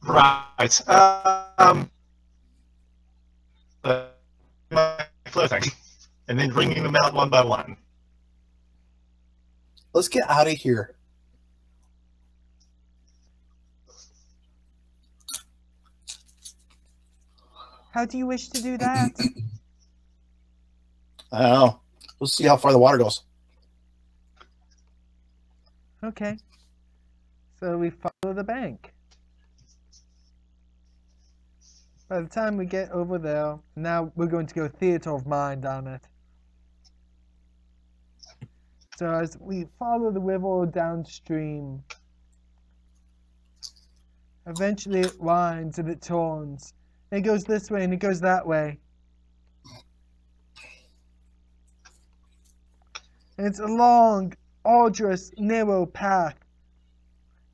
Right. My clothing, and then bringing them out one by one. Let's get out of here. How do you wish to do that? I don't know. We'll see how far the water goes. Okay. So we follow the bank. By the time we get over there, now we're going to go theater of mind on it. So as we follow the river downstream, eventually it winds and it turns. And it goes this way and it goes that way. And it's a long, arduous, narrow path.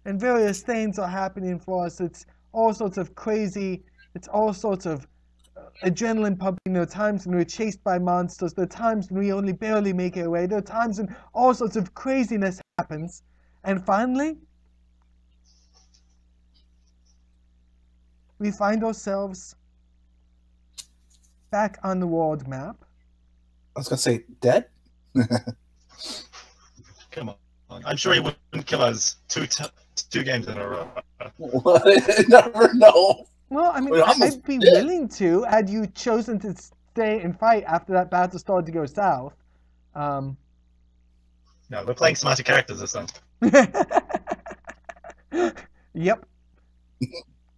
And various things are happening for us. It's all sorts of crazy, it's all sorts of adrenaline pumping. There are times when we're chased by monsters. There are times when we only barely make our way. There are times when all sorts of craziness happens. And finally, we find ourselves back on the world map. I was going to say, dead? Come on. I'm sure he wouldn't kill us two games in a row. I never know. Well, I mean, We're almost I'd be dead. willing to, had you chosen to stay and fight after that battle started to go south. No, we're playing smarter characters this time. Yep.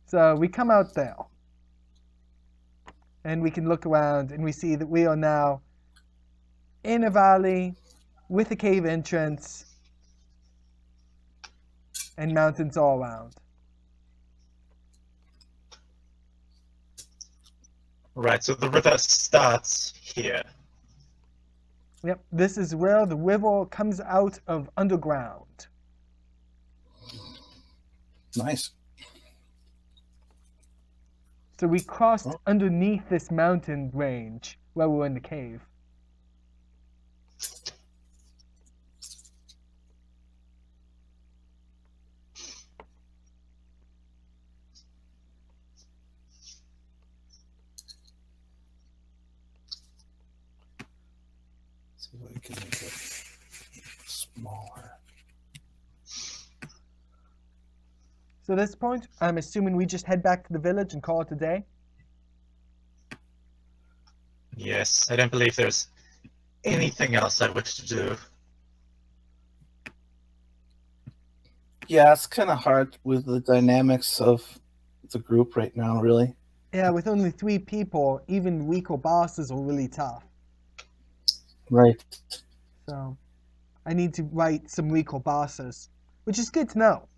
So we come out there. And we can look around and we see that we are now in a valley with a cave entrance and mountains all around. Right, so the river starts here. Yep, this is where the river comes out of underground. Nice. So we crossed Oh. underneath this mountain range where we're in the cave. See if I can make it smaller. So at this point, I'm assuming we just head back to the village and call it a day. Yes, I don't believe there's anything else I wish to do. Yeah, it's kind of hard with the dynamics of the group right now, really. Yeah, with only 3 people, even weaker bosses are really tough. Right. So I need to write some weaker bosses, which is good to know.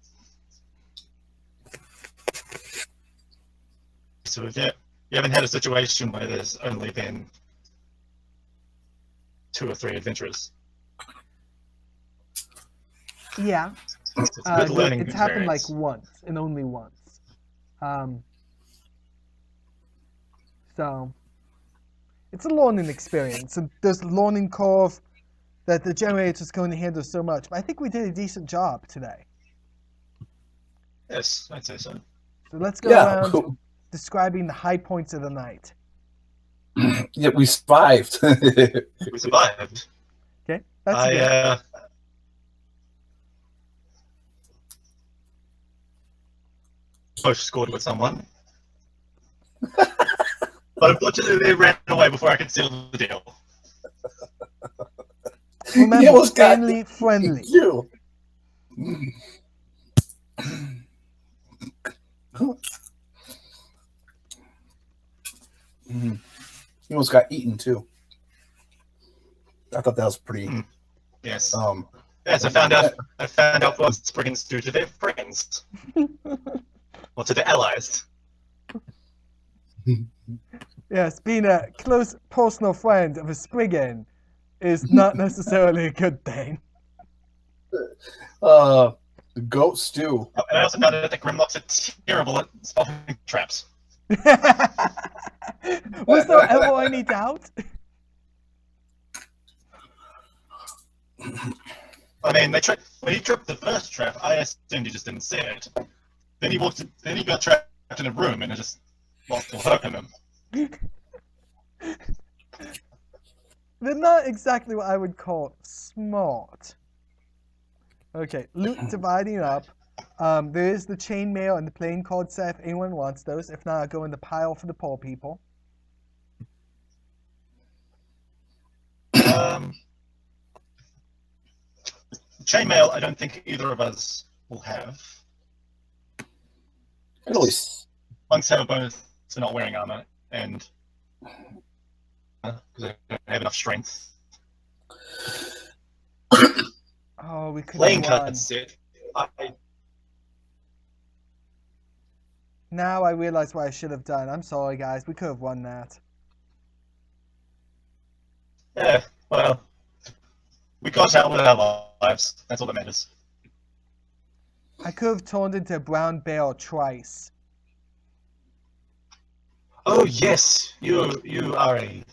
So if you haven't had a situation where there's only been 2 or 3 adventurers. Yeah, It's a good learning it's happened like experience. once and only once. So it's a learning experience, and there's a learning curve that the generator's going to handle so much. But I think we did a decent job today. Yes, I'd say so. So let's go Yeah. around Cool. describing the high points of the night. Yeah, we survived. We survived. Okay, that's good. I both scored with someone. But unfortunately they ran away before I could seal the deal. Remember, You almost got family friendly. you. You almost got eaten too. I thought that was pretty. Yes. Yes, I found out. I found out what Sprigans do to their friends, or to their allies. Yes, being a close personal friend of a Sprigan is not necessarily a good thing. Goat stew. And I also found out that Grimlocks are terrible at spotting traps. Was there ever any doubt? I mean, when he tripped the first trap, I assumed he just didn't see it. Then he got trapped in a room, and it just lost all hope in him. They're not exactly what I would call smart. Okay, loot dividing up. There is the chainmail and the playing card set if anyone wants those. If not, I'll go in the pile for the poor people. Chainmail, I don't think either of us will have. At least. Monks have a bonus to not wearing armor, and because they don't have enough strength. Oh, we could Playing have won. card set. Now I realize what I should have done. I'm sorry, guys. We could have won that. Yeah, well, we got out with our lives. That's all that matters. I could have turned into a brown bear twice. Oh yes, you are a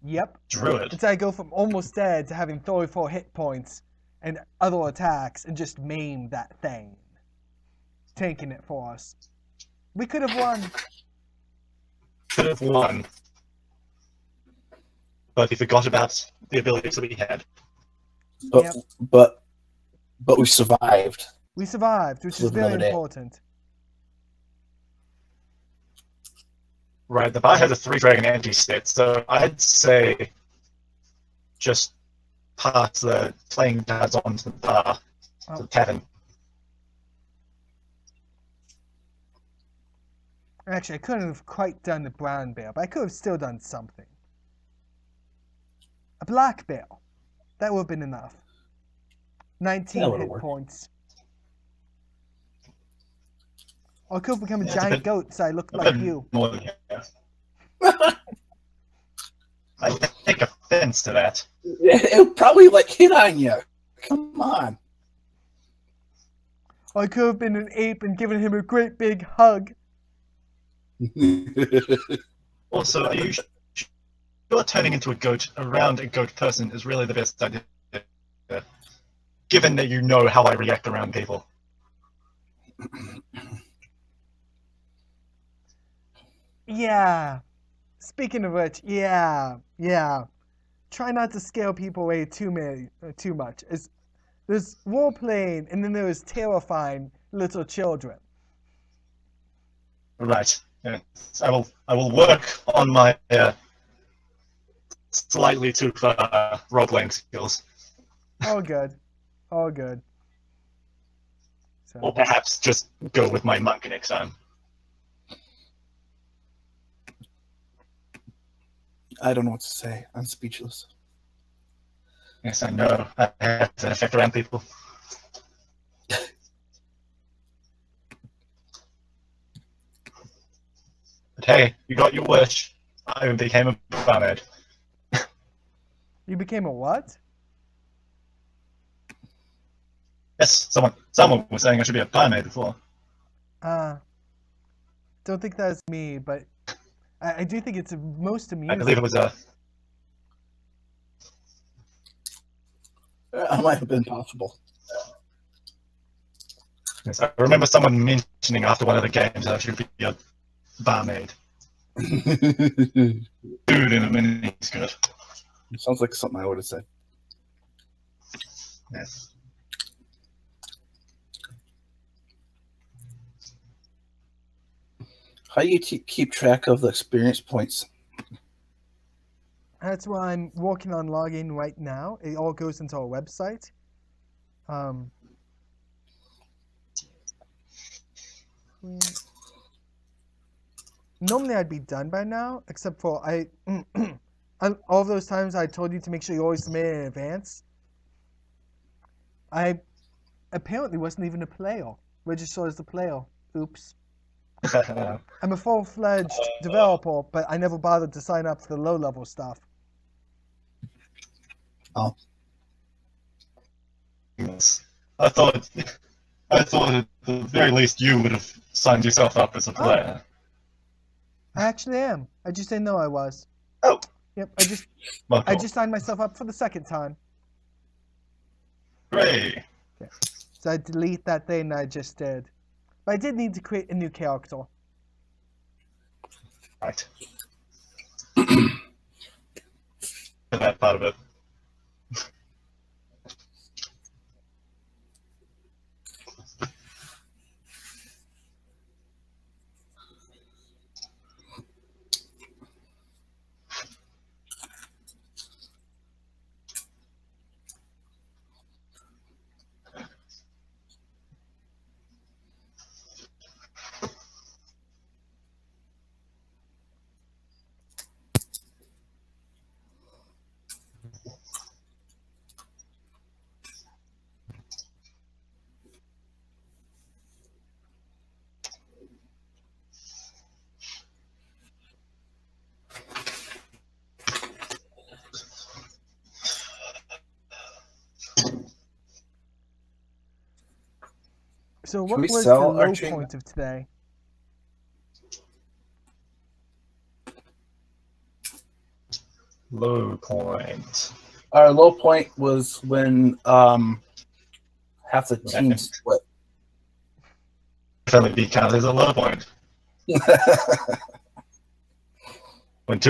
Yep. druid. Until I go from almost dead to having 34 hit points and other attacks and just maim that thing. Tanking it for us. We could have won. Could have won, but he forgot about the abilities that he had. But we survived. We survived, which is Live very another day. important. Right, the bar has a 3-dragon anti-stat, so I'd say just pass the playing cards on to the bar, to the tavern. Actually, I couldn't have quite done the brown bear, but I could have still done something. A black bear. That would have been enough. 19 hit points. Or I could have become a giant goat so I looked like you. More than I take offense to that. It probably hit on you. Come on. Or I could have been an ape and given him a great big hug. Also, are you sure turning into a goat around a goat person is really the best idea? Given that you know how I react around people. Yeah. Speaking of which, yeah. Try not to scare people away too much. There's role playing, and then there's terrifying little children. Right. Yes. I will work on my slightly too far role-playing skills. All good. All good. So. Or perhaps just go with my monk next time. I don't know what to say. I'm speechless. Yes, I know. I have an effect around people. But hey, you got your wish. I became a barmaid. You became a what? Yes, someone was saying I should be a barmaid before. Don't think that's me, but I do think it's most amusing. I believe it was That might have been possible. Yes, I remember someone mentioning after one of the games that I should be a barmaid. Dude in a mini skirt. Sounds like something I would have said. Yes. How do you keep track of the experience points? That's why I'm working on logging right now. It all goes into our website. Normally I'd be done by now, except for all those times I told you to make sure you always submit it in advance. I apparently wasn't even a player. Registered as a player. Oops. I'm a full-fledged developer, but I never bothered to sign up for the low-level stuff. Oh. I thought at the very least you would have signed yourself up as a player. I actually am. I just didn't know I was. Oh. Yep, Well, I cool. just signed myself up for the second time. Hooray! Yeah. So I delete that thing I just did. But I did need to create a new character. Right. That part of it. So Can what we was the sell our low chain? point of today? Low point. Our low point was when half the team split. Definitely be counted as a low point. When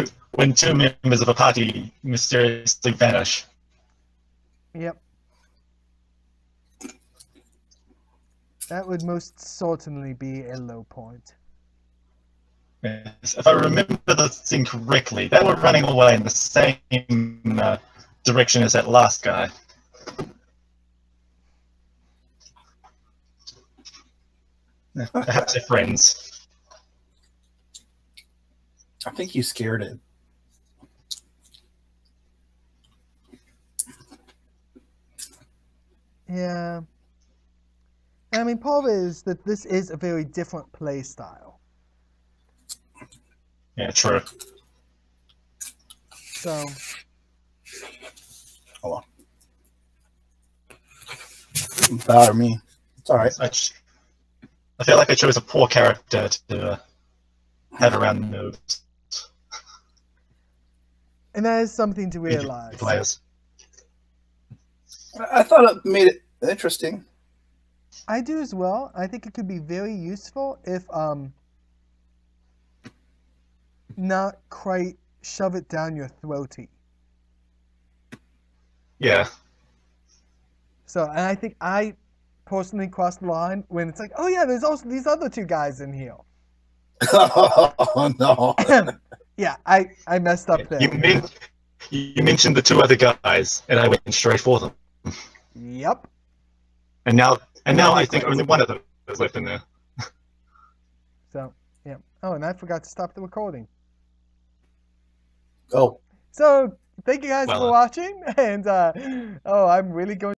two members of a party mysteriously vanish. Yep. That would most certainly be a low point. Yes, if I remember the thing correctly, they were running away in the same direction as that last guy. Perhaps they're friends. I think you scared it. Yeah. And I mean, part of it is that this is a very different play style. Yeah, true. So, Hold on. Doesn't bother me. It's all right. I feel like I chose a poor character to have around the moves. and that is something to realize. Players. I thought it made it interesting. I do as well. I think it could be very useful if not quite shove it down your throaty. Yeah. So, and I think I personally crossed the line when it's like, oh yeah, there's also these other two guys in here. Oh no. Yeah, I messed up there. You mentioned the two other guys, and I went straight for them. Yep. And now I think only one of them is left in there. So, yeah. Oh, and I forgot to stop the recording. Oh. So, thank you guys for Well, watching, and I'm really going